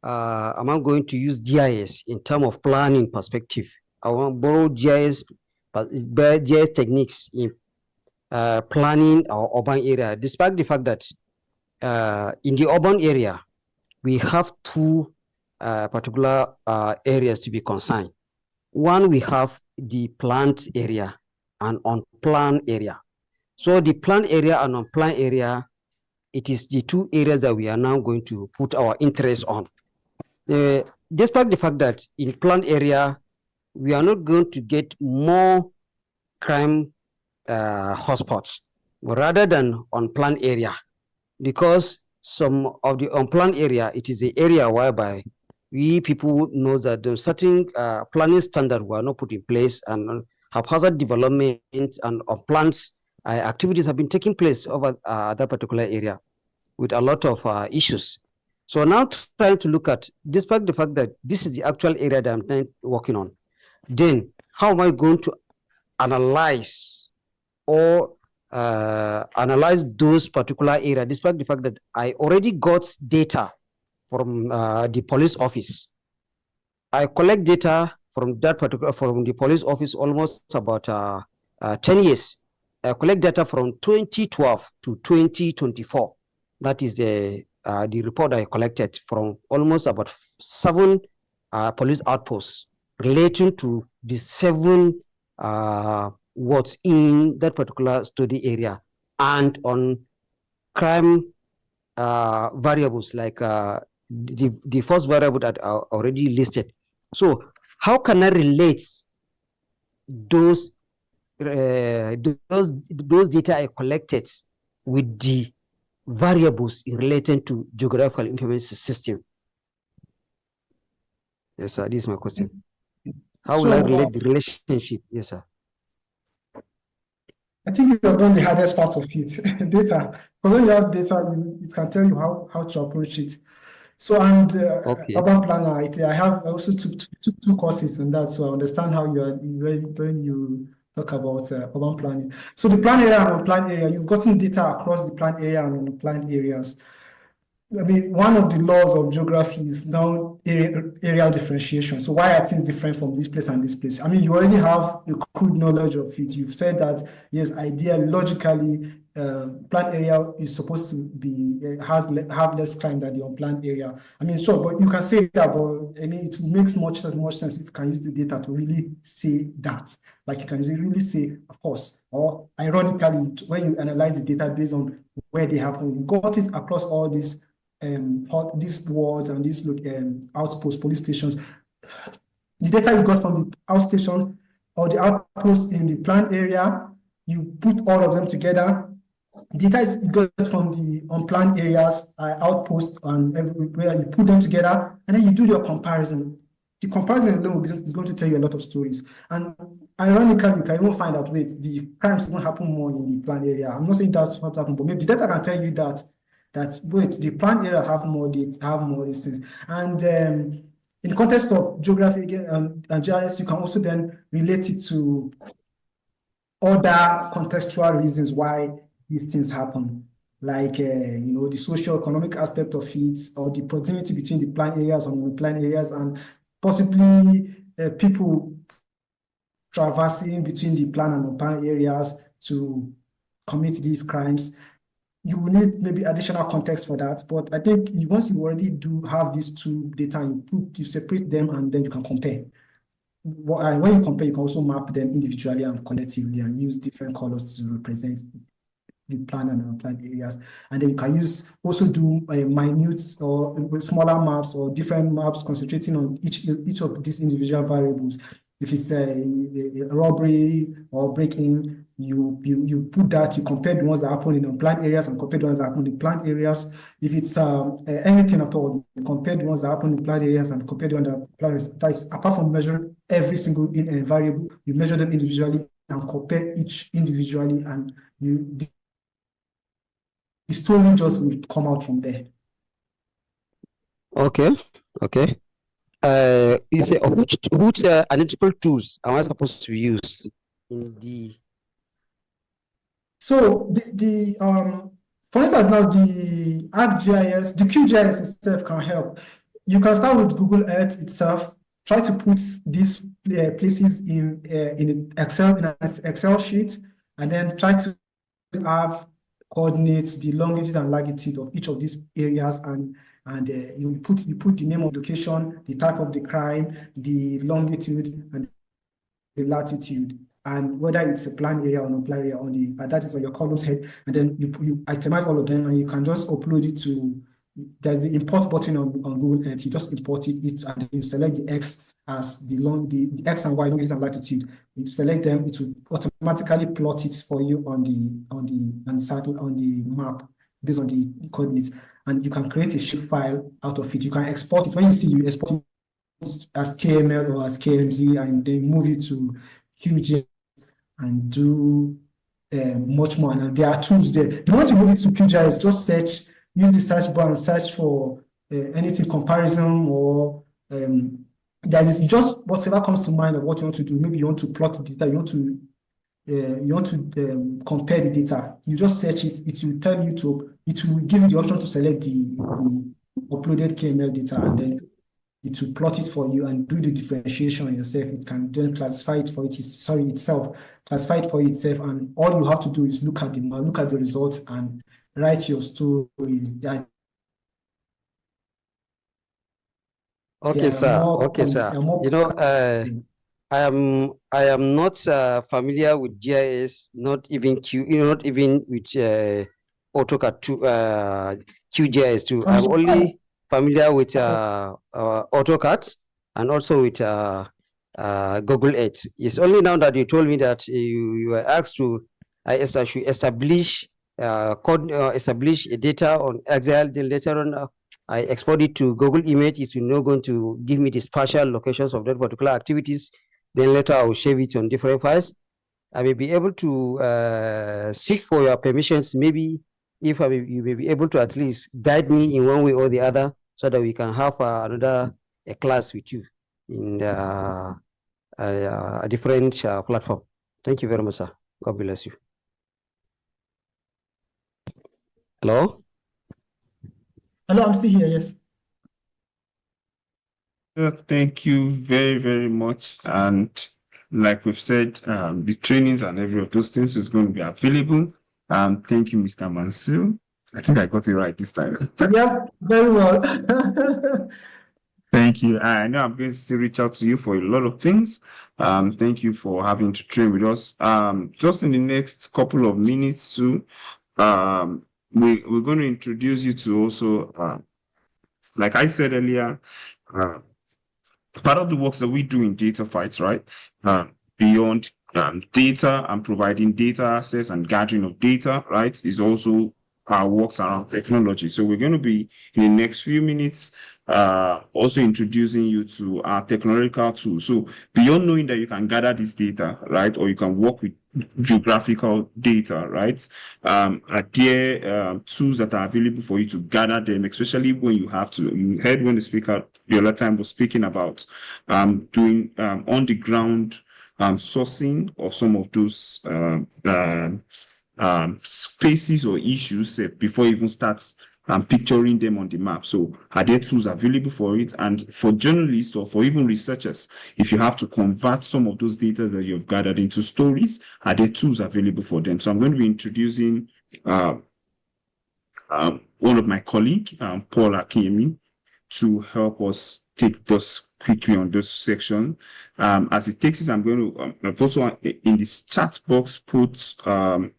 am I going to use GIS in terms of planning perspective. I want to borrow GIS techniques in planning our urban area, despite the fact that in the urban area, we have two particular areas to be concerned. One, we have the planned area and unplanned area. So the planned area and unplanned area, it is the two areas that we are now going to put our interest on. Despite the fact that in planned area, we are not going to get more crime hotspots rather than unplanned area, because some of the unplanned area, it is the area whereby we people know that the certain planning standard were not put in place, and haphazard development and unplanned activities have been taking place over that particular area with a lot of issues. So now trying to look at, despite the fact that this is the actual area that I'm working on, then how am I going to analyze or analyze those particular areas, despite the fact that I already got data from the police office. I collect data from the police office almost about 10 years. I collect data from 2012 to 2024. That is the report I collected from almost about 7 police outposts relating to the 7 what's in that particular study area, and on crime variables like the first variable that are already listed. So how can I relate those data I collected with the variables in relation to geographical information system? Yes, sir, this is my question. How will I relate the relationship? Yes, sir. I think you have done the hardest part of it. Data. But when you have data, it can tell you how to approach it. So, and Okay. urban planner, I also took 2 courses on that, so I understand how when you talk about urban planning. So the planned area and unplanned area, you've gotten data across the planned area and unplanned areas. I mean, one of the laws of geography is now areal differentiation. So why are things different from this place and this place? I mean, you already have a crude knowledge of it. You've said that, yes, ideally, logically, planned area is supposed to be have less crime than the unplanned area. I mean, sure, but you can say that, but I mean, it makes much sense if you can use the data to really say that. Like you can really say, of course, or ironically, when you analyze the data based on where they happen, you got it across all these wards and these outposts, police stations. The data you got from the outstation or the outpost in the planned area, you put all of them together. Data is got from the unplanned areas, outposts, and everywhere. You put them together, and then you do your comparison. The comparison alone is going to tell you a lot of stories. And ironically, you can even find out, wait, the crimes don't happen more in the planned area. I'm not saying that's what happened, but maybe the data can tell you that wait, the planned area have more data, have more these things. And in the context of geography and GIS, you can also then relate it to other contextual reasons why these things happen, like the socio-economic aspect of it, or the proximity between the planned areas and unplanned areas, and possibly people traversing between the planned and unplanned areas to commit these crimes. You will need maybe additional context for that, but I think once you already do have these two data, you separate them and then you can compare. And when you compare, you can also map them individually and collectively and use different colors to represent the planned and unplanned areas. And then you can also do minute or smaller maps or different maps concentrating on each of these individual variables. If it's a robbery or break-in, you put that, you compare the ones that happen in unplanned areas and compare the ones that happen in planned areas. If it's anything at all, you compare the ones that happen in planned areas and compare the ones that happen in planned areas. That is, apart from measuring every single variable, you measure them individually and compare each individually, and the story just will come out from there. Okay. You say which analytical tools am I supposed to use in the? So for instance, now the ArcGIS, the QGIS itself can help. You can start with Google Earth itself. Try to put these places in an Excel sheet, and then try to have coordinates, the longitude and latitude of each of these areas, and you put the name of the location, the type of the crime, the longitude, and the latitude, and whether it's a planned area or non-planned area on that is on your columns head, and then you itemize all of them, and you can just upload it to. There's the import button on Google Earth. You just import it, and you select the X as the X and Y, longitude and latitude. If you select them, it will automatically plot it for you on the map based on the coordinates, and you can create a shape file out of it. You can export it. When you see, you export it as KML or as KMZ, and then move it to QGIS and do much more. And there are tools there. The moment you move it to QGIS, just use the search bar and search for anything comparison or just whatever comes to mind of what you want to do. Maybe you want to plot the data, you want to compare the data. You just search it. It will tell you it will give you the option to select the uploaded KML data, and then it will plot it for you and do the differentiation yourself. It can then classify it for itself, and all you have to do is look at the results and write your stories. Okay, sir. I am not familiar with GIS, not even with AutoCAD QGIS too. I'm only familiar with AutoCAD and also with Google Earth. It's only now that you told me that you were asked to establish establish a data on Excel. Then later on, I export it to Google Image. It's not going to give me the spatial locations of that particular activities. Then later I will save it on different files. I may be able to seek for your permissions. Maybe if you may be able to at least guide me in one way or the other, so that we can have another class with you in a different platform. Thank you very much, sir. God bless you. Hello? Hello, I'm still here, yes. Thank you very, very much. And like we've said, the trainings and every of those things is going to be available Thank you, Mr. Mansur. I think I got it right this time. Yeah, very well. Thank you. I know I'm going to still reach out to you for a lot of things. Thank you for having to train with us. Just in the next couple of minutes too, we're going to introduce you to also, like I said earlier, part of the works that we do in data fights, right? Beyond data and providing data access and gathering of data, right, is also our works around technology. So we're going to be in the next few minutes also introducing you to our technological tools. So beyond knowing that you can gather this data, right, or you can work with geographical data, right? Are there tools that are available for you to gather them, especially when you have to? You heard when the speaker the other time was speaking about doing on the ground sourcing of some of those spaces or issues before you even start picturing them on the map. So are there tools available for it? And for journalists or for even researchers, if you have to convert some of those data that you've gathered into stories, are there tools available for them? So I'm going to be introducing one of my colleagues, Paul Akemi, to help us take this quickly on this section. As it takes it, I'm going to I've also in this chat box put a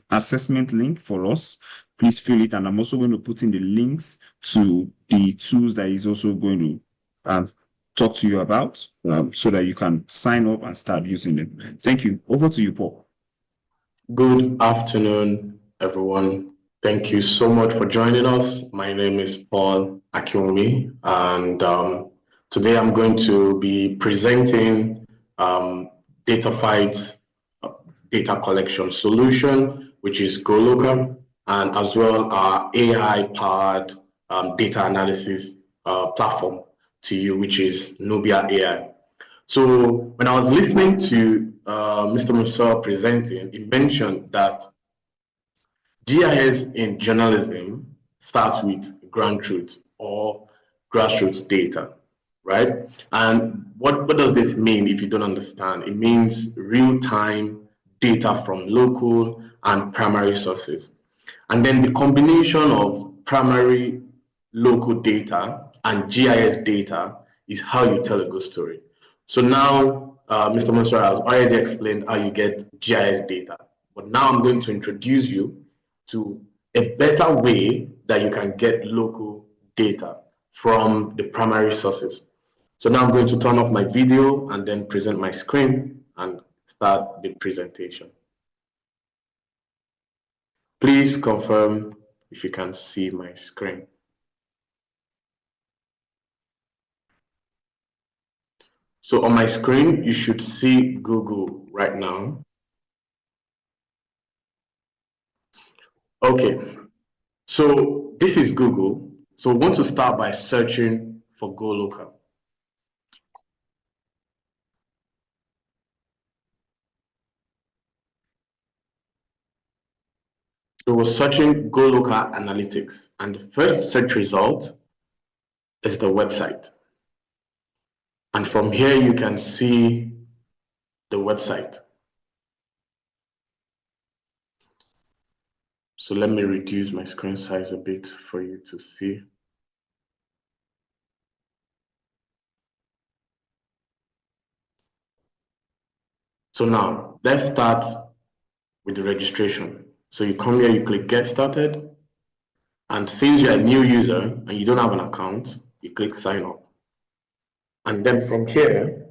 assessment link for us. Please fill it, and I'm also going to put in the links to the tools that is also going to talk to you about, so that you can sign up and start using them. Thank you. Over to you, Paul. Good afternoon, everyone. Thank you so much for joining us. My name is Paul Akiomi, and today I'm going to be presenting DataFight's data collection solution, which is GoLocal, and as well our AI-powered data analysis platform to you, which is Nubia AI. So when I was listening to Mr. Musa presenting, he mentioned that GIS in journalism starts with ground truth or grassroots data, right? And what does this mean if you don't understand? It means real-time data from local and primary sources. And then the combination of primary local data and GIS data is how you tell a good story. So now, Mr. Mansour has already explained how you get GIS data, but now I'm going to introduce you to a better way that you can get local data from the primary sources. So now I'm going to turn off my video and then present my screen and start the presentation. Please confirm if you can see my screen. So on my screen, you should see Google right now. Okay, so this is Google. So we want to start by searching for GoLocal. So we're searching GoLocal Analytics, and the first search result is the website. And from here, you can see the website. So let me reduce my screen size a bit for you to see. So now let's start with the registration. So you come here, you click get started. And since you're a new user and you don't have an account, you click sign up. And then from here,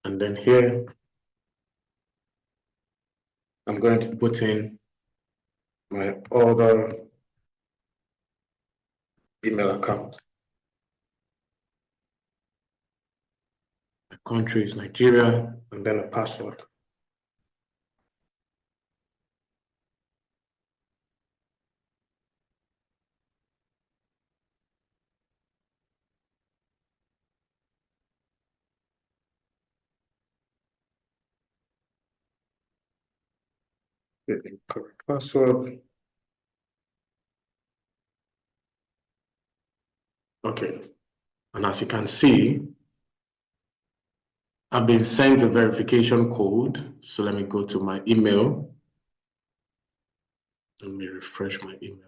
and then here, I'm going to put in my other email account. The country is Nigeria, and then a password. The incorrect password. Okay, and as you can see, I've been sent a verification code. So let me go to my email. Let me refresh my email.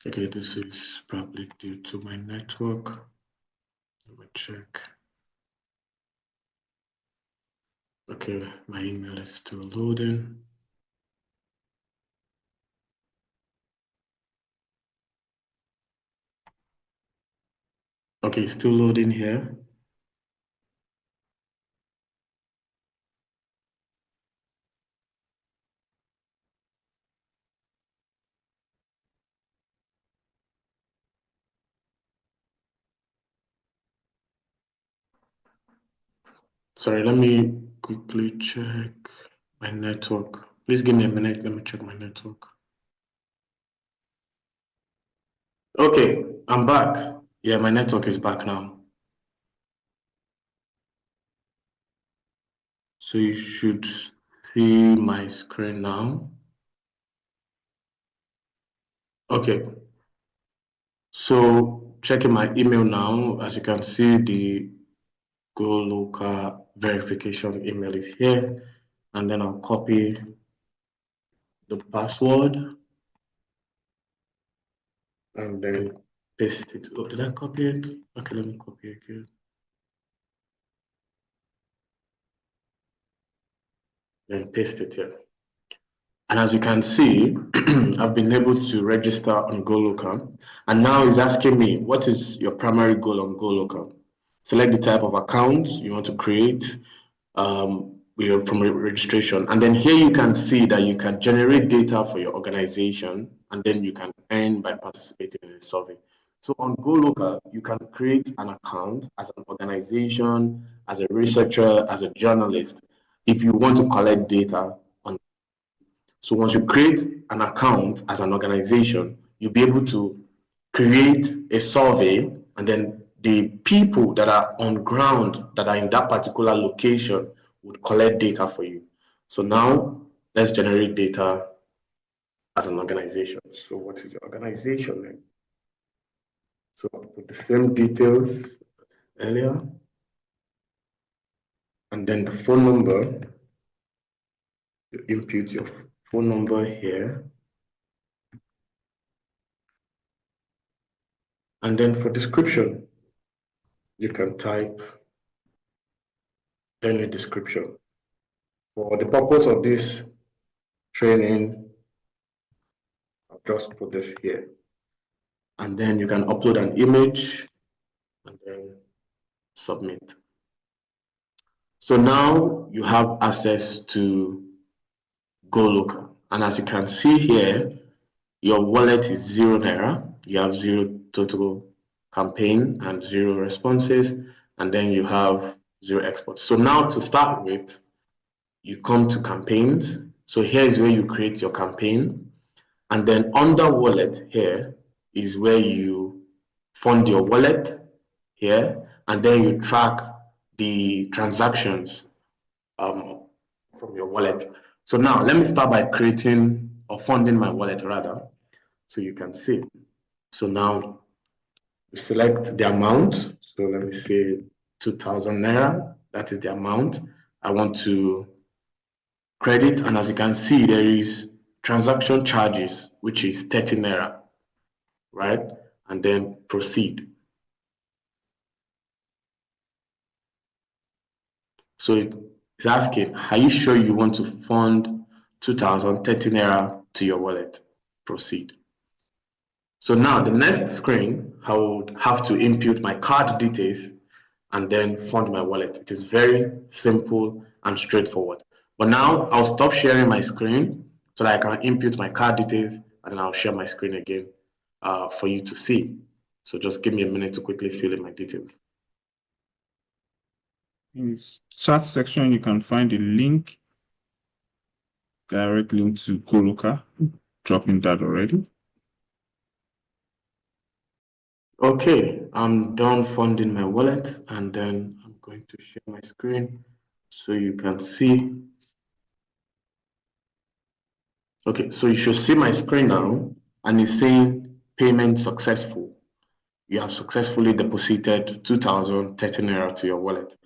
Okay, this is probably due to my network. Let me check. Okay, my email is still loading. Okay, still loading here. Sorry, let me quickly check my network. Please give me a minute. Let me check my network. Okay, I'm back. Yeah, my network is back now. So you should see my screen now. Okay. So checking my email now, as you can see, the Go Local verification email is here. And then I'll copy the password and then paste it. Oh, did I copy it? Okay, let me copy it again. Then paste it here. And as you can see, I've been able to register on GoLocal. And now it's asking me, what is your primary goal on GoLocal? Select the type of account you want to create from registration. And then here you can see that you can generate data for your organization, and then you can earn by participating in a survey. So on GoLocal, you can create an account as an organization, as a researcher, as a journalist, if you want to collect data on. So once you create an account as an organization, you'll be able to create a survey, and then the people that are on ground that are in that particular location would collect data for you. So now let's generate data as an organization. So what is your organization name? So I'll put the same details earlier, and then the phone number. You input your phone number here. And then for description, you can type any description. For the purpose of this training, I'll just put this here. And then you can upload an image and then submit. So now you have access to GoLocal. And as you can see here, your wallet is €0. You have 0 total campaign and 0 responses. And then you have 0 exports. So now to start with, you come to campaigns. So here is where you create your campaign. And then under wallet here is where you fund your wallet here. And then you track the transactions from your wallet. So now let me start by creating or funding my wallet rather, so you can see. So now we select the amount. So let me say 2,000 Naira. That is the amount I want to credit. And as you can see, there is transaction charges, which is 30 Naira, right? And then proceed. So it's asking, are you sure you want to fund 2,030 Naira to your wallet? Proceed. So now the next screen, I would have to input my card details and then fund my wallet. It is very simple and straightforward. But now I'll stop sharing my screen so that I can input my card details, and then I'll share my screen again for you to see. So just give me a minute to quickly fill in my details. In the chat section, you can find a link, direct link to GoLocal. Dropping that already. Okay, I'm done funding my wallet, and then I'm going to share my screen so you can see. Okay, so you should see my screen now, and it's saying payment successful. you have successfully deposited 2,030 naira to your wallet.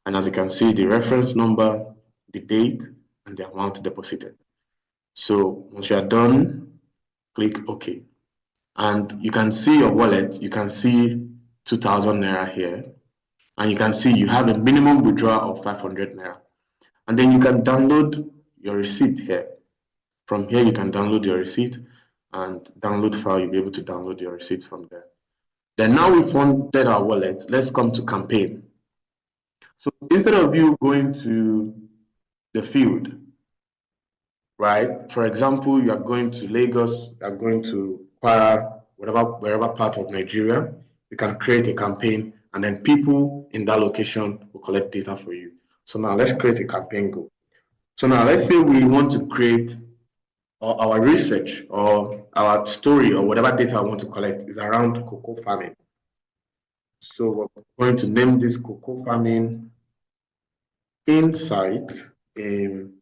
And as you can see, the reference number, the date, and the amount deposited. So once you are done, click OK. And you can see your wallet, you can see 2,000 naira here. And you can see you have a minimum withdrawal of 500 naira. And then you can download your receipt here. From here, you can download your receipt, and download file, you'll be able to download your receipt from there. Then now we funded our wallet, let's come to campaign. So instead of you going to the field, right? For example, you are going to Lagos, you are going to Kwara, wherever part of Nigeria, you can create a campaign, and then people in that location will collect data for you. So now let's create a campaign goal. So now let's say we want to create, or our research or our story or whatever data I want to collect is around cocoa farming. So we're going to name this cocoa farming insight in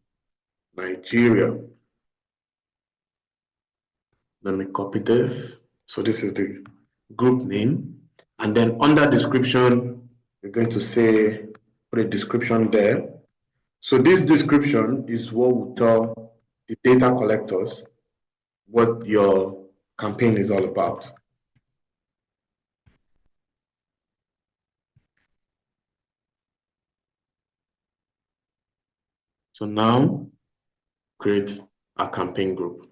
Nigeria. Let me copy this. So this is the group name. And then under description, we're going to say, put a description there. So this description is what will tell the data collectors what your campaign is all about. So now create a campaign group.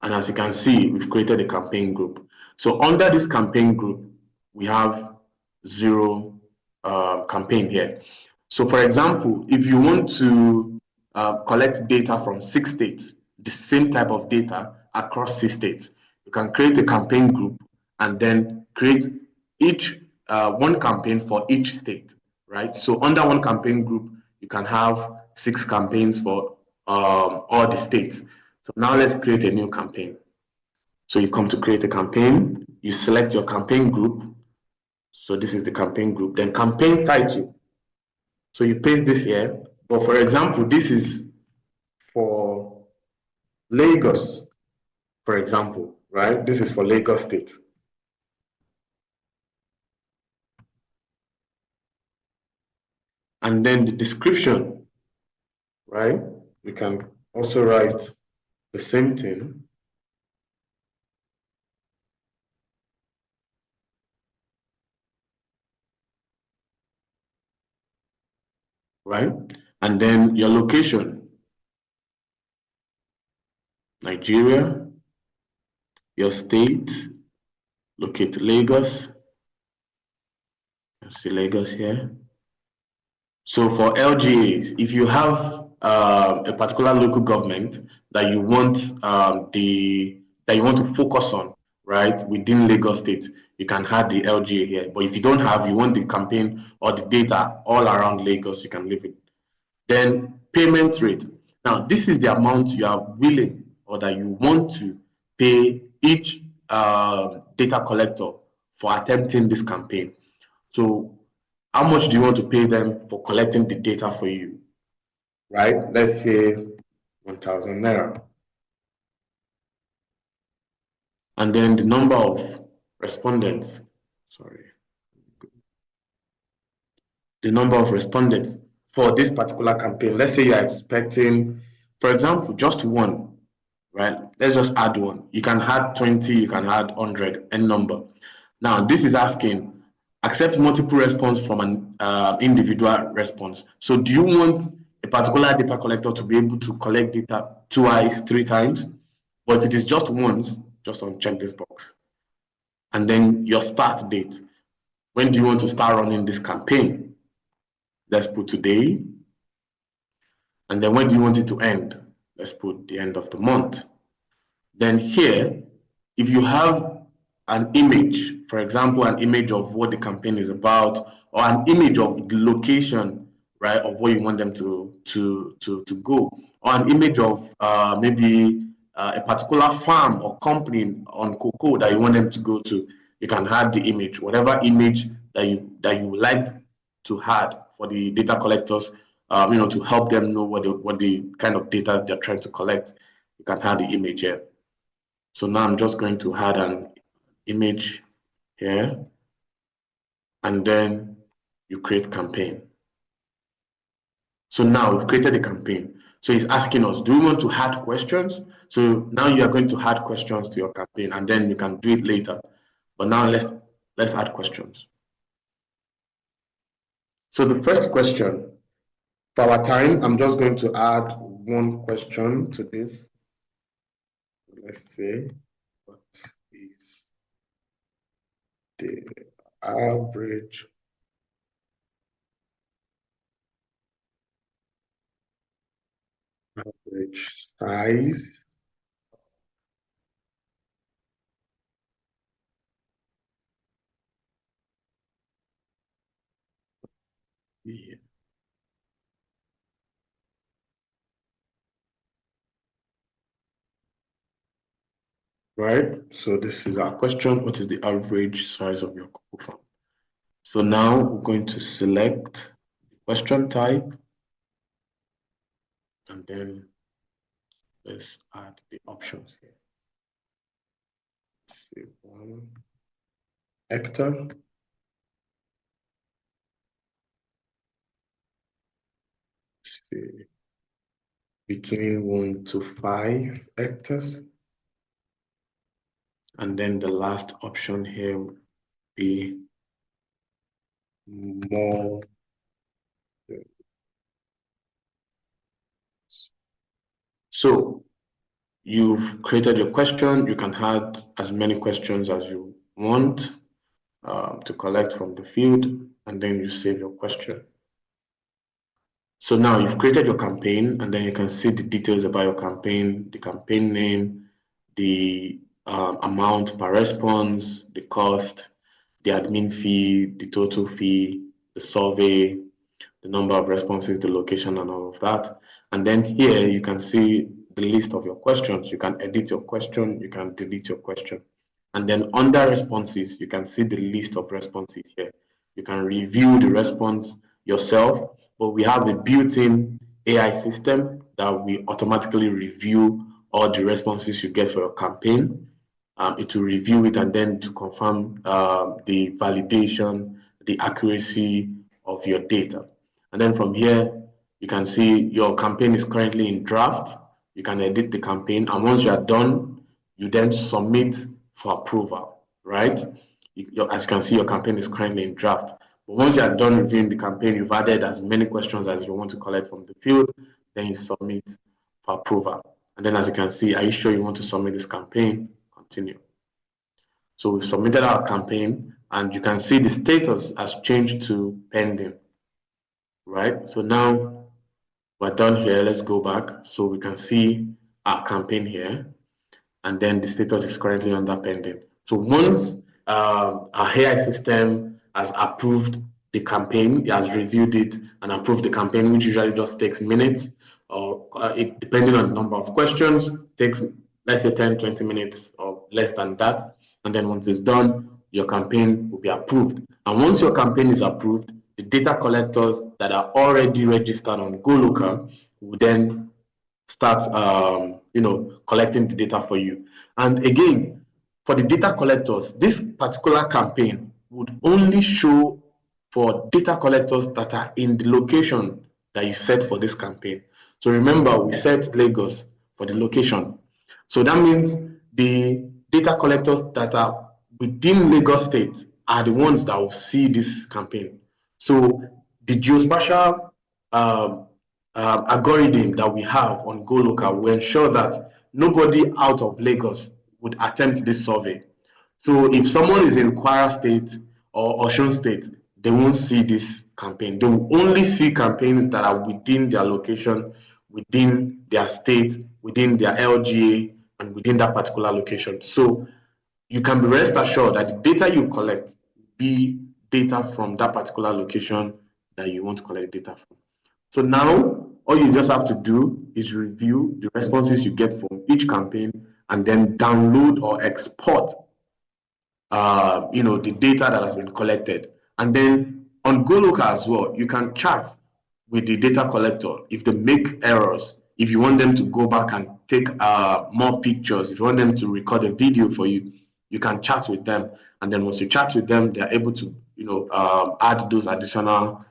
And as you can see, we've created a campaign group. So under this campaign group, we have 0 campaign here. So for example, if you want to collect data from 6 states, the same type of data across 6 states, you can create a campaign group and then create each one campaign for each state, right? So under one campaign group, you can have 6 campaigns for all the states. So now let's create a new campaign. So you come to create a campaign, you select your campaign group. So this is the campaign group, then campaign title. So you paste this here, but for example, this is for Lagos, for example, right? This is for Lagos State. And then the description, right? We can also write the same thing. Right? And then your location, Nigeria, your state, locate Lagos. I see Lagos here. So for LGAs, if you have a particular local government that you want to focus on, right, within Lagos State, you can add the LGA here. But if you don't have, you want the campaign or the data all around Lagos, you can leave it. Then payment rate. Now, this is the amount you are willing or that you want to pay each data collector for attempting this campaign. So how much do you want to pay them for collecting the data for you, right? Let's say 1,000 naira. And then the number of respondents, the number of respondents for this particular campaign. Let's say you are expecting, for example, just 1, right? Let's just add 1. You can add 20, you can add 100, any number. Now, this is asking, accept multiple response from an individual response. So do you want a particular data collector to be able to collect data twice, 3 times? But if it is just once, just uncheck this box. And then your start date. When do you want to start running this campaign? Let's put today. And then when do you want it to end? Let's put the end of the month. Then here, if you have an image, for example, an image of what the campaign is about, or an image of the location, right, of where you want them to go, or an image of maybe a particular farm or company on cocoa that you want them to go to, you can add the image, whatever image that you would like to add for the data collectors, to help them know what the kind of data they're trying to collect. You can add the image here. So now I'm just going to add an image here. and then you create campaign. So now we've created a campaign. So it's asking us, do we want to add questions? So now you are going to add questions to your campaign, and then you can do it later. But now let's add questions. So the first question, for our time, I'm just going to add one question to this. Let's say, what is the average size here? Right, so this is our question. What is the average size of your Google form? So now we're going to select the question type, and then let's add the options here. Let's see, 1 hectare. Let's see, between 1 to 5 hectares. And then the last option here would be more. So you've created your question. You can add as many questions as you want to collect from the field, and then you save your question. So now you've created your campaign, and then you can see the details about your campaign, the campaign name, the amount per response, the cost, the admin fee, the total fee, the survey, the number of responses, the location, and all of that. And then here you can see the list of your questions. You can edit your question, you can delete your question. And then under responses, you can see the list of responses here. You can review the response yourself, but we have a built-in AI system that will automatically review all the responses you get for your campaign. It will review it and then to confirm the validation, the accuracy of your data. And then from here, you can see your campaign is currently in draft. You can edit the campaign, and once you are done, you then submit for approval, right? As you can see, your campaign is currently in draft. But once you are done reviewing the campaign, you've added as many questions as you want to collect from the field, then you submit for approval. And then as you can see, are you sure you want to submit this campaign? Continue. So we've submitted our campaign, and you can see the status has changed to pending, right? So now we're done here. Let's go back so we can see our campaign here, and then the status is currently under pending. So once our AI system has approved the campaign, it has reviewed it and approved the campaign, which usually just takes minutes, or depending on the number of questions, takes, let's say, 10, 20 minutes or less than that. And then once it's done, your campaign will be approved. And once your campaign is approved, the data collectors that are already registered on GoLocal will then start collecting the data for you. And again, for the data collectors, this particular campaign would only show for data collectors that are in the location that you set for this campaign. So remember, we set Lagos for the location. So that means the data collectors that are within Lagos State are the ones that will see this campaign. So the geospatial algorithm that we have on GoLocal will ensure that nobody out of Lagos would attempt this survey. So if someone is in Kwara State or Osun State, they won't see this campaign. They will only see campaigns that are within their location, within their state, within their LGA, and within that particular location. So you can be rest assured that the data you collect will be data from that particular location that you want to collect data from. So now all you just have to do is review the responses you get from each campaign, and then download or export the data that has been collected. And then on GoLocal as well, you can chat with the data collector if they make errors, if you want them to go back and take more pictures, if you want them to record a video for you, you can chat with them. And then once you chat with them, they're able to add those additional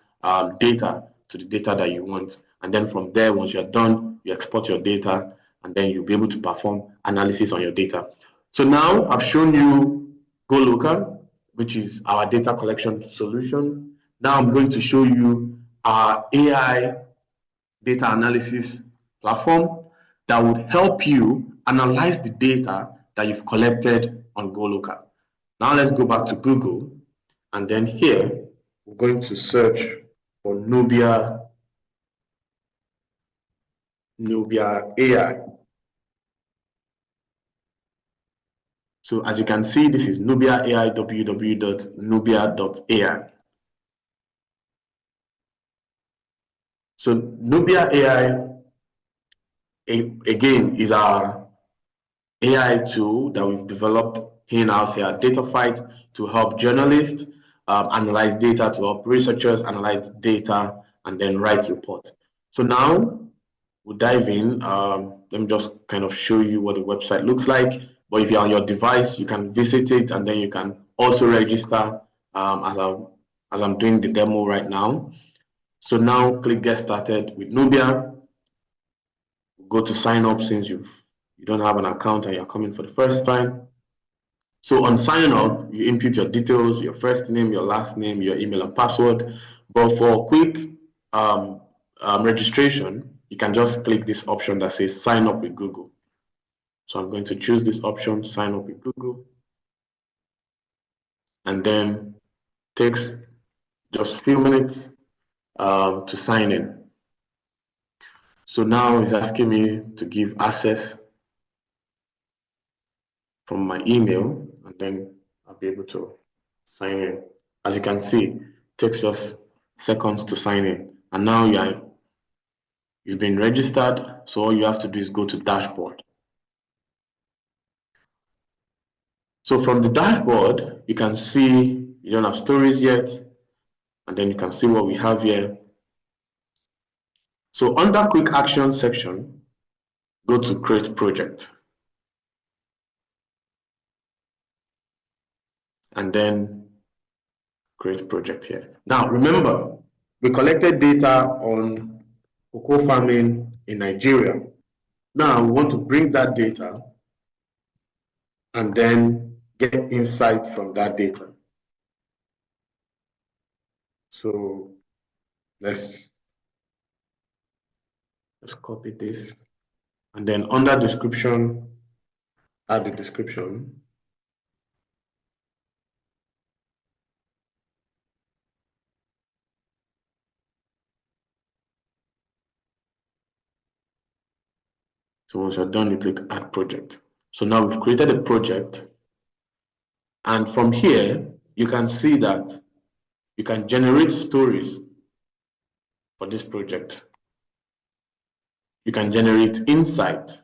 data to the data that you want. And then from there, once you're done, you export your data, and then you'll be able to perform analysis on your data. So now I've shown you GoLocal, which is our data collection solution. Now I'm going to show you our AI data analysis platform that would help you analyze the data that you've collected on GoLocal. Now let's go back to Google, and then here we're going to search for Nubia AI. So as you can see, this is Nubia AI, www.nubia.ai. So Nubia AI, again, is our AI tool that we've developed in-house here at DataFight to help journalists analyze data, to help researchers analyze data, and then write reports. So now we'll dive in. Let me just kind of show you what the website looks like. But if you're on your device, you can visit it, and then you can also register as I'm doing the demo right now. So now click Get Started with Nubia. Go to sign up since you don't have an account and you're coming for the first time. So on sign up, you input your details, your first name, your last name, your email and password. But for quick registration, you can just click this option that says sign up with Google. So I'm going to choose this option, sign up with Google. And then it takes just a few minutes to sign in. So now it's asking me to give access from my email, and then I'll be able to sign in. As you can see, it takes just seconds to sign in. And now you've been registered, so all you have to do is go to dashboard. So from the dashboard, you can see you don't have stories yet, and then you can see what we have here. So under quick action section, go to create project. And then create project here. Now remember, we collected data on cocoa farming in Nigeria. Now we want to bring that data and then get insight from that data. So let's copy this, and then under description, add the description. So once you're done, you click add project. So now we've created a project, and from here you can see that you can generate stories for this project. You can generate insight,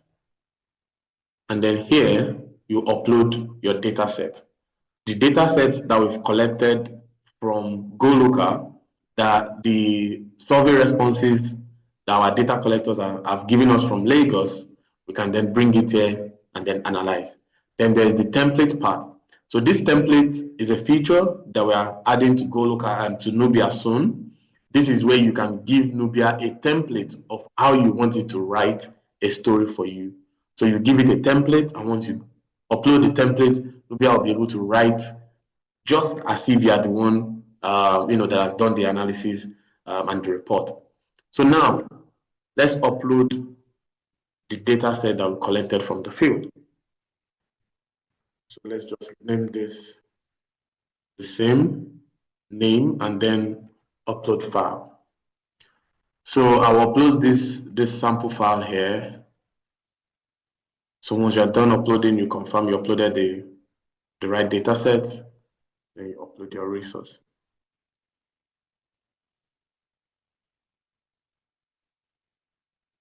and then here you upload your data set. The data set that we've collected from GoLocal, that the survey responses that our data collectors have given us from Lagos, we can then bring it here and then analyze. Then there's the template part. So this template is a feature that we are adding to GoLocal and to Nubia soon. This is where you can give Nubia a template of how you want it to write a story for you. So you give it a template, and once you upload the template, Nubia will be able to write just as if you are the one that has done the analysis and the report. So now let's upload the data set that we collected from the field. So let's just name this the same name and then upload file. So I'll upload this sample file here. So once you're done uploading, you confirm you uploaded the right data set, then you upload your resource.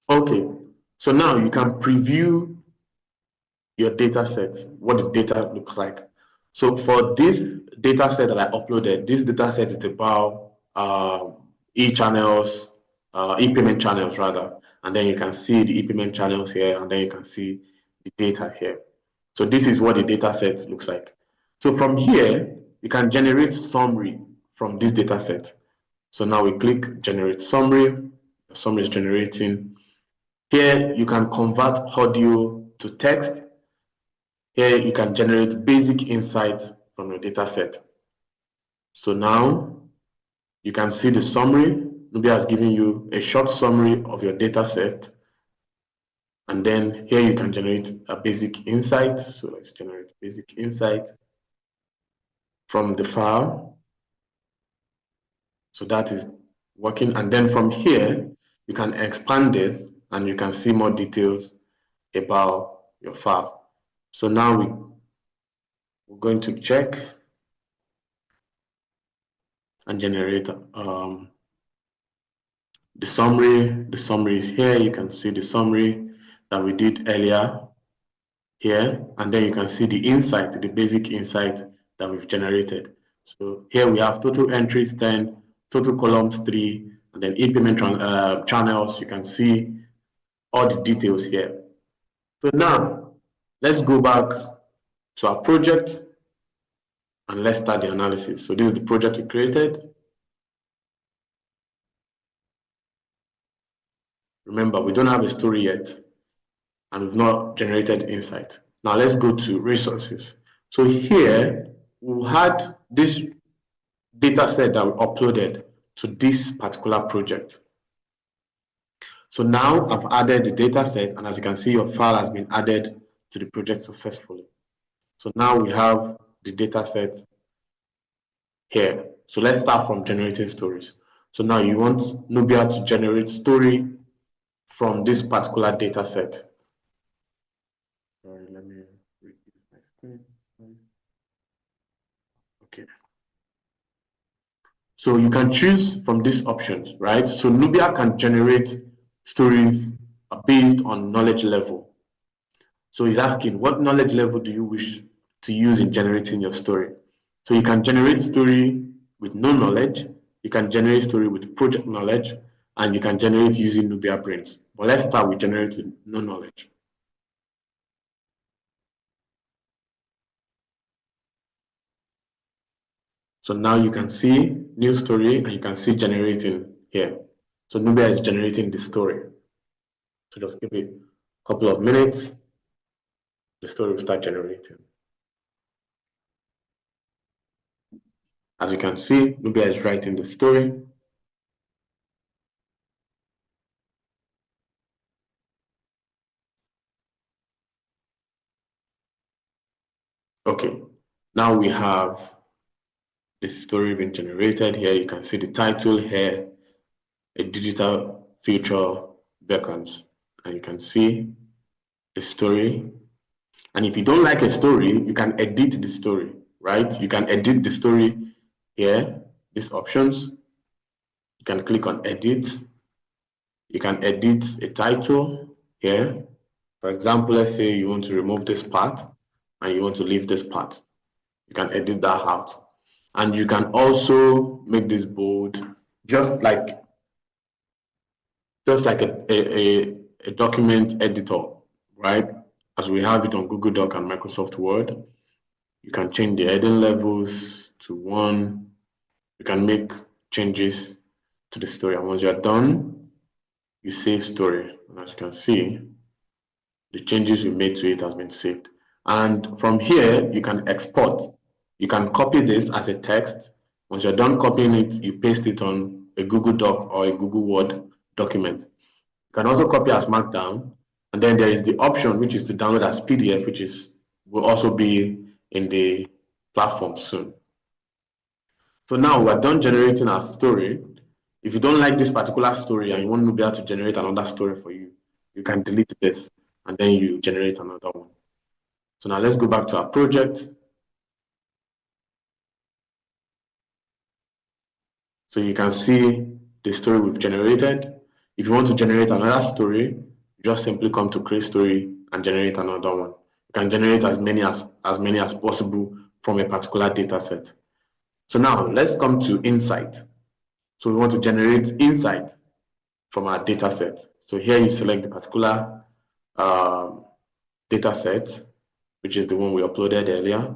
Okay, so now you can preview your data set, what the data looks like. So for this data set that I uploaded, this data set is about e-channels, e-payment channels rather, and then you can see the e-payment channels here, and then you can see the data here. So this is what the data set looks like. So from here, you can generate summary from this data set. So now we click generate summary. The summary is generating. Here you can convert audio to text. Here you can generate basic insights from your data set. So now you can see the summary. Nubia has given you a short summary of your data set. And then here you can generate a basic insight. So let's generate basic insight from the file. So that is working. And then from here, you can expand this and you can see more details about your file. So now we're going to check and generate the summary. The summary is here. You can see the summary that we did earlier here. And then you can see the insight, the basic insight that we've generated. So here we have total entries 10, total columns 3, and then e-payment channels. You can see all the details here. So now let's go back to our project and let's start the analysis. So this is the project we created. Remember, we don't have a story yet and we've not generated insight. Now let's go to resources. So here we had this data set that we uploaded to this particular project. So now I've added the data set, and as you can see, your file has been added to the project successfully. So now we have the data set here. So let's start from generating stories. So now you want Nubia to generate story from this particular data set. Sorry, let me reduce my screen. Okay. So you can choose from these options, right? So Nubia can generate stories based on knowledge level. So he's asking, what knowledge level do you wish to use in generating your story? So you can generate story with no knowledge, you can generate story with project knowledge, and you can generate using Nubia Brains. But let's start with generate with no knowledge. So now you can see new story and you can see generating here. So Nubia is generating the story. So just give it a couple of minutes, the story will start generating. As you can see, Nubia is writing the story. Okay, now we have the story being generated here. You can see the title here, a digital future beckons, and you can see the story. And if you don't like a story, you can edit the story, right? You can edit the story here, these options. You can click on edit. You can edit a title here. For example, let's say you want to remove this part and you want to leave this part. You can edit that out. And you can also make this bold, just like a document editor, right? As we have it on Google Doc and Microsoft Word. You can change the heading levels to 1. You can make changes to the story. And once you're done, you save story. And as you can see, the changes we made to it has been saved. And from here, you can export. You can copy this as a text. Once you're done copying it, you paste it on a Google Doc or a Google Word document. You can also copy as Markdown. And then there is the option, which is to download as PDF, which will also be in the platform soon. So now we're done generating our story. If you don't like this particular story and you want Nubia to generate another story for you, you can delete this and then you generate another one. So now let's go back to our project. So you can see the story we've generated. If you want to generate another story, you just simply come to create story and generate another one. You can generate as many as possible from a particular data set. So now let's come to insight. So we want to generate insight from our data set. So here you select the particular data set, which is the one we uploaded earlier.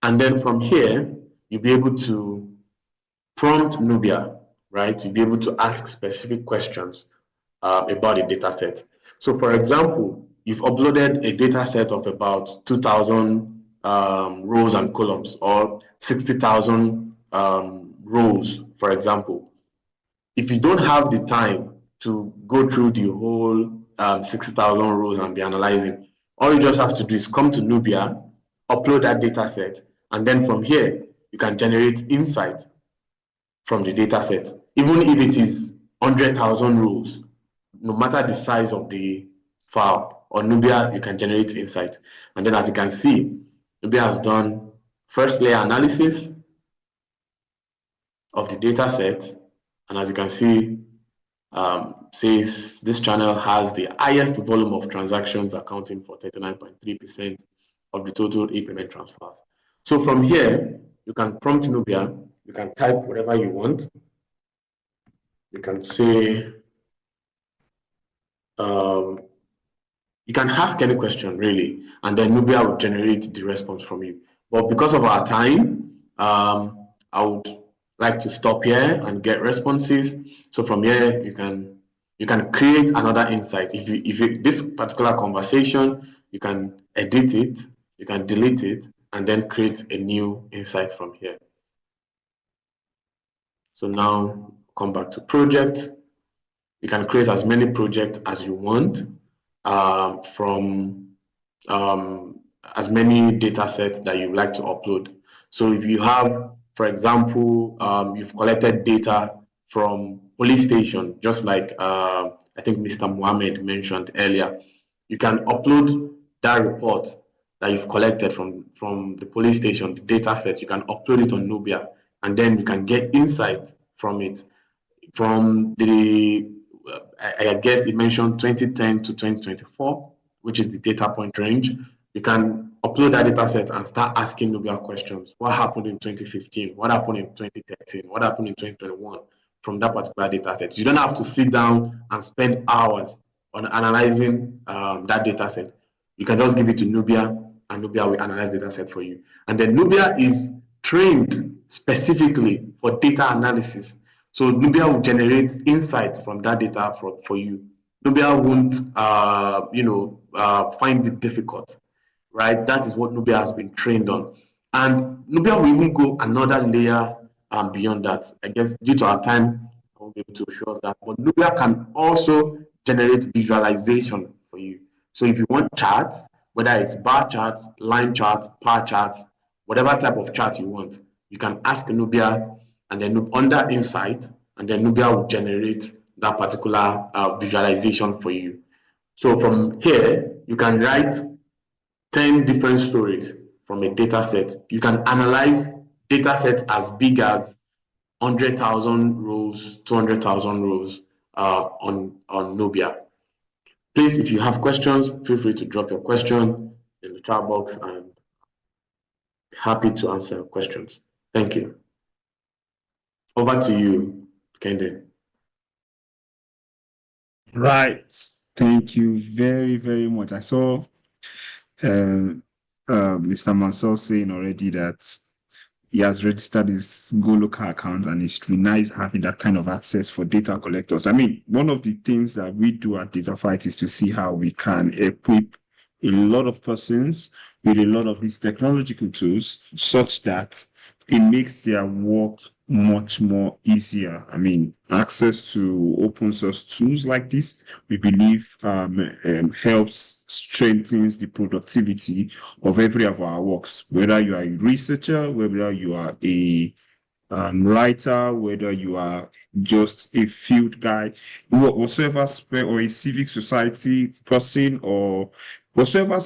And then from here, you'll be able to prompt Nubia, right? You'll be able to ask specific questions about a data set. So for example, you've uploaded a data set of about 2,000 rows and columns, or 60,000 rows, for example. If you don't have the time to go through the whole 60,000 rows and be analyzing, all you just have to do is come to Nubia, upload that data set, and then from here, you can generate insight from the data set. Even if it is 100,000 rows, no matter the size of the file, on Nubia, you can generate insight. And then as you can see, Nubia has done first layer analysis of the data set. And as you can see, says this channel has the highest volume of transactions, accounting for 39.3% of the total e-payment transfers. So from here, you can prompt Nubia, you can type whatever you want. You can say, you can ask any question really, and then Nubia will generate the response from you. But because of our time, I would like to stop here and get responses. So from here, you can create another insight. If this particular conversation, you can edit it, you can delete it, and then create a new insight from here. So now come back to project. You can create as many projects as you want from as many data sets that you like to upload. So if you have, for example, you've collected data from police station, just like I think Mr. Mohammed mentioned earlier, you can upload that report that you've collected from the police station, the data set, you can upload it on Nubia, and then you can get insight from it. From the, I guess it mentioned 2010 to 2024, which is the data point range. You can upload that data set and start asking Nubia questions. What happened in 2015? What happened in 2013? What happened in 2021 from that particular data set? You don't have to sit down and spend hours on analyzing that data set. You can just give it to Nubia, and Nubia will analyze the data set for you. And then Nubia is trained specifically for data analysis. So Nubia will generate insights from that data for you. Nubia won't, find it difficult, right? That is what Nubia has been trained on. And Nubia will even go another layer beyond that. I guess due to our time, I won't be able to show us that. But Nubia can also generate visualization for you. So if you want charts, whether it's bar charts, line charts, bar charts, whatever type of chart you want, you can ask Nubia, and then under insight, and then Nubia will generate that particular visualization for you. So from here, you can write 10 different stories from a data set. You can analyze data sets as big as 100,000 rows, 200,000 rows on Nubia. Please, if you have questions, feel free to drop your question in the chat box, and happy to answer questions. Thank you. Over to you, Kendi. Right. Thank you very, very much. I saw Mr. Mansell saying already that he has registered his Go Local account, and it's really nice having that kind of access for data collectors. I mean, one of the things that we do at DataFight is to see how we can equip a lot of persons with a lot of these technological tools such that it makes their work much more easier. I mean, access to open source tools like this, we believe helps strengthens the productivity of every of our works, whether you are a researcher, whether you are a writer, whether you are just a field guy, whatsoever, or a civic society person, or whatsoever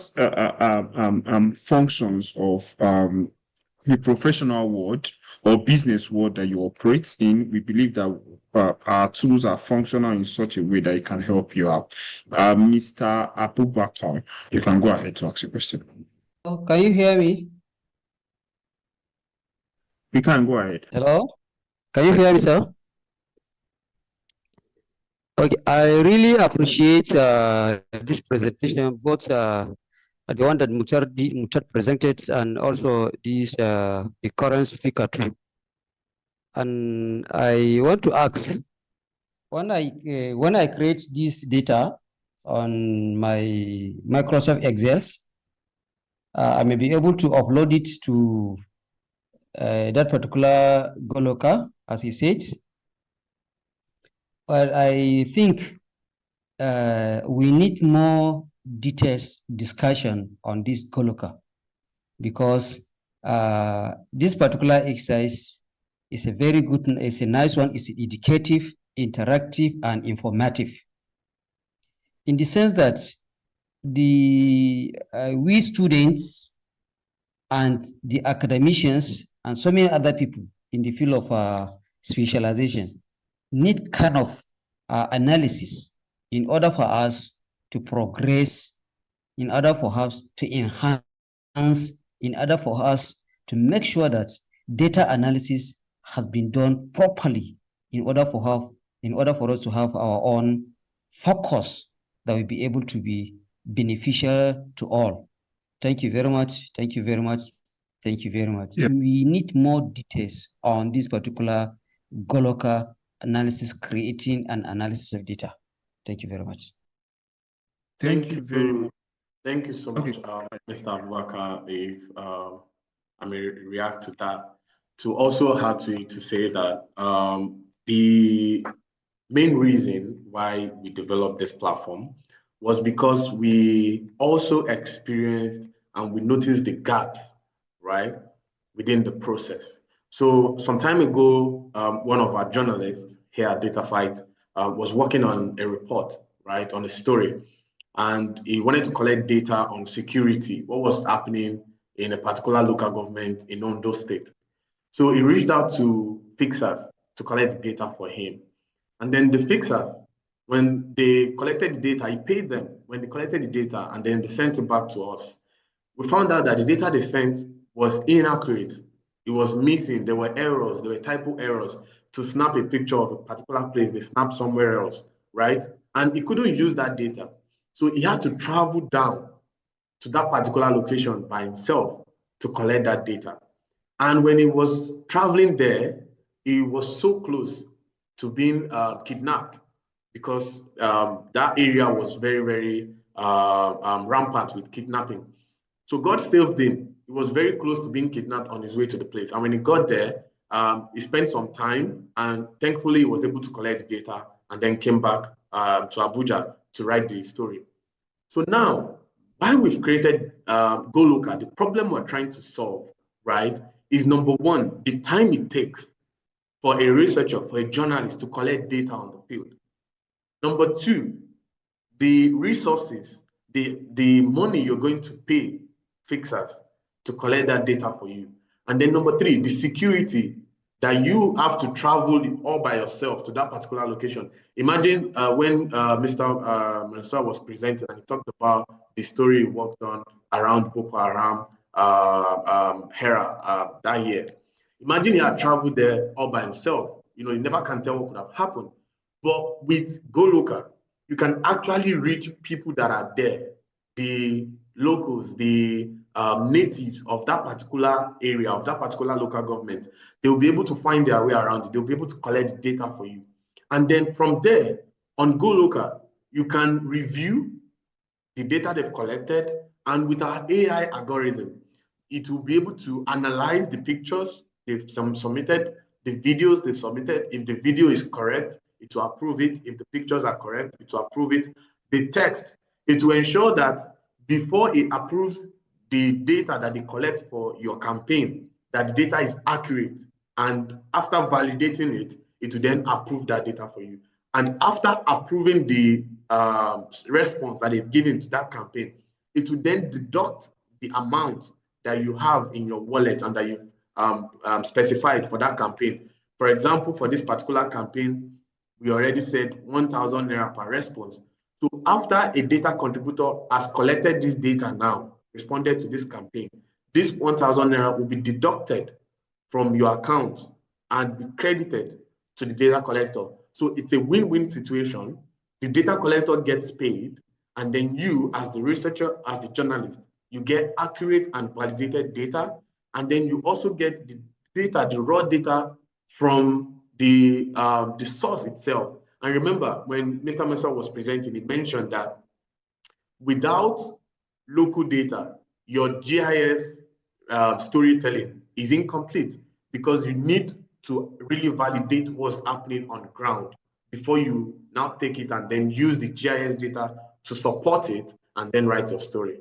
functions of the professional world or business world that you operate in. We believe that our tools are functional in such a way that it can help you out. Mr. Abubakar, you can go ahead to ask your question. Oh, can you hear me? We can go ahead. Hello? Can you hear me, sir? Okay, I really appreciate this presentation, both the one that Muchar presented, and also this the current speaker too. And I want to ask, when I create this data on my Microsoft Excels, I may be able to upload it to that particular GoLoca, as he said. But I think we need more details discussion on this GoLoca, because this particular exercise is a very good, it's a nice one, it's educative, interactive, and informative, in the sense that the we students and the academicians and so many other people in the field of specializations need kind of analysis in order for us to progress, in order for us to enhance, in order for us to make sure that data analysis has been done properly, in order for us to have our own focus that will be able to be beneficial to all. Thank you very much. Thank you very much. Thank you very much. Yeah. We need more details on this particular GoLoca analysis, creating an analysis of data. Thank you very much. Thank you very much. Thank you so much, Okay. Mr. Abubakar. If I may react to that, to also have to say that the main reason why we developed this platform was because we also experienced and we noticed the gaps, right, within the process. So some time ago, one of our journalists here at DataFight was working on a report, right, on a story, and he wanted to collect data on security, what was happening in a particular local government in Ondo State. So he reached out to fixers to collect the data for him. And then the fixers, when they collected the data, he paid them when they collected the data, and then they sent it back to us. We found out that the data they sent was inaccurate. It was missing. There were errors. There were typo errors. To snap a picture of a particular place, they snapped somewhere else, right? And he couldn't use that data. So he had to travel down to that particular location by himself to collect that data. And when he was traveling there, he was so close to being kidnapped, because that area was very, very rampant with kidnapping. So God saved him. He was very close to being kidnapped on his way to the place. And when he got there, he spent some time, and thankfully he was able to collect the data and then came back to Abuja to write the story. So now, why we've created GoLoca, the problem we're trying to solve, right, is number one, the time it takes for a researcher, for a journalist to collect data on the field. Number two, the resources, the money you're going to pay fixers to collect that data for you. And then number three, the security that you have to travel all by yourself to that particular location. Imagine when Mr. Mansour was presenting and he talked about the story he worked on around Boko Haram, Hera that year. Imagine he had traveled there all by himself. You know, you never can tell what could have happened. But with GoLoca, you can actually reach people that are there, the locals, the natives of that particular area, of that particular local government. They will be able to find their way around it. They'll be able to collect data for you. And then from there, on GoLoca, you can review the data they've collected, and with our AI algorithm, it will be able to analyze the pictures they've submitted, the videos they've submitted. If the video is correct, it will approve it. If the pictures are correct, it will approve it. The text, it will ensure that before it approves the data that they collect for your campaign, that the data is accurate. And after validating it, it will then approve that data for you. And after approving the response that they've given to that campaign, it will then deduct the amount that you have in your wallet and that you've specified for that campaign. For example, for this particular campaign, we already said 1,000 naira per response. So after a data contributor has collected this data now, responded to this campaign, this 1,000 naira will be deducted from your account and be credited to the data collector. So it's a win-win situation. The data collector gets paid, and then you, as the researcher, as the journalist, you get accurate and validated data, and then you also get the data, the raw data from the source itself. And remember, when Mr. Mensah was presenting, he mentioned that without local data, your GIS storytelling is incomplete, because you need to really validate what's happening on ground before you now take it and then use the GIS data to support it and then write your story.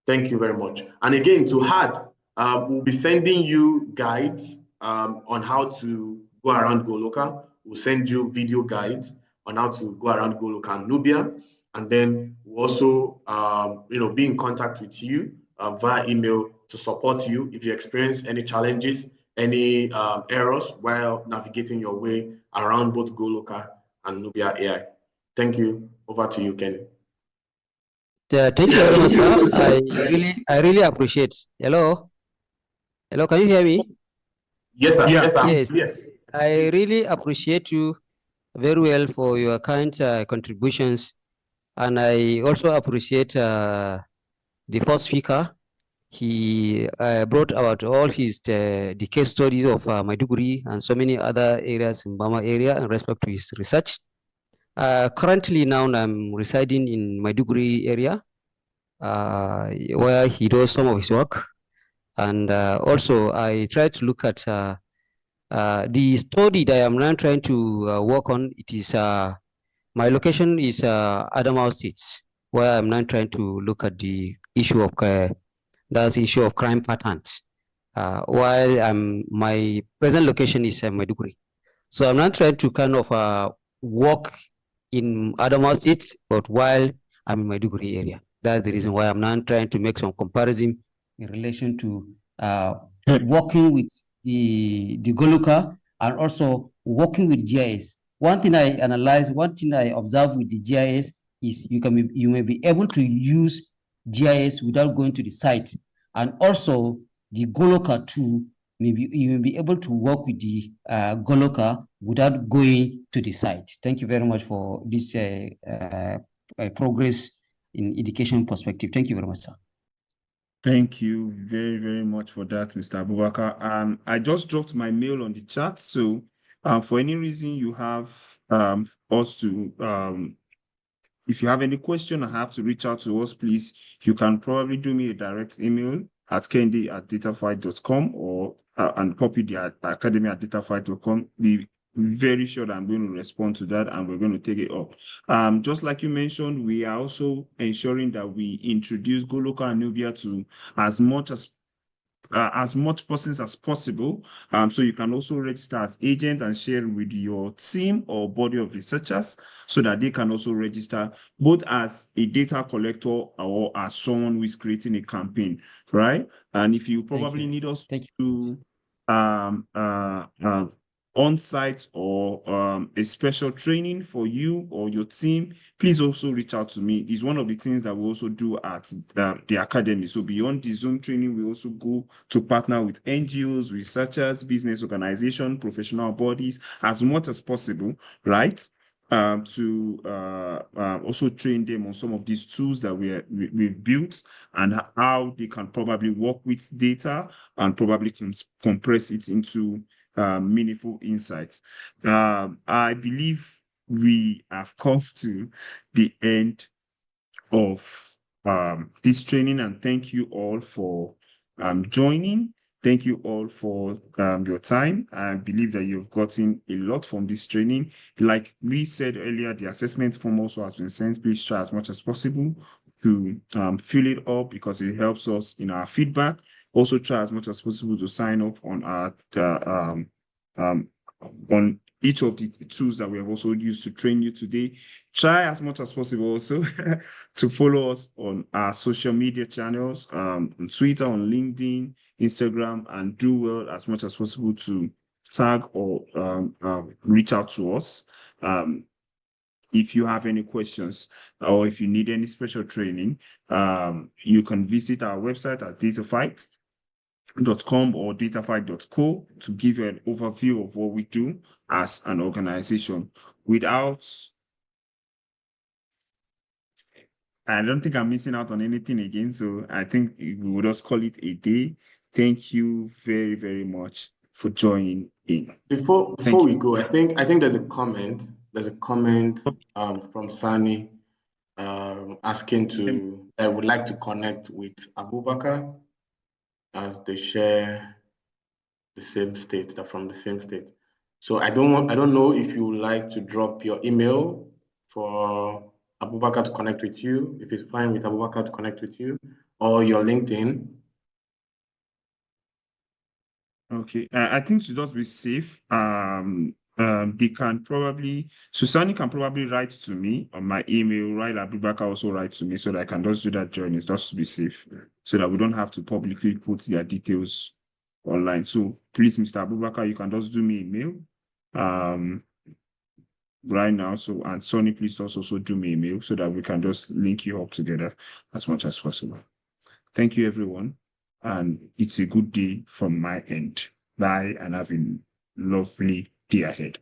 Thank you very much. And again, to add, we'll be sending you guides on how to go around GoLocal. We'll send you video guides on how to go around GoLocal and Nubia. And then we'll also be in contact with you via email to support you if you experience any challenges, any errors while navigating your way around both GoLocal and Nubia AI. Thank you. Over to you, Kenny. Thank you very much, sir. I really appreciate. Hello, can you hear me? Yes, sir. Yeah. Yes, I really appreciate you very well for your kind contributions, and I also appreciate the first speaker. He brought about all his the case studies of Maiduguri and so many other areas in Bama area in respect to his research. Currently now I'm residing in Maiduguri area, where he does some of his work, and also I try to look at the study that I'm now trying to work on. It is my location is Adamawa State, where I'm now trying to look at the issue of that's the issue of crime patterns. While my present location is Maiduguri, so I'm not trying to kind of work in Adamawa State, but while I'm in Maiduguri area. That's the reason why I'm now trying to make some comparison in relation to working with the GoLocal and also working with GIS. One thing I observe with the GIS is you may be able to use GIS without going to the site, and also the GoLocal too. Maybe you will be able to work with the GoLocal without going to the site. Thank you very much for this progress in education perspective. Thank you very much, sir. Thank you very, very much for that, Mr. Abubakar. I just dropped my mail on the chat. So for any reason you have us to, if you have any question or have to reach out to us, please, you can probably do me a direct email at kendi@datafight.com or and copy the academy@datafight.com. Be very sure that I'm going to respond to that and we're going to take it up. Just like you mentioned, we are also ensuring that we introduce GoLocal and Nubia to as much persons as possible. So you can also register as agent and share with your team or body of researchers so that they can also register both as a data collector or as someone who is creating a campaign, right? And if you probably need us to on-site or a special training for you or your team, please also reach out to me. It's one of the things that we also do at the academy. So beyond the Zoom training, we also go to partner with NGOs, researchers, business organizations, professional bodies, as much as possible, right? To also train them on some of these tools that we've built and how they can probably work with data and probably compress it into meaningful insights. I believe we have come to the end of this training, and thank you all for joining. Thank you all for your time. I believe that you've gotten a lot from this training. Like we said earlier, the assessment form also has been sent. Please try as much as possible to fill it up because it helps us in our feedback. Also try as much as possible to sign up on our on each of the tools that we have also used to train you today. Try as much as possible also to follow us on our social media channels, on Twitter, on LinkedIn, Instagram, and do well as much as possible to tag or reach out to us. If you have any questions or if you need any special training, you can visit our website at datafight.com or datafight.co to give you an overview of what we do as an organization. I don't think I'm missing out on anything again. So I think we will just call it a day. Thank you very, very much for joining in. Before Thank we go, I think there's a comment. There's a comment from Sani asking to I would like to connect with Abubakar as they share the same state. They're from the same state. So I don't know if you would like to drop your email for Abubakar to connect with you, if it's fine with Abubakar to connect with you, or your LinkedIn. Okay, I think to just be safe, they can probably, Susani can probably write to me on my email, while Abubakar also write to me, so that I can just do that journey, just to be safe, so that we don't have to publicly put their details online. So please, Mr. Abubakar, you can just do me a mail right now. So, and Sonny, please also do me a mail so that we can just link you up together as much as possible. Thank you, everyone. And it's a good day from my end. Bye, and have a lovely day ahead.